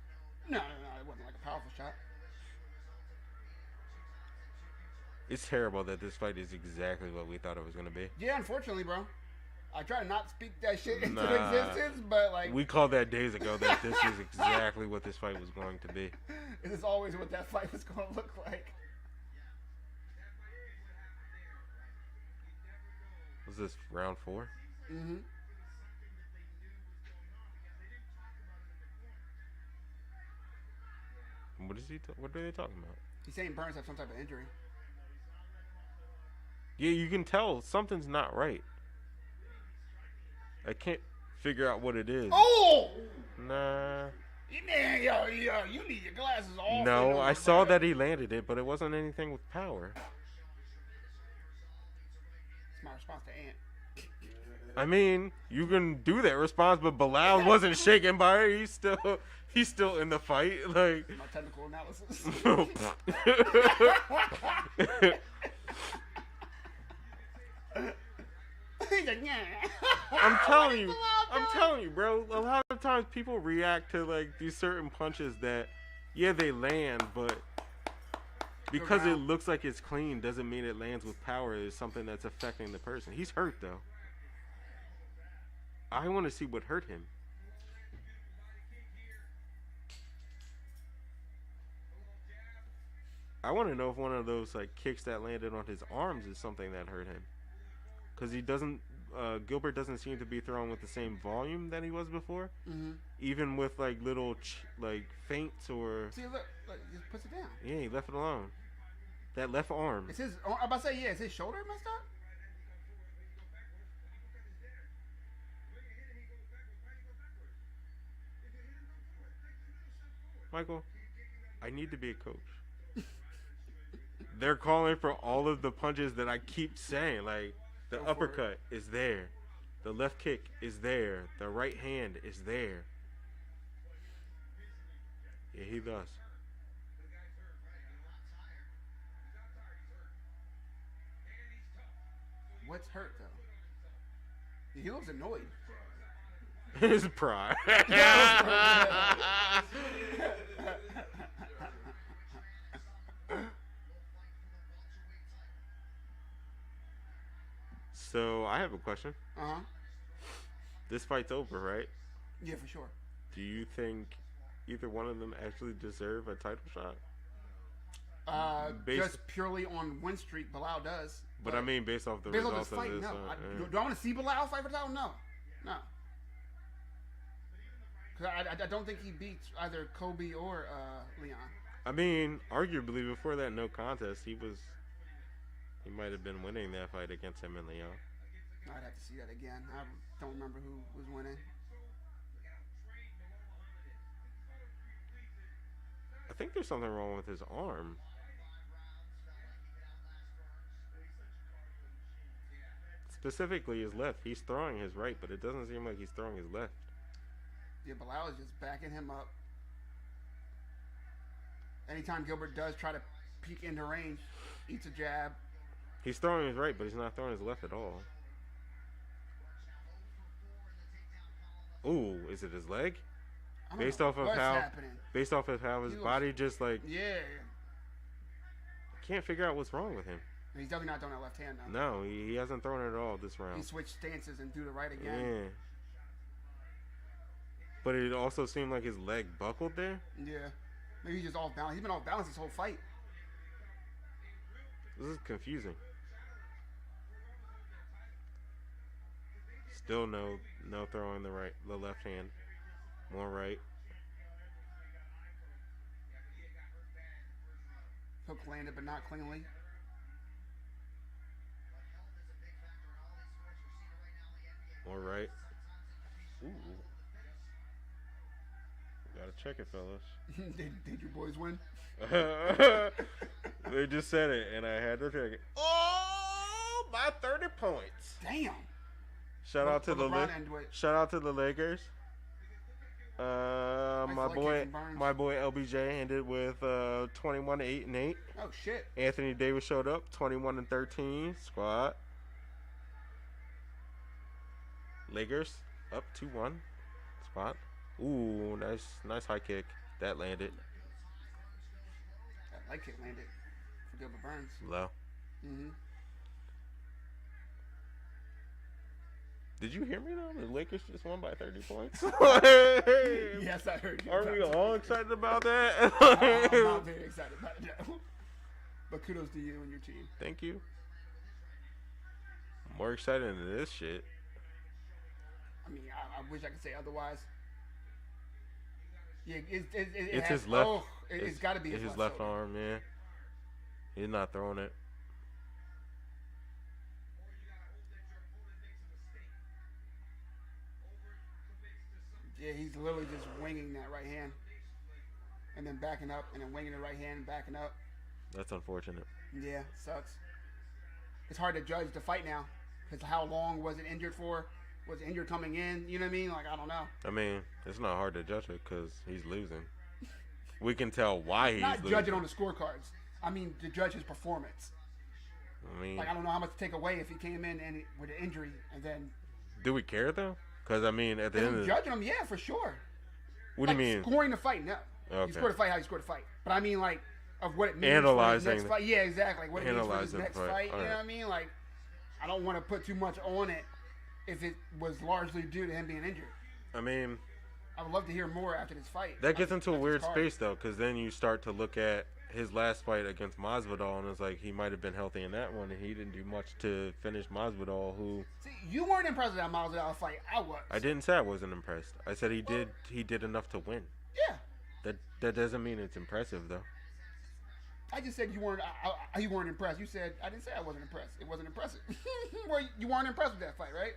No. It wasn't like a powerful shot. It's terrible that this fight is exactly what we thought it was going to be. Yeah, unfortunately, bro. I try to not speak that shit into Nah. existence, but like We called that days ago that this is exactly what this fight was going to be. this is always what that fight was going to look like. Was this round 4? Mm-hmm. What are they talking about? He's saying Burns have some type of injury. Yeah, you can tell something's not right. I can't figure out what it is. Oh! Nah. Man, yo, you need your glasses off. No, I saw that he landed it, but it wasn't anything with power. It's my response to Ant. I mean, you can do that response, but Bilal wasn't shaken by it. He's still in the fight. Like My technical analysis. He's like, yeah. I'm telling you, bro. A lot of times people react to like these certain punches that, yeah, they land, but because it looks like it's clean doesn't mean it lands with power. It's something that's affecting the person. He's hurt though. I want to see what hurt him. I want to know if one of those like kicks that landed on his arms is something that hurt him. Because he doesn't, Gilbert doesn't seem to be throwing with the same volume that he was before. Mm-hmm. Even with like little like feints or. See, look, he just puts it down. Yeah, he left it alone. That left arm. It's his. I'm about to say, yeah, is his shoulder messed up? Michael, I need to be a coach. They're calling for all of the punches that I keep saying. Like, the Go for uppercut is there. The left kick is there. The right hand is there. Yeah, he does. What's hurt though? He looks annoyed. His pride. So I have a question. This fight's over, right? Yeah, for sure. Do you think either one of them actually deserve a title shot? Just purely on win streak, Bilal does. But I mean, based off the based results off this fight, of this. no. Do I want to see Bilal fight for the title? No. Because I don't think he beats either Kobe or Leon. I mean, arguably before that no contest, he might have been winning that fight against him and Leon. I'd have to see that again. I don't remember who was winning. I think there's something wrong with his arm. Specifically his left. He's throwing his right, but it doesn't seem like he's throwing his left. Yeah, Bilal is just backing him up. Anytime Gilbert does try to peek into range, eats a jab. He's throwing his right, but he's not throwing his left at all. Ooh, is it his leg? Based off of how his body just like... Yeah. Can't figure out what's wrong with him. He's definitely not throwing that left hand though. No, he hasn't thrown it at all this round. He switched stances and threw the right again. Yeah. But it also seemed like his leg buckled there. Yeah. Maybe he's just off balance. He's been off balance this whole fight. This is confusing. Still no throwing the left hand. More right. Hook landed, but not cleanly. More right. Ooh. Gotta check it, fellas. Did your boys win? They just said it, and I had to check it. Oh, by 30 points. Damn. Shout out to the Lakers. My boy LBJ ended with 21-8 and 8. Oh shit. Anthony Davis showed up 21-13 squad. Lakers up 2-1 spot. Ooh, nice high kick that landed. That high kick landed for Gilbert Burns. Low. Did you hear me though? The Lakers just won by 30 points. Yes, I heard you. Are we all excited about that? I'm not very excited about it. But kudos to you and your team. Thank you. More excited than this shit. I mean, I wish I could say otherwise. Yeah, it's his left. Oh, it's got to be his left arm, man. He's not throwing it. Yeah, he's literally just winging that right hand. And then backing up, and then winging the right hand and backing up. That's unfortunate. Yeah, sucks. It's hard to judge the fight now. Because how long was it injured for? Was it injured coming in? You know what I mean? Like, I don't know. I mean, it's not hard to judge it because he's losing. We can tell why he's not losing. Not judge it on the scorecards. I mean, to judge his performance. I mean... Like, I don't know how much to take away if he came in and with an injury and then... Do we care, though? Because, I mean, at the end of judging him, yeah, for sure. What do you mean? Scoring the fight, no. Okay. You scored the fight how you scored the fight. But I mean, like, of what it means Analyzing for his next fight. Yeah, exactly. What it means for his next fight. You right. know what I mean? Like, I don't want to put too much on it if it was largely due to him being injured. I mean... I would love to hear more after this fight. That gets into a weird space, though, because then you start to look at his last fight against Masvidal, and it's like he might have been healthy in that one, and he didn't do much to finish Masvidal, who... See, you weren't impressed with that Masvidal fight. I was. I didn't say I wasn't impressed. I said he did enough to win. Yeah. That doesn't mean it's impressive, though. I just said you weren't impressed. You said, I didn't say I wasn't impressed. It wasn't impressive. Well, you weren't impressed with that fight, right?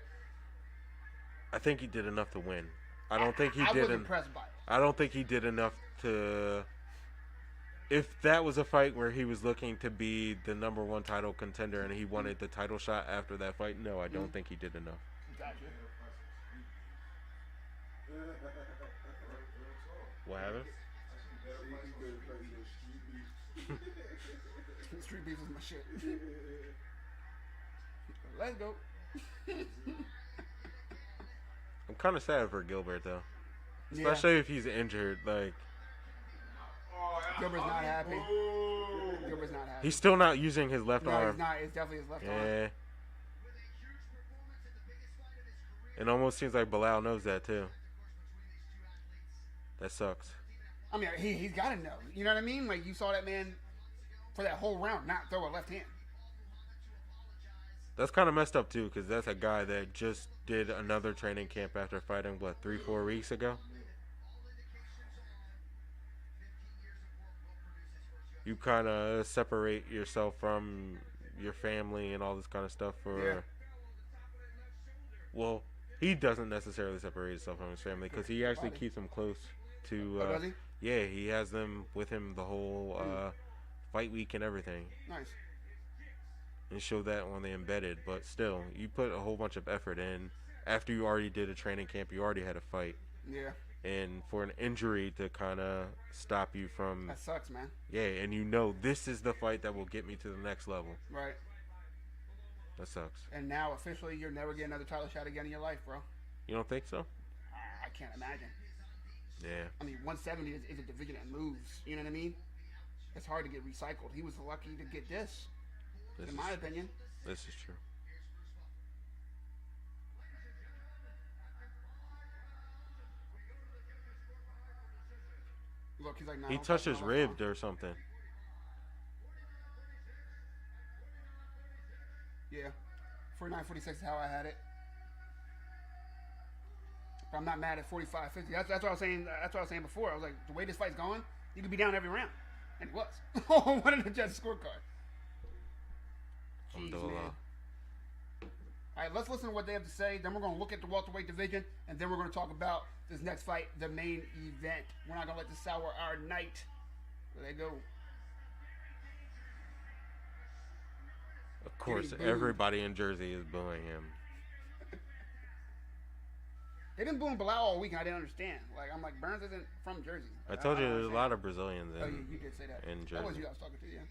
I think he did enough to win. I don't think he did. I was impressed by it. I don't think he did enough to... If that was a fight where he was looking to be the #1 title contender and he wanted the title shot after that fight, no, I don't think he did enough. Gotcha. What happened? Street beef is my shit. Let's go. I'm kind of sad for Gilbert though, Yeah. especially if he's injured. Like Gilbert's not happy. Gilbert's not happy. he's still not using his left No, arm. he's not. It's definitely his left arm. Yeah. It almost seems like Bilal knows that too. That sucks. I mean, he's got to know. You know what I mean? Like, you saw that man for that whole round not throw a left hand. That's kind of messed up too, because that's a guy that just did another training camp after fighting, what, 3-4 weeks ago? You kind of separate yourself from your family and all this kind of stuff for... Yeah. Well, he doesn't necessarily separate himself from his family, because he actually keeps them close to... Oh, does he? Yeah, he has them with him the whole fight week and everything. Nice. And show that when they embedded, but still, you put a whole bunch of effort in. After you already did a training camp, you already had a fight. Yeah. And for an injury to kind of stop you from... That sucks, man. Yeah, and you know this is the fight that will get me to the next level. Right. That sucks. And now, officially, you're never getting another title shot again in your life, bro. You don't think so? I can't imagine. Yeah. I mean, 170 is a division that moves. You know what I mean? It's hard to get recycled. He was lucky to get this. In my opinion. This is true. Look, he's like, nah, He don't touched touch his my rib left or something. Yeah. 49-46 is how I had it. But I'm not mad at 45-50. That's what I was saying. That's what I was saying before. I was like, the way this fight's going, you could be down every round. And he was. On one of the judges' scorecard. Jeez, man. All right, let's listen to what they have to say. Then we're going to look at the welterweight division, and then we're going to talk about this next fight, the main event. We're not going to let this sour our night. There they go. Of course, everybody in Jersey is booing him. They've been booing Bilal all week, and I didn't understand. Like, I'm like, Burns isn't from Jersey. I told you there's a lot of Brazilians Oh, you did say that. in Jersey. That was you I was talking to, yeah.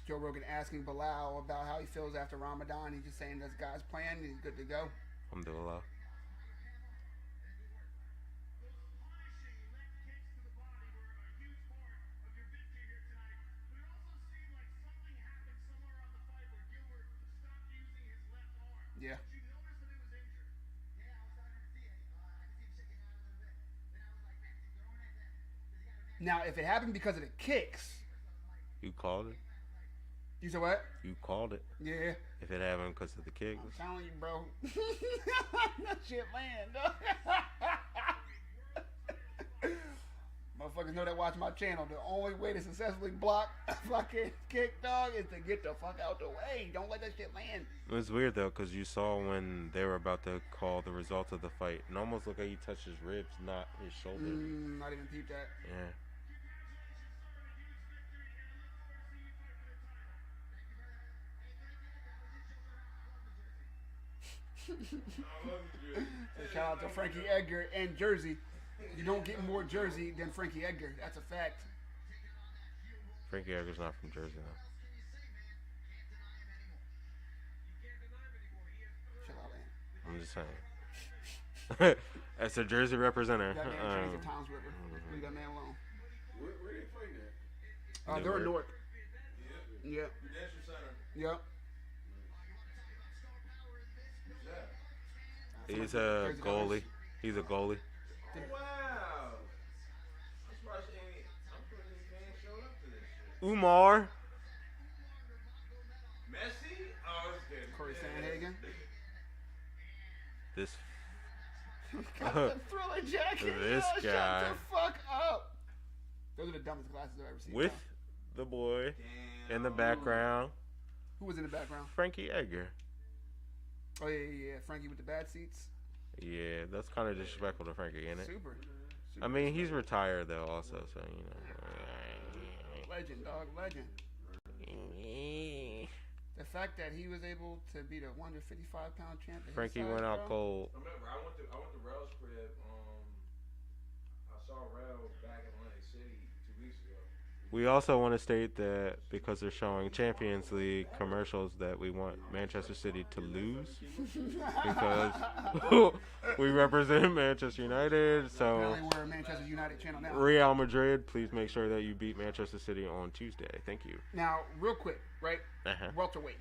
Joe Rogan asking Bilal about how he feels after Ramadan. He's just saying this guy's playing. He's good to go. Alhamdulillah. Yeah. Now, if it happened because of the kicks, You called it? you said what? You called it. Yeah. If it happened because of the kicks. I'm telling you, bro. That shit, man. Motherfuckers know that watch my channel. The only way to successfully block a fucking kick, dog, is to get the fuck out the way. Don't let that shit land. It was weird though, because you saw when they were about to call the results of the fight, and almost looked like he touched his ribs, not his shoulder. Not even peep that. Yeah. So shout out to Frankie Edgar and Jersey. You don't get more Jersey than Frankie Edgar. That's a fact. Frankie Edgar's not from Jersey though. Chill out, man. I'm just saying. As a Jersey representative. That man changed the Tom's River. Leave that man alone. Where they fighting at? They're in Newark. Yeah. Yep. Prudential Center. Yep. He's a goalie. He's a goalie. Wow. I'm surprised I'm pretty fans showed up to this shit. Umar. Messi? Oh, it's good. Corey Sandhagen. This Got the thriller jacket. This Yo, guy. Shut the fuck up. Those are the dumbest glasses I've ever seen. with the boy Damn. in the background. Who was in the background? Frankie Edgar. Oh, yeah. Frankie with the bad seats. Yeah, that's kind of disrespectful to Frankie, ain't it? Super. I mean, he's retired though, also, so you know. Legend, dog. Legend. The fact that he was able to be the 155-pound champ. Frankie went out cold. Remember, I went to Rel's crib. I saw Rel back in Atlantic City 2 weeks ago. We also want to state that because they're showing Champions League commercials that we want Manchester City to lose because we represent Manchester United. So Apparently we're a Manchester United channel now. Real Madrid, please make sure that you beat Manchester City on Tuesday. Thank you. Now, real quick, right? Uh-huh. Welterweight.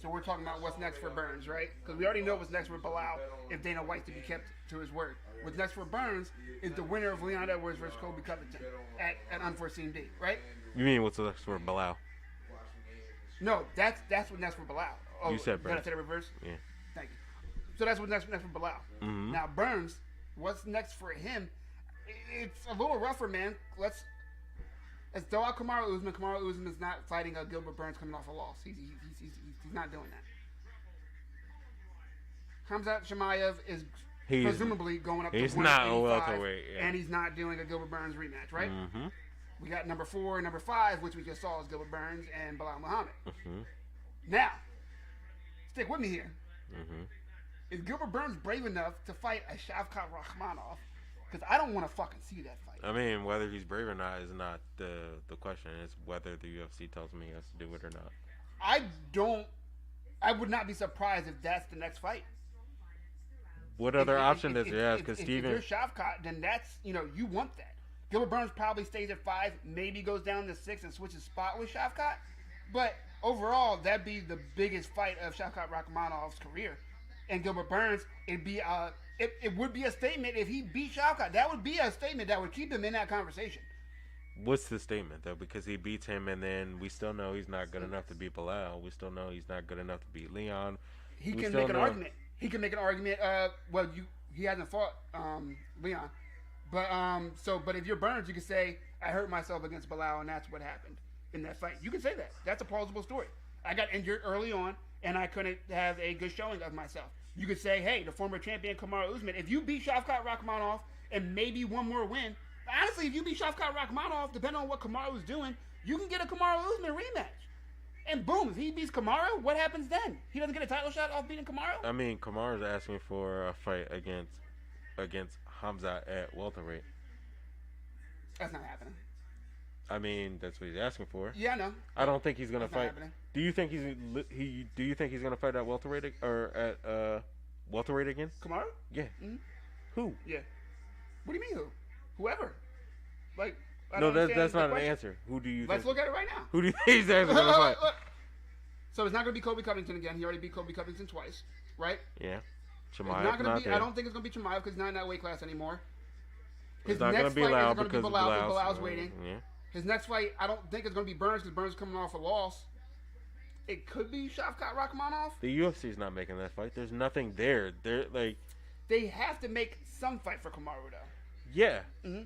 So we're talking about what's next for Burns, right? Because we already know what's next for Bilal if Dana White's to be kept to his word. What's next for Burns is the winner of Leon Edwards versus Colby Covington at an unforeseen date, right? You mean what's next for Bilal? No, that's what's next for Bilal. Oh, You said did I Burns. say the reverse? Yeah. Thank you. So that's what's next for Bilal. Mhm. Now Burns, what's next for him? It's a little rougher, man. Let's throw out Kamaru Usman. Kamaru Usman is not fighting a Gilbert Burns coming off a loss. He's not doing that. Khamzat Chimaev is presumably going up to 185, he's not a welterweight, yeah. and he's not doing a Gilbert Burns rematch, right? Mm-hmm. We got number 4 and number 5, which we just saw is Gilbert Burns and Bilal Muhammad. Mm-hmm. Now, stick with me here. Mm-hmm. Is Gilbert Burns brave enough to fight a Shavkat Rakhmonov? Because I don't want to fucking see that fight. I mean, whether he's brave or not is not the question. It's whether the UFC tells me he has to do it or not. I would not be surprised if that's the next fight. What other option does he have? Because if Steven, you're Shavkat, then that's, you want that. Gilbert Burns probably stays at 5, maybe goes down to 6 and switches spot with Shavkat. But overall, that'd be the biggest fight of Shavkat Rakhmonov's career. And Gilbert Burns, it would be a statement if he beat Shavkat. That would be a statement that would keep him in that conversation. what's the statement though? Because he beats him, and then we still know he's not good enough to beat Bilal. We still know he's not good enough to beat Leon. He can make an argument. He can make an argument. He hasn't fought Leon, but if you're Burns, you can say I hurt myself against Bilal, and that's what happened in that fight. You can say that. That's a plausible story. I got injured early on, and I couldn't have a good showing of myself. You could say, hey, the former champion Kamaru Usman, if you beat Shavkat Rakhmonov and maybe one more win, honestly, if you beat Shavkat Rakhmonov, depending on what Kamaru is doing, you can get a Kamaru Usman rematch. And boom, if he beats Kamaru, what happens then? He doesn't get a title shot off beating Kamaru? I mean, Kamaru's asking for a fight against Hamza at welterweight. That's not happening. I mean, that's what he's asking for. Yeah, I know. I don't think he's gonna That's not fight. happening. Do you think he's gonna fight at welterweight or at welterweight again? Kamaru? Yeah. Mhm. Who? Yeah. What do you mean who? Whoever. Like, I No, don't understand that's the not an question. answer. Who do you Let's think? look at it right now. Who do you think he's actually gonna fight? So it's not going to be Colby Covington again. He already beat Colby Covington twice, right? Yeah. It's Chimaev not going not to be. there. I don't think it's going to be Chimaev because he's not in that weight class anymore. It's not gonna be Bilal going to be because Bilal. Bilal's Bilal's waiting. Yeah. His next fight, I don't think it's going to be Burns because Burns is coming off a loss. It could be Shavkat Rakhmonov. The UFC's not making that fight. There's nothing there. They're like, They have to make some fight for Kamaru though. yeah, Mhm.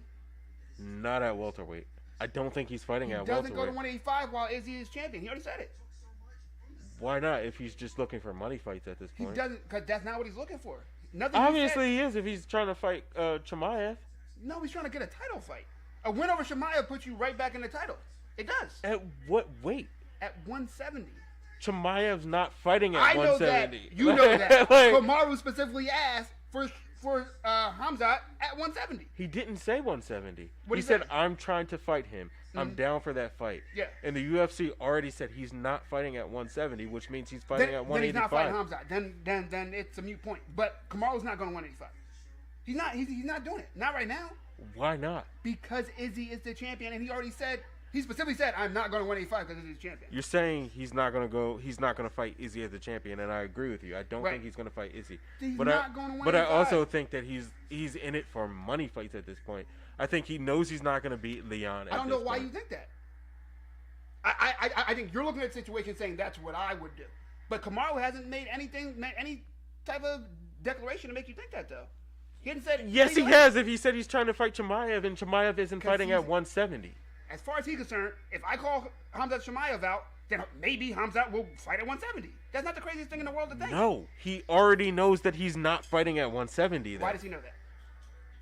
not at welterweight. I don't think he's fighting He at doesn't go to welterweight. 185 while Izzy is champion. He already said it. Why not? If he's just looking for money fights at this He point. doesn't because that's not what he's looking for. Nothing. he Obviously, he is if he's trying to fight Chimaev. said- no, he's trying to get a title fight. A win over Chimaev puts you right back in the title. It does. At what weight? At 170. Chimaev's not fighting at I know 170. that. You know that. Like, Kamaru specifically asked for Hamzat at 170. he didn't say 170. What'd He he said, say? I'm trying to fight him. I'm down for that fight. Yeah. And the UFC already said he's not fighting at 170, which means he's fighting at Then he's not 185. fighting Hamzat. Then it's a mute point. But Kamaru's not going to 185. He's not. He's not doing it. Not right now. Why not? Because Izzy is the champion, and he already said. He specifically said, "I'm not going to 185 because Izzy's the champion." You're saying he's not going to fight Izzy as the champion, and I agree with you. I don't Right. think he's going to fight Izzy. He's but not going to But I 185. also think that he's in it for money fights at this point. I think he knows he's not going to beat Leon. I don't know why you think that. I think you're looking at the situation saying that's what I would do. But Kamaru hasn't made any type of declaration to make you think that, though. He hasn't said. Yes, he knows. has. If he said he's trying to fight Chimaev, and Chimaev isn't 'Cause fighting at he's- 170. As far as he's concerned, if I call Hamzat Chimaev out, then maybe Hamzat will fight at 170. That's not the craziest thing in the world to think. No, he already knows that he's not fighting at 170. Why Then. does he know that?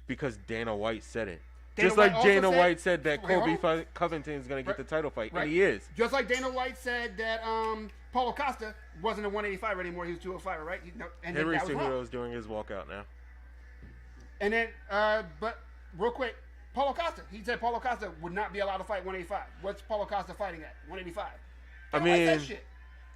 Because Dana White said it. Just White like also Dana said- White said that Wait, hold Colby on. Covington is going to get Right. the title fight, Right. and he is. Just like Dana White said that Paulo Costa wasn't a 185 anymore. He was 205, right? And then Henry that was wrong. Cejudo is doing his walkout now. And then, but real quick, Paulo Costa. He said Paulo Costa would not be allowed to fight 185. What's Paulo Costa fighting at? 185. I Dana White said mean, shit.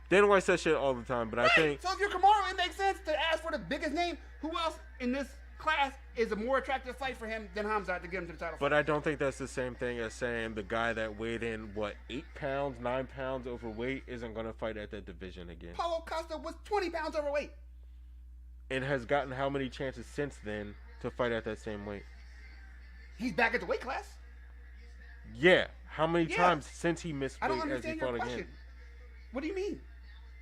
Dana White says shit all the time, but I Right. think So if you're Kamaru, it makes sense to ask for the biggest name. Who else in this class is a more attractive fight for him than Hamzat to get him to the title? But I don't think that's the same thing as saying the guy that weighed in, 8 pounds, 9 pounds overweight isn't going to fight at that division again. Paulo Costa was 20 pounds overweight. And has gotten how many chances since then to fight at that same weight? He's back at the weight class. Yeah. How many Yeah. times since he missed I don't weight has he understand your fought question. again? What do you mean?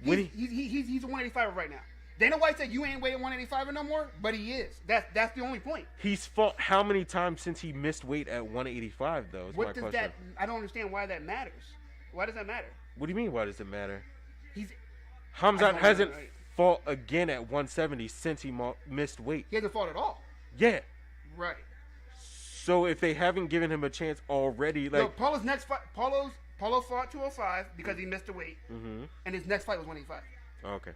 When He's a 185 right now. Dana White said you ain't weighing 185 no more, but he is. That's the only point. He's fought how many times since he missed weight at 185, though, is my What does question. that? I don't understand why that matters. Why does that matter? What do you mean, why does it matter? He's Hamzat don't hasn't know, right? fought again at 170 since he missed weight. he hasn't fought at all. Yeah. Right. So if they haven't given him a chance already, No, like... Paulo's next fight. Paulo fought 205 because he missed the weight, Mhm. and his next fight was 185. Okay.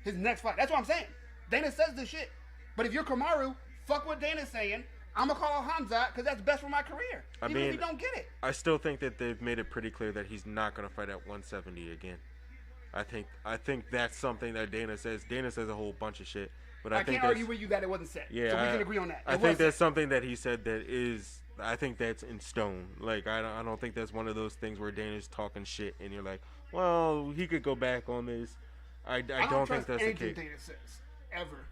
His next fight. That's what I'm saying. Dana says this shit. But if you're Kamaru, fuck what Dana's saying. I'm gonna call Hamzat because that's best for my career. I Even if mean- you don't get it. I still think that they've made it pretty clear that he's not going to fight at 170 again. I think that's something that Dana says. Dana says a whole bunch of shit, but I, I think can't that's, argue with you that it wasn't said. yeah, so we can agree on that. I It think was that's said. something that he said that is. I think that's in stone. Like I don't think that's one of those things where Dana's talking shit and you're like, well, he could go back on this. I don't think trust that's the anything case. Dana says ever.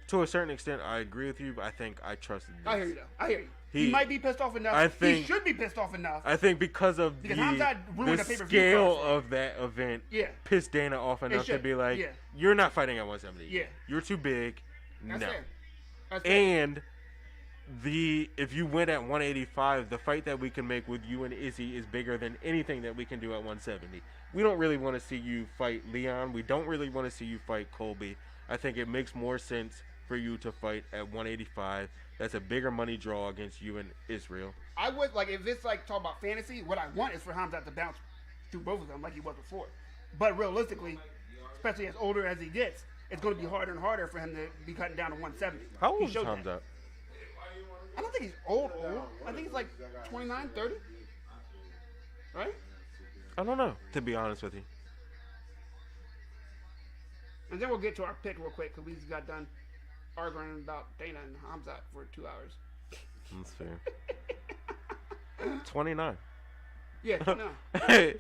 To a certain extent, I agree with you, but I think I trusted this. I hear you though. I hear you. He He- might be pissed off enough. I he think- should be pissed off enough. I think because of Because Hamzat ruined the the pay-per-view scale card for him. of that event, Yeah. pissed Dana off enough to should. be like, Yeah. you're not fighting at 170. Yeah. You're too big. That's no. fair. That's fair. And if you win at 185, the fight that we can make with you and Izzy is bigger than anything that we can do at 170. We don't really want to see you fight Leon. We don't really want to see you fight Colby. I think it makes more sense for you to fight at 185. That's a bigger money draw against you and Israel. I would like if it's like talk about fantasy. What I want is for Hamzat to bounce through both of them like he was before. But realistically, especially as older as he gets, it's going to be harder and harder for him to be cutting down to 170. How He old is showed that. Hamzat? I don't think he's old. I think he's like 29, 30. Right? I don't know, to be honest with you. And then we'll get to our pick real quick because we just got done arguing about Dana and Hamzat for 2 hours. That's fair. 29. Yeah, no.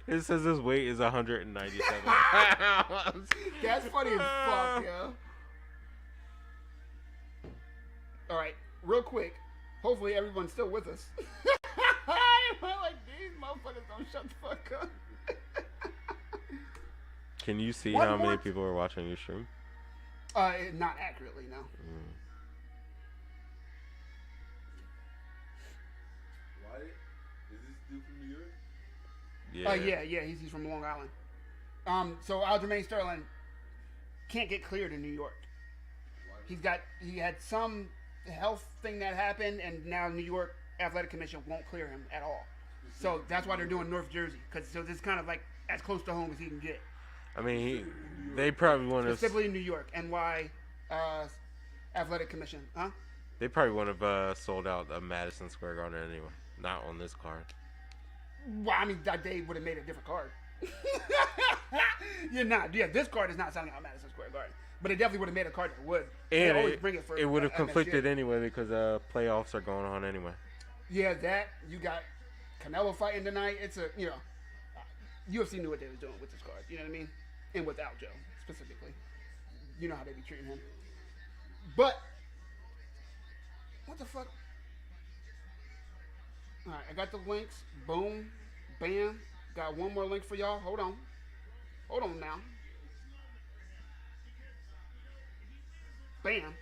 It says his weight is 197. That's funny as fuck, yo. All right, real quick. Hopefully everyone's still with us. I'm like, these motherfuckers don't shut the fuck up. Can you see What how many more- people are watching your stream? Not accurately, no. Why? Is this dude from New York? Yeah. He's from Long Island. So Aljamain Sterling can't get cleared in New York. He had some health thing that happened, and now New York Athletic Commission won't clear him at all. So that's why they're doing North Jersey, because so this is kind of like as close to home as he can get. I mean, they probably want to. Specifically in New York, NY Athletic Commission, huh? They probably would have sold out a Madison Square Garden anyway. Not on this card. Well, I mean, they would have made a different card. You're not. Yeah, this card is not selling out Madison Square Garden. But it definitely would have made a card that would. They And always bring it for it would have MSG. conflicted anyway because playoffs are going on anyway. Yeah, that. You got Canelo fighting tonight. It's a, UFC knew what they was doing with this card. You know what I mean? And with Aljo, specifically. You know how they be treating him. But, what the fuck? Alright, I got the links. Boom. Bam. Got one more link for y'all. Hold on. Hold on now. Bam.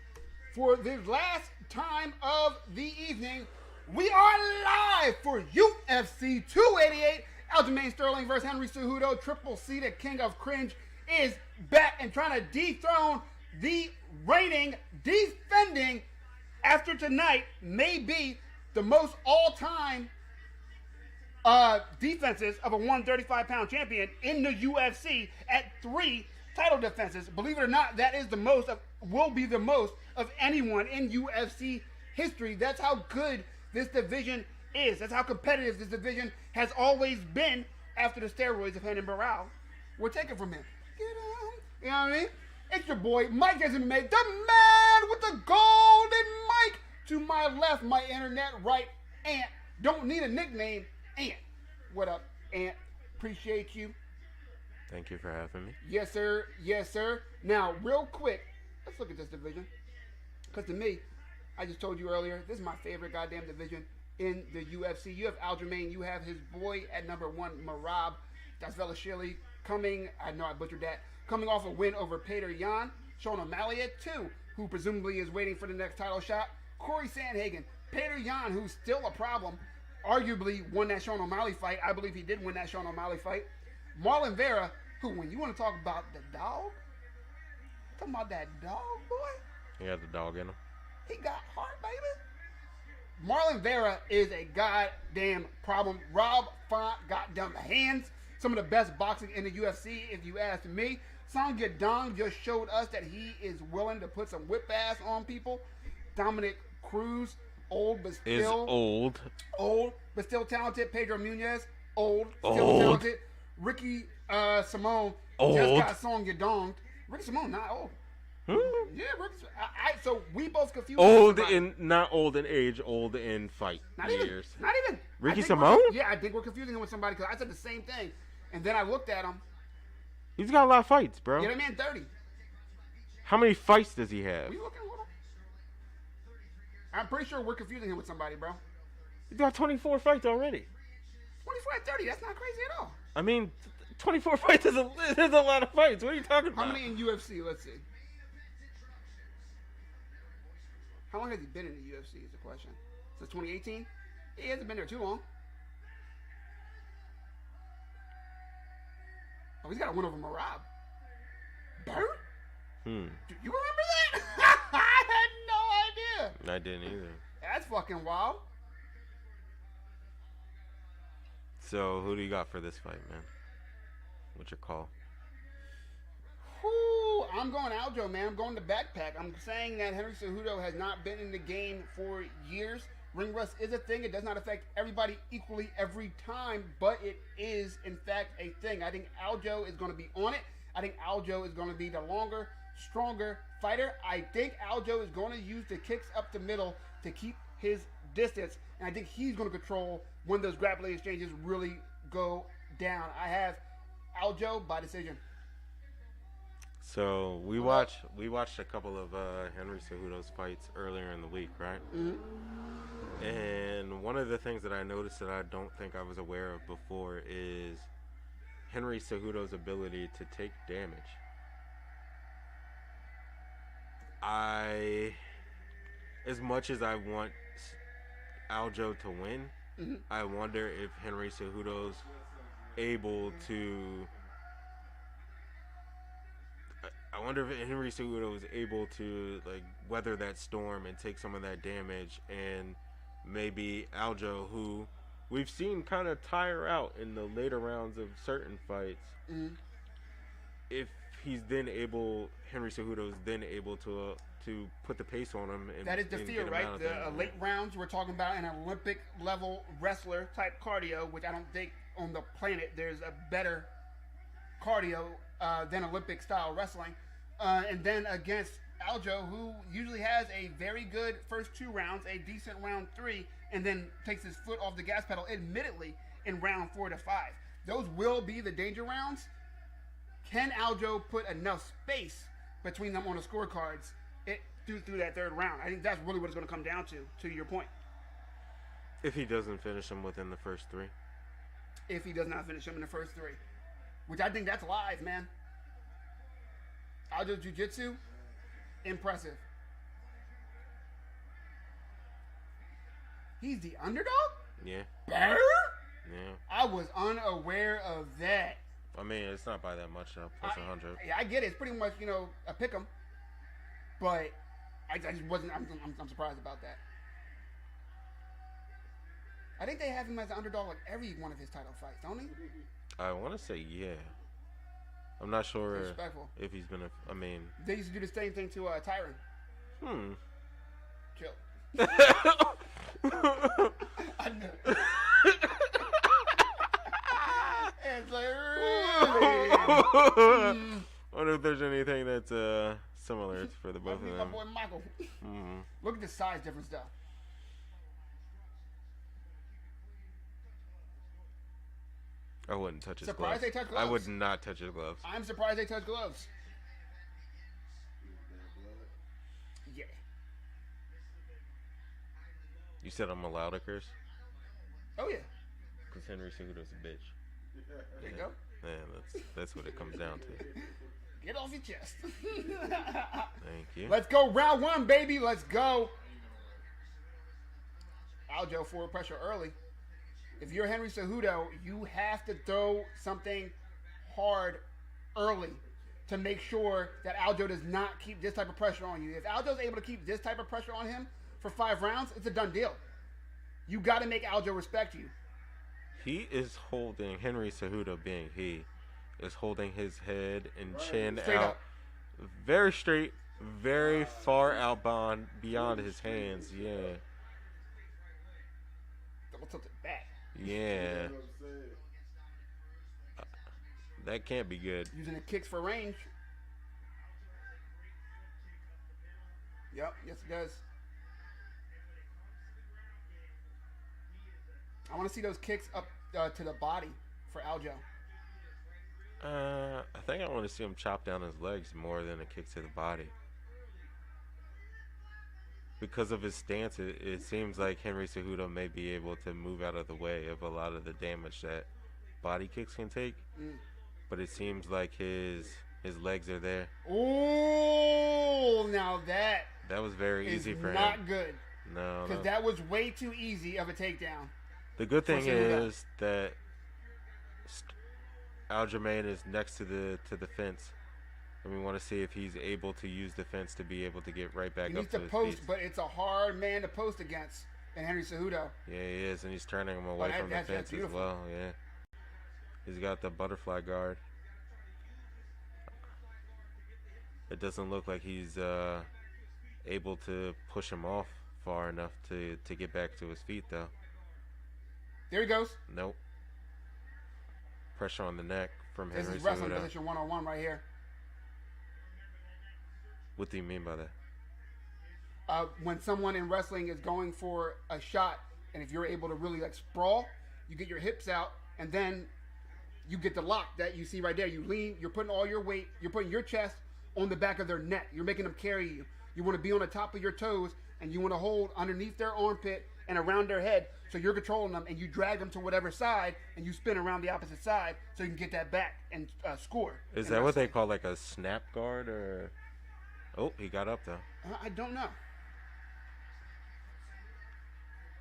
For the last time of the evening, we are live for UFC 288. Aljamain Sterling versus Henry Cejudo. Triple C, the King of Cringe, is back and trying to dethrone the reigning, defending, after tonight, may be the most all-time defenses of a 135-pound champion in the UFC at 3 title defenses. Believe it or not, that is the most will be the most of anyone in UFC history. That's how good this division is. That's how competitive this division has always been after the steroids of Renan Barão were taken from him. Get on. You know what I mean? It's your boy, Mike Jason May, the man with the golden mic. To my left, my internet right, Ant. Don't need a nickname, Ant. What up, Ant? Appreciate you. Thank you for having me. Yes, sir. Yes, sir. Now, real quick, let's look at this division. Because to me, I just told you earlier, this is my favorite goddamn division in the UFC. You have Aljamain. You have his boy at number 1, Merab Dvalishvili, coming, I know I butchered that, coming off a win over Peter Yan. Sean O'Malley at 2, who presumably is waiting for the next title shot. Corey Sandhagen. Peter Yan, who's still a problem, arguably won that Sean O'Malley fight. I believe he did win that Sean O'Malley fight. Marlon Vera, who, when you want to talk about the dog, talking about that dog, boy. He had the dog in him. He got heart, baby. Marlon Vera is a goddamn problem. Rob Font got them hands. Some of the best boxing in the UFC, if you ask me. Song Yadong just showed us that he is willing to put some whip ass on people. Dominic Cruz, old but still is old. Old but still talented. Pedro Munez, old, still talented. Ricky Simone just got Song Yadong. Ricky Simone, not old. Yeah, Ricky. So we both confused. Old in not old in age, old in fight not years. Not even. Ricky Simone? Yeah, I think we're confusing him with somebody because I said the same thing, and then I looked at him. He's got a lot of fights, bro. Yeah, that man 30. How many fights does he have? We looking with him? I'm pretty sure we're confusing him with somebody, bro. He's got 24 fights already. 24 at 30. That's not crazy at all. I mean, 24 fights is a lot of fights. What are you talking about? How many in UFC? Let's see. How long has he been in the UFC is the question. Since 2018? He hasn't been there too long. Oh, he's got a win over Merab. Bird? Do you remember that? I had no idea. I didn't either. That's fucking wild. So, who do you got for this fight, man? What's your call? Whew, I'm going Aljo, man. I'm going to backpack. I'm saying that Henry Cejudo has not been in the game for years. Ring rust is a thing. It does not affect everybody equally every time, but it is, in fact, a thing. I think Aljo is going to be on it. I think Aljo is going to be the longer, stronger fighter. I think Aljo is going to use the kicks up the middle to keep his distance, and I think he's going to control when those grappling exchanges really go down. I have Aljo by decision. So we watched a couple of Henry Cejudo's fights earlier in the week, right? Mm-hmm. And one of the things that I noticed that I don't think I was aware of before is Henry Cejudo's ability to take damage. As much as I want Aljo to win, I wonder if Henry Cejudo's able to. I wonder if Henry Cejudo is able to weather that storm and take some of that damage, and maybe Aljo, who we've seen kind of tire out in the later rounds of certain fights, if he's then able, Henry Cejudo is then able to put the pace on him. And, that is the fear, right? The late rounds, we're talking about an Olympic level wrestler type cardio, which I don't think on the planet there's a better cardio than Olympic style wrestling. And then against Aljo, who usually has a very good first 2 rounds, a decent round 3, and then takes his foot off the gas pedal, admittedly, in round 4 to 5. Those will be the danger rounds. Can Aljo put enough space between them on the scorecards through that 3rd round? I think that's really what it's going to come down to your point. If he doesn't finish him within the first 3. If he does not finish him in the first 3. Which I think that's live, man. Aljo Jiu-Jitsu, impressive. He's the underdog? Yeah. Better? Yeah. I was unaware of that. I mean, it's not by that much, plus 100. Yeah, I get it. It's pretty much, a pick 'em. But I just wasn't, I'm surprised about that. I think they have him as an underdog like every one of his title fights, don't they? I want to say yeah. I'm not sure Respectful. if he's been I mean. They used to do the same thing to Tyron. Chill. I know. It's like, really? I wonder if there's anything that's similar for the both of My them. boy Michael. Mm-hmm. Look at the size difference, though. I wouldn't touch his Surprised gloves. they touch I gloves? would not touch his gloves. I'm surprised they touch gloves. Yeah. You said I'm allowed to curse? Oh, yeah. Because Henry Cejudo's a bitch. There you go. Yeah, that's what it comes down to. Get off your chest. Thank you. Let's go. Round one, baby. Let's go. Aljo forward pressure early. If you're Henry Cejudo, you have to throw something hard early to make sure that Aljo does not keep this type of pressure on you. If Aljo's able to keep this type of pressure on him for 5 rounds, it's a done deal. You got to make Aljo respect you. He is holding, Henry Cejudo being he, is holding his head and chin Straight out up. very straight, very far out beyond his hands. Yeah. Double tilted back. Yeah. That can't be good. Using the kicks for range. Yep, yes it does. I want to see those kicks up to the body for Aljo. I think I want to see him chop down his legs more than a kick to the body. Because of his stance, it seems like Henry Cejudo may be able to move out of the way of a lot of the damage that body kicks can take. But it seems like his legs are there. Oh, now that was very is easy for him. not good. No. Because that was way too easy of a takedown. The good thing Cejudo. is that Aljamain is next to the fence, and we want to see if he's able to use the fence to be able to get right back He up needs to to his post, feet. but it's a hard man to post against in Henry Cejudo. Yeah, he is, and he's turning him away from the that's fence as beautiful. well. Yeah, he's got the butterfly guard. It doesn't look like he's able to push him off far enough to get back to his feet, though. There he goes. Nope. Pressure on the neck from This Henry is wrestling Cejudo. position 101 right here. What do you mean by that? When someone in wrestling is going for a shot, and if you're able to really like sprawl, you get your hips out, and then you get the lock that you see right there. You lean, you're putting all your weight, you're putting your chest on the back of their neck. You're making them carry you. You want to be on the top of your toes, and you want to hold underneath their armpit and around their head. So you're controlling them, and you drag them to whatever side, and you spin around the opposite side so you can get that back and score. Is in that what they wrestling. call like a snap guard or? Oh, he got up though. I don't know.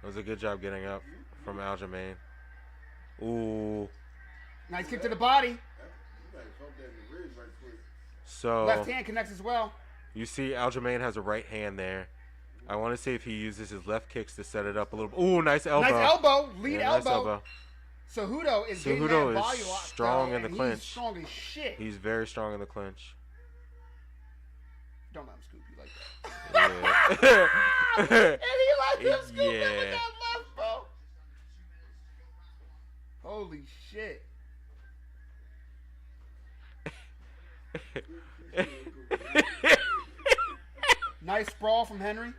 It was a good job getting up from Aljamain. Ooh. Nice kick to the body. So Left hand connects as well. you see Aljamain has a right hand there. I want to see if he uses his left kicks to set it up a little. Ooh, nice elbow. Nice elbow, lead Yeah, nice elbow. Cejudo is getting Cejudo that is body lock. strong though, in the and clinch. He's strong as shit. He's very strong in the clinch. Don't let him scoop you like that. Yeah. And he let him scoop him with Yeah. that left, bro. Holy shit. Nice sprawl from Henry.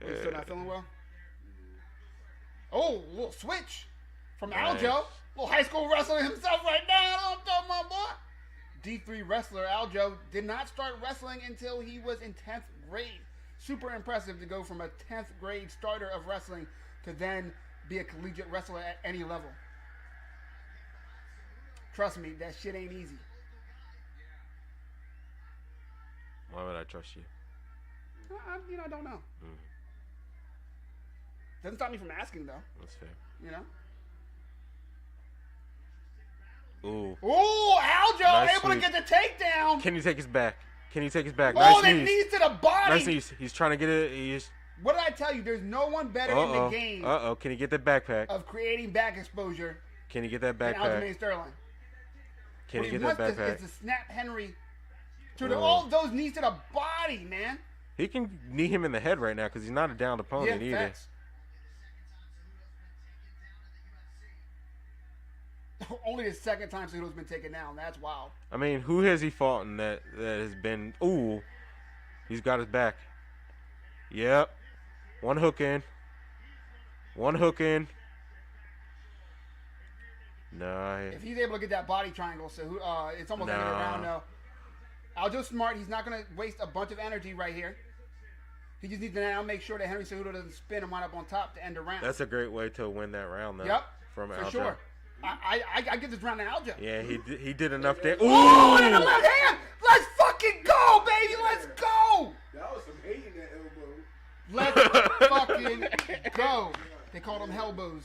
He's still not feeling well. Oh, little switch from Nice. Aljo. Little high school wrestler himself right now. Don't throw my boy. D3 wrestler Aljo did not start wrestling until he was in 10th grade. Super impressive to go from a 10th grade starter of wrestling to then be a collegiate wrestler at any level. Trust me, that shit ain't easy. Why would I trust you? I don't know. Doesn't stop me from asking, though. That's fair. You know? Ooh. Ooh, Aljo Nice able sweep. to get the takedown. Can you take his back? Can you take his back? Oh, Nice the knees. knees to the body. Nice knees. He's trying to get it. What did I tell you? There's no one better in the game Can he get that backpack? of creating back exposure Can he get that than backpack? Aljamain Sterling. Can What he he get wants that backpack? is to snap Henry to all those knees to the body, man. He can knee him in the head right now because he's not a downed opponent either. Facts. Only the second time Cejudo's been taken down. That's wild. I mean, who has he fought in that has been... Ooh, he's got his back. Yep. One hook in. One hook in. Nah. If he's able to get that body triangle, so it's almost like an around now. Aljo's smart. He's not going to waste a bunch of energy right here. He just needs to now make sure that Henry Cejudo doesn't spin and wind up on top to end the round. That's a great way to win that round, though. Yep, from for Aljo. sure. I get this round to Aljo. Yeah, he did enough there. Ooh! Oh, and in the left hand! Let's fucking go, baby! Let's go! That was some hating that elbow. Let's fucking go. They call them Hellbows.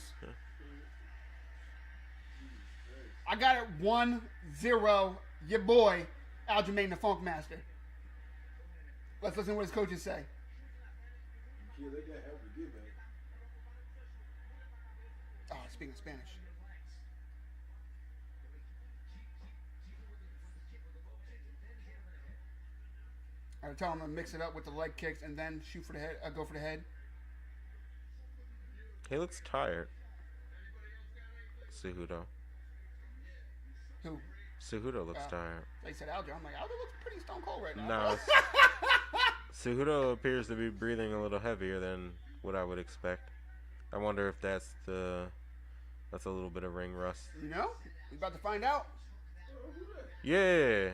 I got it 1-0. Your boy, Aljamain the Funk Master. Let's listen to what his coaches say. You can't let that happen again, man. Oh, speaking Spanish. I would tell him to mix it up with the leg kicks and then shoot for the head. Go for the head. He looks tired. Cejudo. Who? Cejudo looks tired. They said Aljo. I'm like, Aljo looks pretty stone cold right now. No. Cejudo appears to be breathing a little heavier than what I would expect. I wonder if that's a little bit of ring rust. You know? We're about to find out. Yeah.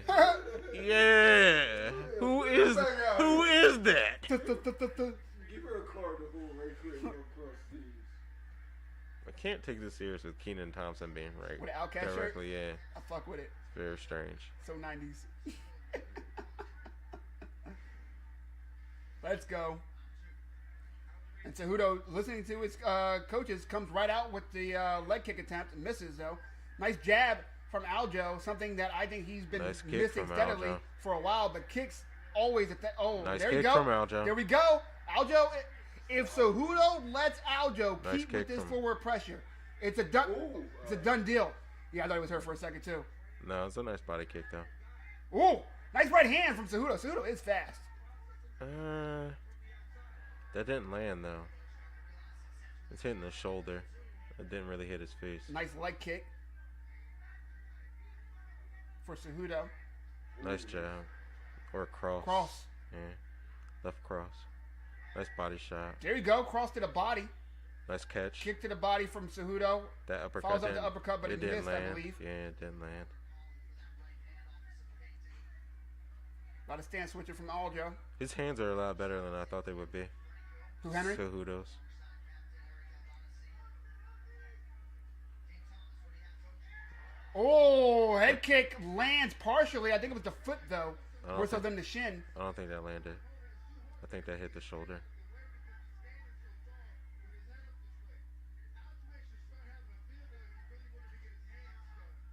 Yeah. Who is that? Give her a card to hold right quick. I can't take this serious with Keenan Thompson being right. With the Outcast shirt? directly, yeah. I fuck with it. It's very strange. So 90s. Let's go. And Cejudo, listening to his coaches, comes right out with the leg kick attempt and misses, though. Nice jab from Aljo, something that I think he's been Nice kick missing from steadily Aljo. for a while, but kicks always at that. Oh, Nice there you kick go. from Aljo. There we go. Aljo, if Cejudo lets Aljo Nice keep with kick this from- forward pressure, it's a done deal. Yeah, I thought it was her for a second, too. No, it's a nice body kick, though. Ooh, nice right hand from Cejudo. Cejudo is fast. That didn't land, though. It's hitting the shoulder. It didn't really hit his face. Nice leg kick for Cejudo. Nice jab. Or cross. Cross. Yeah. Left cross. Nice body shot. There you go. Cross to the body. Nice catch. Kick to the body from Cejudo. That uppercut Follows up didn't, the uppercut, but it didn't missed, land. I believe. Yeah, it didn't land. A lot of stance switching from Aljo. His hands are a lot better than I thought they would be. Who, Henry? Cejudo's. Oh, head kick lands partially. I think it was the foot, though. Oh, More so okay. than the shin. I don't think that landed. I think that hit the shoulder.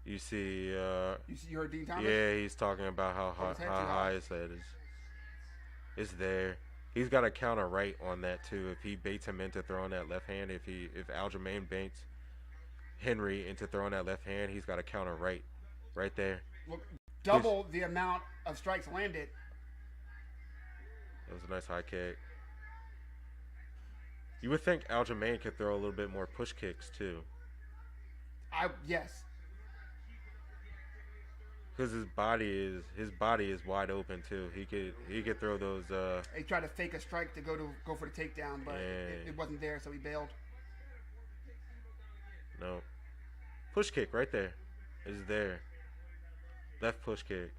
You see, You heard Dean Thomas? yeah, he's talking about how his head how too high high. his head is. It's there. He's got a counter right on that too. If he baits him into throwing that left hand, if Aljamain baits Henry into throwing that left hand, he's got a counter right there. Look, double the amount of strikes landed. That was a nice high kick. You would think Aljamain could throw a little bit more push kicks too, Yes. because his body is wide open too. He could throw those. He tried to fake a strike to go for the takedown, but Yeah. it wasn't there, so he bailed. No, push kick right there. Is there. Left push kick.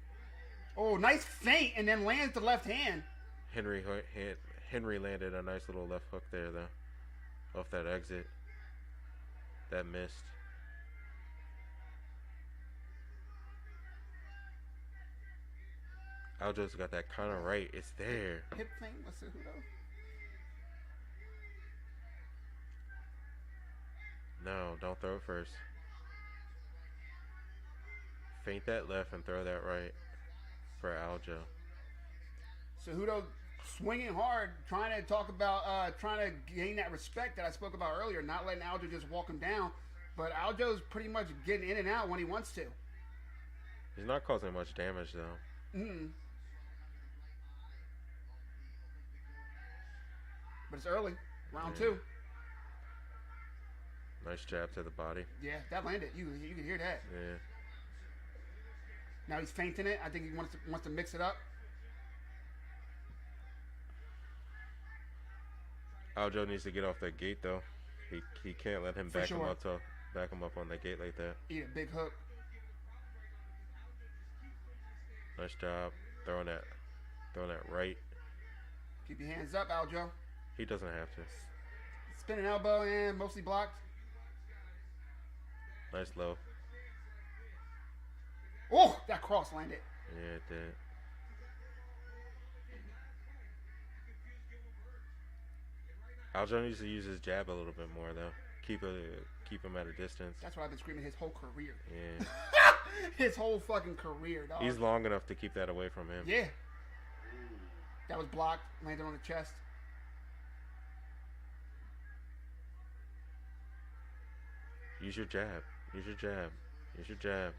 Oh, nice feint, and then lands the left hand. Henry landed a nice little left hook there though, off that exit. That missed. Aljo's got that kind of right. It's there. Hip feint with Cejudo. No, don't throw it first. Feint that left and throw that right for Aljo. Cejudo swinging hard, trying to talk about, trying to gain that respect that I spoke about earlier, not letting Aljo just walk him down. But Aljo's pretty much getting in and out when he wants to. He's not causing much damage, though. But it's early. Round 2. Nice jab to the body. Yeah, that landed. You can hear that. Yeah. Now he's feinting it. I think he wants to mix it up. Aljo needs to get off that gate, though. He can't let him back him up on that gate like that. Eat a big hook. Nice job throwing that right. Keep your hands up, Aljo. He doesn't have to. Spinning elbow and mostly blocked. Nice low. Oh, that cross landed. Yeah, it did. Aljo needs to use his jab a little bit more, though. Keep him at a distance. That's what I've been screaming his whole career. Yeah. His whole fucking career, dog. He's long enough to keep that away from him. Yeah. That was blocked. Landed on the chest. Use your jab. Use your jab. Use your jab.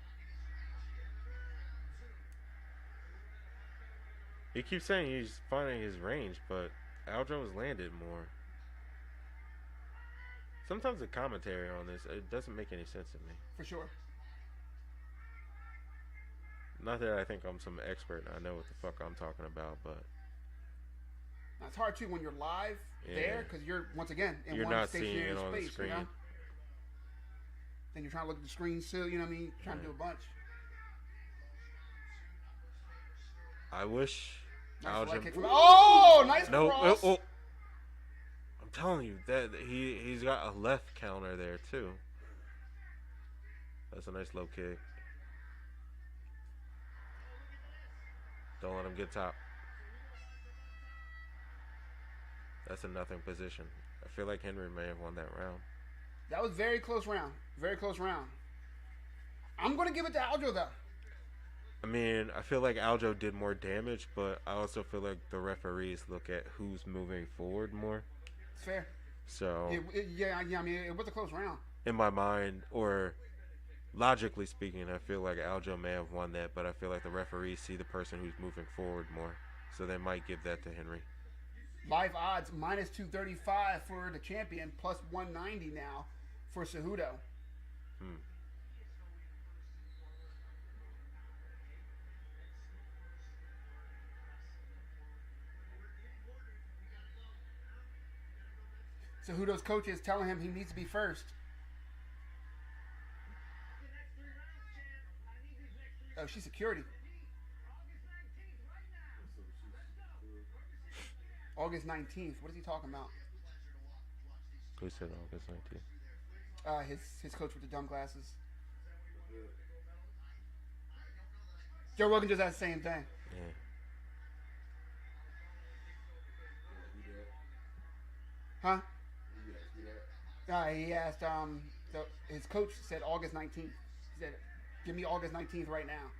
He keeps saying he's finding his range, but Aljo has landed more. Sometimes the commentary on this, it doesn't make any sense to me. For sure. Not that I think I'm some expert and I know what the fuck I'm talking about, but now, it's hard too when you're live there because you're once again in you're one not seeing stationary it on space. the screen. You know? Then you're trying to look at the screen still. You know what I mean? Trying to do a bunch. I wish Nice leg Aljo. kick from- oh, nice cross. I'm telling you that he's got a left counter there too. That's a nice low kick. Don't let him get top. That's a nothing position. I feel like Henry may have won that round. That was very close round. Very close round. I'm going to give it to Aljo, though. I mean, I feel like Aljo did more damage, but I also feel like the referees look at who's moving forward more. It's fair. So, yeah, I mean, it was a close round. in my mind, or logically speaking, I feel like Aljo may have won that, but I feel like the referees see the person who's moving forward more. So they might give that to Henry. Live odds, minus 235 for the champion, plus 190 now for Cejudo. Cejudo's coach is telling him he needs to be first. Oh, she's security. August 19th. What is he talking about? Who said August 19th? His coach with the dumb glasses. Joe Rogan just had the same thing. Yeah. Huh? He asked, his coach said August 19th. He said, give me August 19th right now.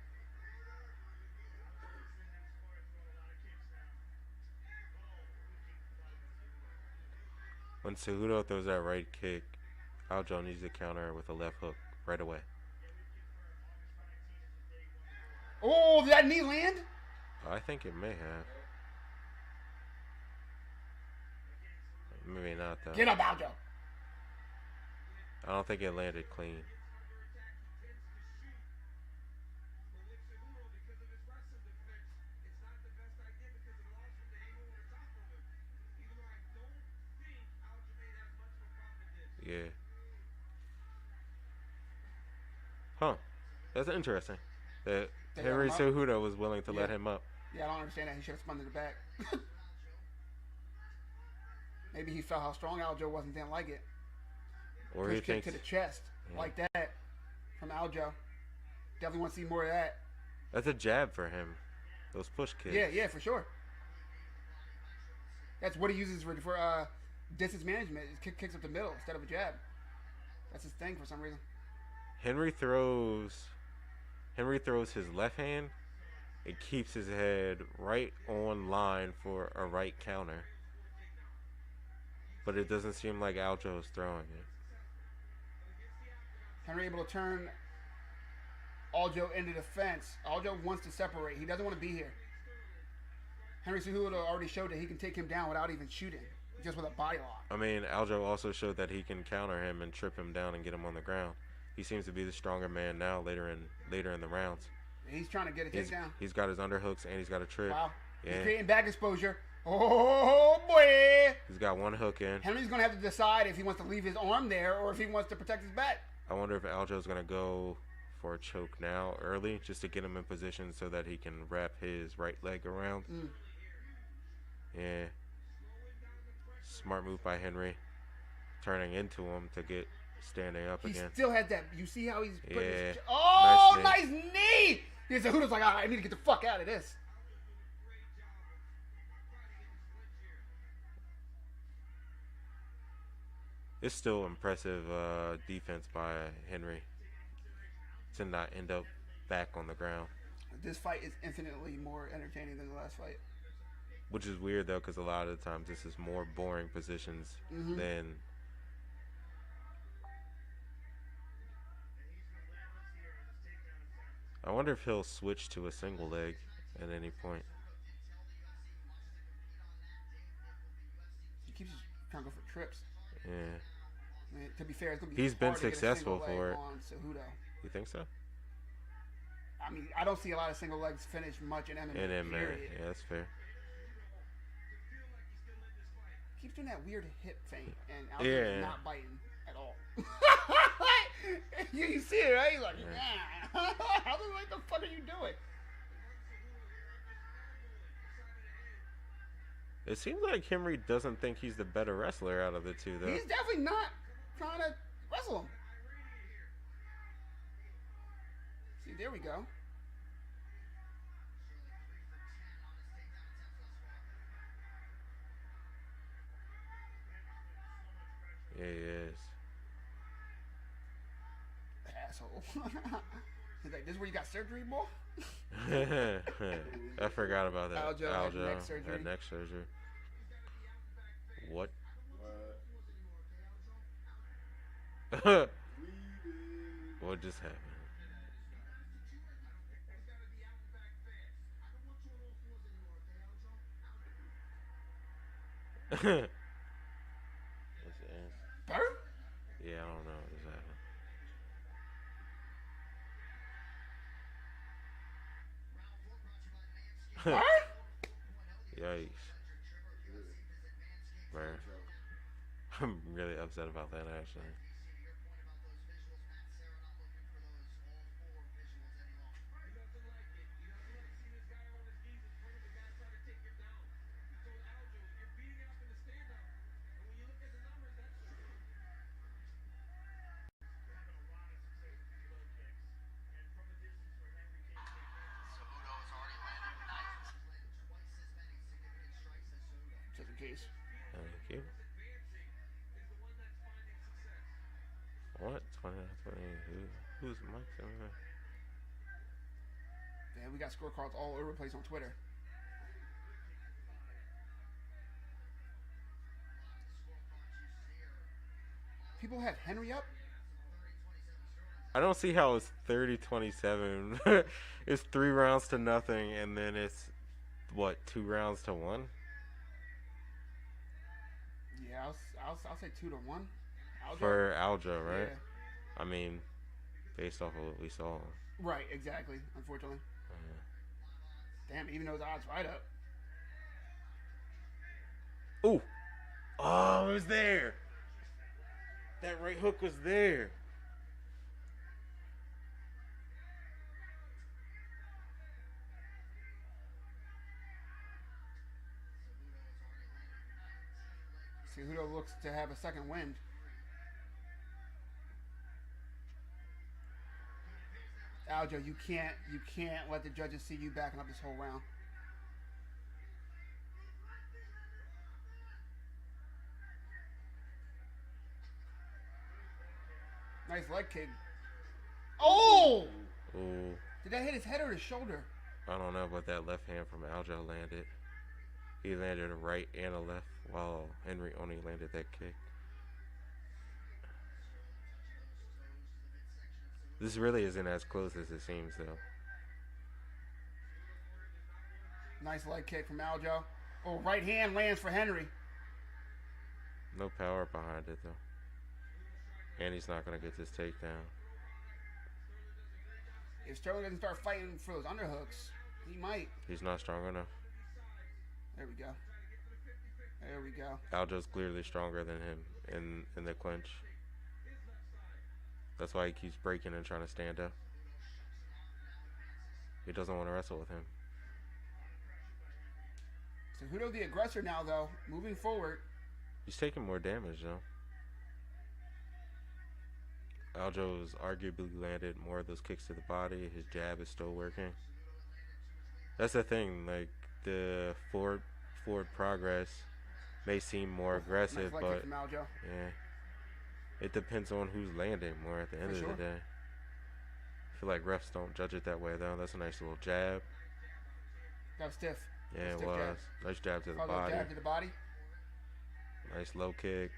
When Cejudo throws that right kick, Aljo needs to counter with a left hook right away. Oh, did that knee land? I think it may have. Maybe not, though. Get up, Aljo. I don't think it landed clean. Yeah. Huh. That's interesting. That They Henry let him up? Cejudo was willing to let him up. Yeah, I don't understand that. He should have spun to the back. Maybe he felt how strong Aljo was and didn't like it. Or he Push kick thinks to the chest. Yeah. Like that. From Aljo. Definitely want to see more of that. that's a jab for him. Those push kicks. Yeah, for sure. That's what he uses for distance management. He kicks up the middle instead of a jab. That's his thing for some reason. Henry throws his left hand and keeps his head right on line for a right counter. But it doesn't seem like Aljo is throwing it. Henry able to turn Aljo into defense. Aljo wants to separate. He doesn't want to be here. Henry Cejudo already showed that he can take him down without even shooting, just with a body lock. I mean, Aljo also showed that he can counter him and trip him down and get him on the ground. He seems to be the stronger man now later in the rounds. He's trying to get a takedown. He's got his underhooks and he's got a trip. Wow. Yeah. He's creating back exposure. Oh, boy. He's got one hook in. Henry's going to have to decide if he wants to leave his arm there or if he wants to protect his back. I wonder if Aljo's going to go for a choke now early just to get him in position so that he can wrap his right leg around. Yeah. Smart move by Henry. Turning into him to get standing up again. He still has that. You see how he's putting Yeah. his... Oh, Nice nice knee. Cejudo's like, I need to get the fuck out of this. It's still impressive defense by Henry to not end up back on the ground. This fight is infinitely more entertaining than the last fight. Which is weird, though, because a lot of the times this is more boring positions than... I wonder if he'll switch to a single leg at any point. He keeps trying to go for trips. Yeah. I mean, to be fair, it's going to be He's been hard to get a successful single for leg it. on Cejudo. You think so? I mean, I don't see a lot of single legs finish much in MMA. And then, man, period. yeah, that's fair. Keeps doing that weird hip feint, and Aljo's Yeah. not biting at all. you see it, right? He's like, nah. What the fuck are you doing? It seems like Henry doesn't think he's the better wrestler out of the two, though. He's definitely not trying to wrestle him. See, there we go. Yeah, he is. Asshole. He's like, this is where you got surgery, boy? I forgot about that. Aljo had neck surgery. had neck surgery. What? What just happened? What's the answer? Bird? Yeah, I don't know what just happened. Bird? Yikes. Bruh. I'm really upset about that, actually. Just in case. Thank you. What? 20? Who's Mike? Yeah, we got scorecards all over the place on Twitter. People have Henry up? I don't see how it's 30-27. It's 3 rounds to nothing, and then it's, what, 2 rounds to 1? Yeah, I'll say 2-1. Aljo? For Aljo, right? Yeah. I mean, based off of what we saw. Right, exactly, unfortunately. Damn, even those odds right up. Ooh. Oh, it was there. That right hook was there. Cejudo looks to have a second wind. Aljo, you can't let the judges see you backing up this whole round. Nice leg kick. Oh! Ooh. Did that hit his head or his shoulder? I don't know, but that left hand from Aljo landed. He landed a right and a left, while Henry only landed that kick. This really isn't as close as it seems, though. Nice leg kick from Aljo. Oh, right hand lands for Henry. No power behind it, though. And he's not going to get this takedown. If Sterling doesn't start fighting for those underhooks, he might. He's not strong enough. There we go. There we go. Aljo's clearly stronger than him in the clinch. That's why he keeps breaking and trying to stand up. He doesn't want to wrestle with him. Cejudo the aggressor now, though. Moving forward. He's taking more damage, though. Aljo's arguably landed more of those kicks to the body. His jab is still working. That's the thing. Like, the forward progress may seem more aggressive, nice but from Aljo. yeah, it depends on who's landing more at the end of the day. I feel like refs don't judge it that way, though. That's a nice little jab. That was stiff. Yeah, it stiff was. jab. Nice jab to the Follow body. Jab to the body. Nice low kick.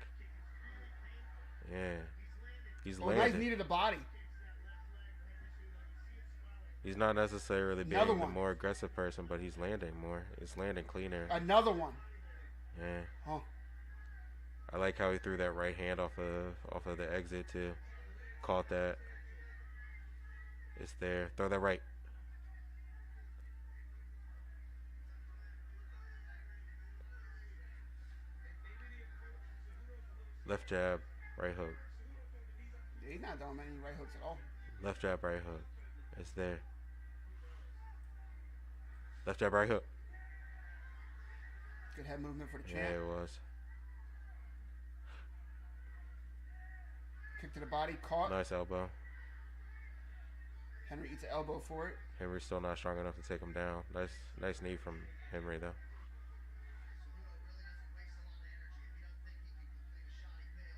Yeah. He's Oh, landing. nice knee to the body. He's not necessarily Another being the one. more aggressive person, but he's landing more. It's landing cleaner. Another one. Yeah. Huh. I like how he threw that right hand off of the exit too. Caught that. It's there. Throw that right. Left jab, right hook. Yeah, he's not throwing many right hooks at all. Left jab, right hook. It's there. Left jab, right hook. Good head movement for the champ. Yeah, it was. Kick to the body, caught. Nice elbow. Henry eats an elbow for it. Henry's still not strong enough to take him down. Nice knee from Henry, though.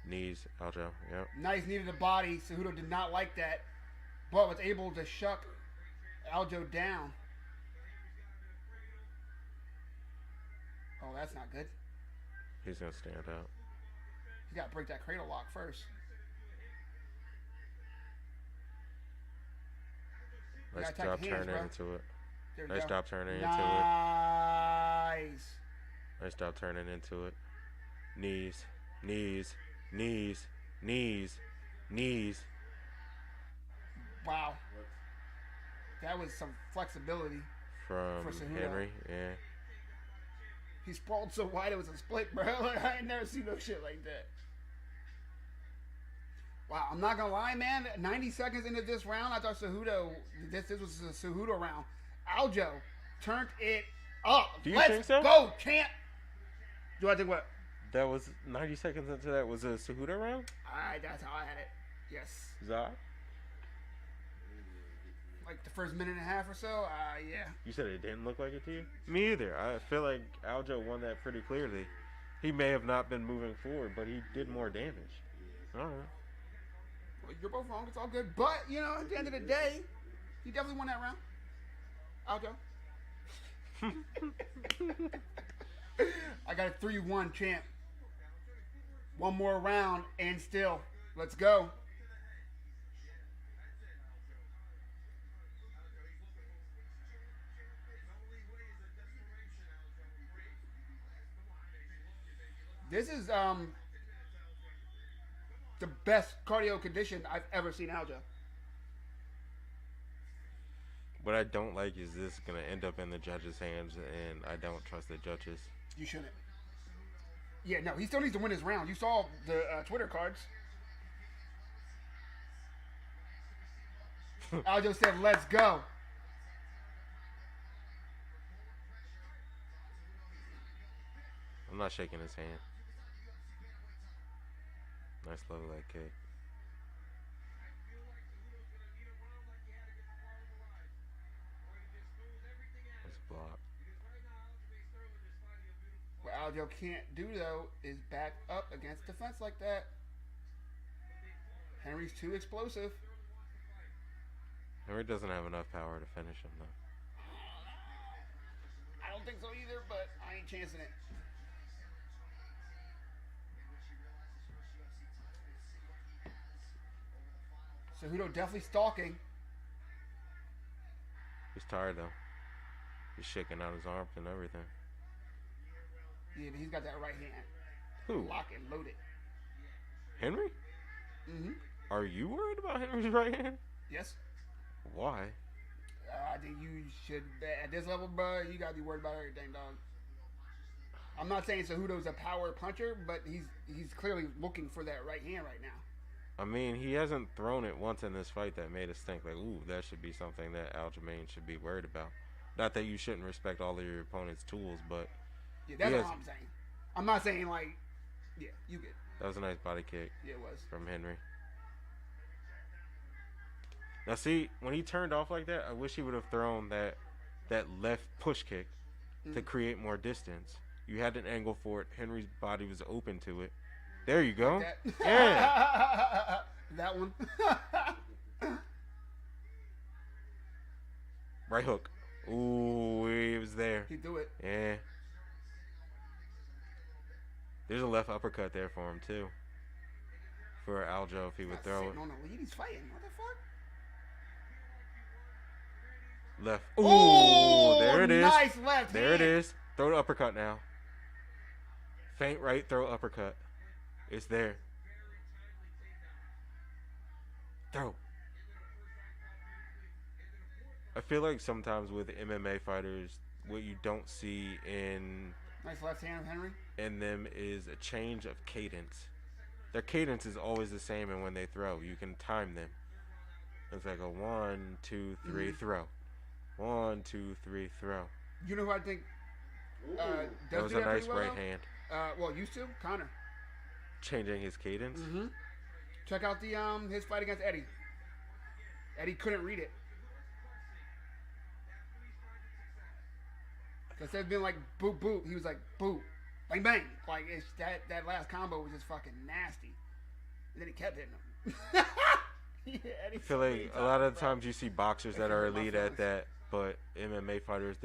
Knees, Aljo. Yep. Nice knee to the body. Cejudo did not like that, but was able to shuck Aljo down. Oh, that's not good. He's going to stand out. He's got to break that cradle lock first. You Nice gotta attack job the hands, turning bro. into it. There we Nice go. job turning into it. Nice. Nice job turning into it. Knees, knees, knees, knees, knees. Wow. That was some flexibility. From For Cejudo. Henry, yeah. He sprawled so wide it was a split, bro. Like, I ain't never seen no shit like that. Wow, I'm not gonna lie, man. 90 seconds into this round, I thought Cejudo, this was a Cejudo round. Aljo turned it up. Do you Let's think so? go, champ. Do I think what? That was 90 seconds into that was a Cejudo round? Alright, that's how I had it. Yes. Zah? Like the first minute and a half or so, yeah. You said it didn't look like it to you? Me either. I feel like Aljo won that pretty clearly. He may have not been moving forward, but he did more damage. I don't know. Well, you're both wrong. It's all good. But, you know, at the end of the day, he definitely won that round. Aljo. I got a 3-1 champ. One more round and still. Let's go. This is the best cardio condition I've ever seen Aljo. What I don't like is this going to end up in the judges' hands, and I don't trust the judges. You shouldn't. Yeah, no, he still needs to win his round. You saw the Twitter cards. Aljo said, let's go. I'm not shaking his hand. Nice low leg kick. Nice block. What Aljo can't do, though, is back up against defense like that. Henry's too explosive. Henry doesn't have enough power to finish him, though. ain't chancing it. Cejudo definitely stalking. He's tired though. He's shaking out his arms and everything. Yeah, but he's got that right hand. Who? Lock and loaded. Henry? Mm-hmm. Are you worried about Henry's right hand? Yes. Why? I think you should, at this level, bro, you gotta be worried about everything, dog. I'm not saying Cejudo's a power puncher, but he's clearly looking for that right hand right now. I mean, he hasn't thrown it once in this fight that made us think like, ooh, that should be something that Aljamain should be worried about. Not that you shouldn't respect all of your opponent's tools, but yeah, that's what I'm saying. I'm not saying like, yeah, you get. That was a nice body kick. Yeah, it was from Henry. Now, see, when he turned off like that, I wish he would have thrown that left push kick to create more distance. You had an angle for it. Henry's body was open to it. There you go. Like that. Yeah. That one. Right hook. Ooh, he was there. He threw it. Yeah. There's a left uppercut there for him, too. For Aljo, if he would throw it. On the lead, he's fighting. What the fuck? Left. Ooh, Oh, there it is. Nice left There hand. it is. Throw the uppercut now. Feint right, throw uppercut. It's there. Throw. I feel like sometimes with MMA fighters, what you don't see Nice left hand of Henry. in them is a change of cadence. Their cadence is always the same, and when they throw, you can time them. It's like a 1, 2, 3 throw. 1, 2, 3 throw. You know who I think does That was do a that nice pretty well, right hand. Well, used to Connor. Changing his cadence. Mm-hmm. Check out the his fight against Eddie. Eddie couldn't read it. Instead of being like boop boop, he was like boop, bang bang. Like it's that last combo was just fucking nasty. And then he kept hitting him. Yeah, I feel like a lot of the times you see boxers that are elite at that, but MMA fighters,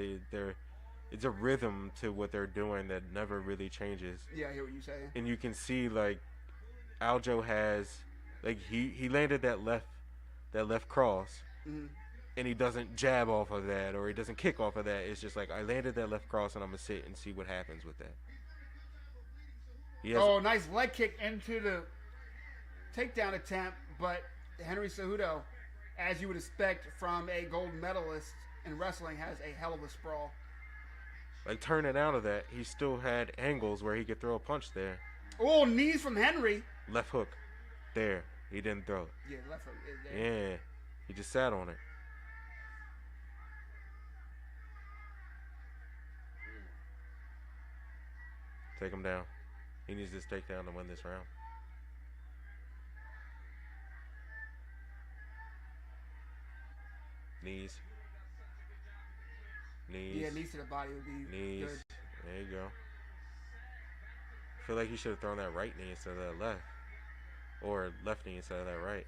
it's a rhythm to what they're doing that never really changes. Yeah, I hear what you're saying. And you can see like Aljo has, like he landed that left cross, and he doesn't jab off of that or he doesn't kick off of that. It's just like I landed that left cross and I'm gonna sit and see what happens with that. Nice leg kick into the takedown attempt, but Henry Cejudo, as you would expect from a gold medalist in wrestling, has a hell of a sprawl. Like turning out of that, he still had angles where he could throw a punch there. Oh, knees from Henry. Left hook, there. He didn't throw it. Yeah, left hook is there. Yeah, he just sat on it. Take him down. He needs this takedown to win this round. Knees. Yeah, knees to the body would be Knees. good. There you go. I feel like he should have thrown that right knee instead of that left. Or left knee instead of that right.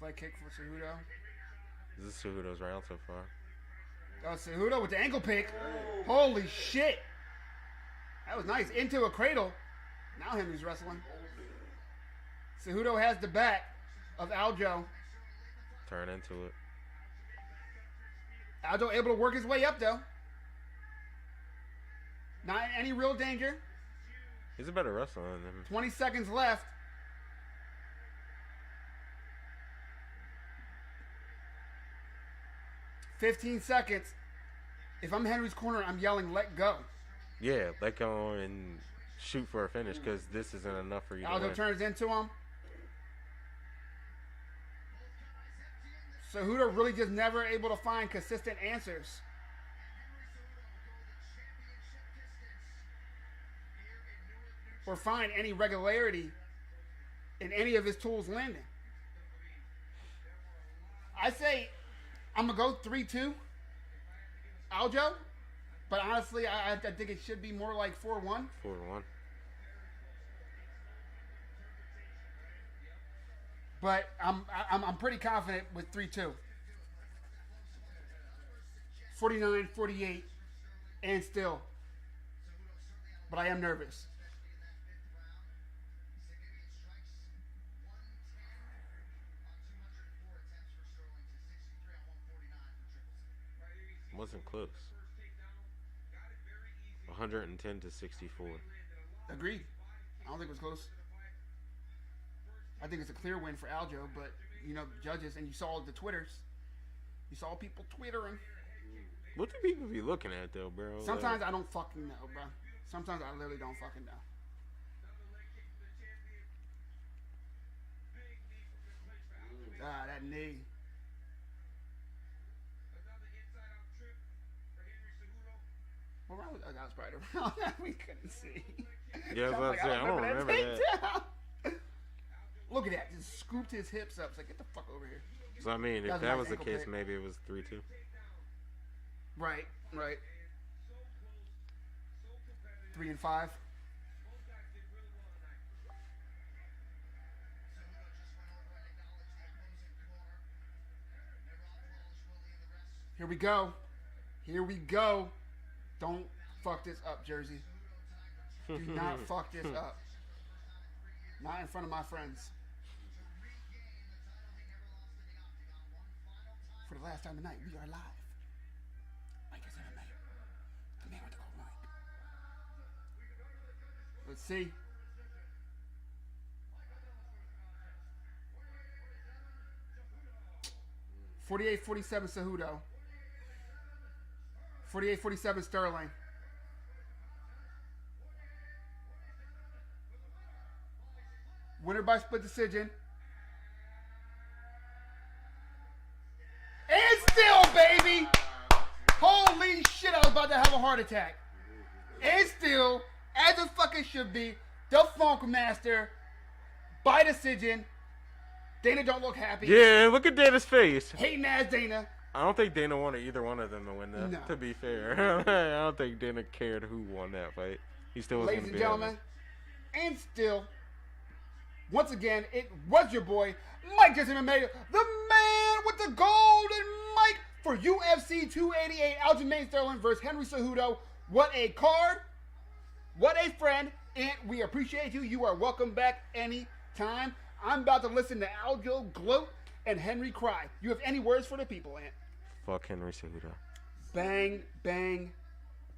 Leg kick for Cejudo. This is Cejudo's round so far. Oh, Cejudo with the ankle pick. Holy shit. That was nice. Into a cradle. Now Henry's wrestling. Cejudo has the back of Aljo. Turn into it. Aljo able to work his way up, though. Not in any real danger. He's a better wrestler than him. 20 seconds left. $15 seconds. If I'm Henry's corner, I'm yelling, let go. Yeah, let go and shoot for a finish because this isn't enough for you to Aljo win. turns into him. Cejudo really just never able to find consistent answers. Or find any regularity in any of his tools landing. I say I'm going to go 3-2 Aljo. But honestly, I think it should be more like 4-1. 4-1. But I'm pretty confident with 3-2. 49-48, and still. But I am nervous. Wasn't close. 110 to 64. Agreed. I don't think it was close. I think it's a clear win for Aljo, but judges, and you saw the Twitters. You saw people twittering. What do people be looking at though, bro? Sometimes I don't fucking know, bro. Sometimes I literally don't fucking know. Ah, that knee. What round was that? That was probably the round that we couldn't see. Yeah, I was about to say, I don't remember that. Look at that. Just scooped his hips up. It's like, get the fuck over here. So, I mean, if that was the case, maybe it was 3-2. Right. 3-5. Here we go. Don't fuck this up, Jersey. Do not fuck this up. Not in front of my friends. For the last time tonight, we are live. Mike is in the mayor. The mayor with the gold mic. Let's see. $48-47 Cejudo. 48-47 Sterling. Winner by split decision. And still, baby! Holy shit, I was about to have a heart attack. And still, as it fucking should be, the Funk Master, by decision. Dana don't look happy. Yeah, look at Dana's face. Hating ass Dana. I don't think Dana wanted either one of them to win that, to be fair. I don't think Dana cared who won that fight. He still was going to be. Ladies and gentlemen, and still, once again, it was your boy, Mike Jason MMA, the man with the golden mic for UFC 288, Aljamain Sterling versus Henry Cejudo. What a card. What a friend. And we appreciate you. You are welcome back anytime. I'm about to listen to Aljo gloat and Henry cry. You have any words for the people, Ant? Fuck Henry Cejudo. Bang, bang,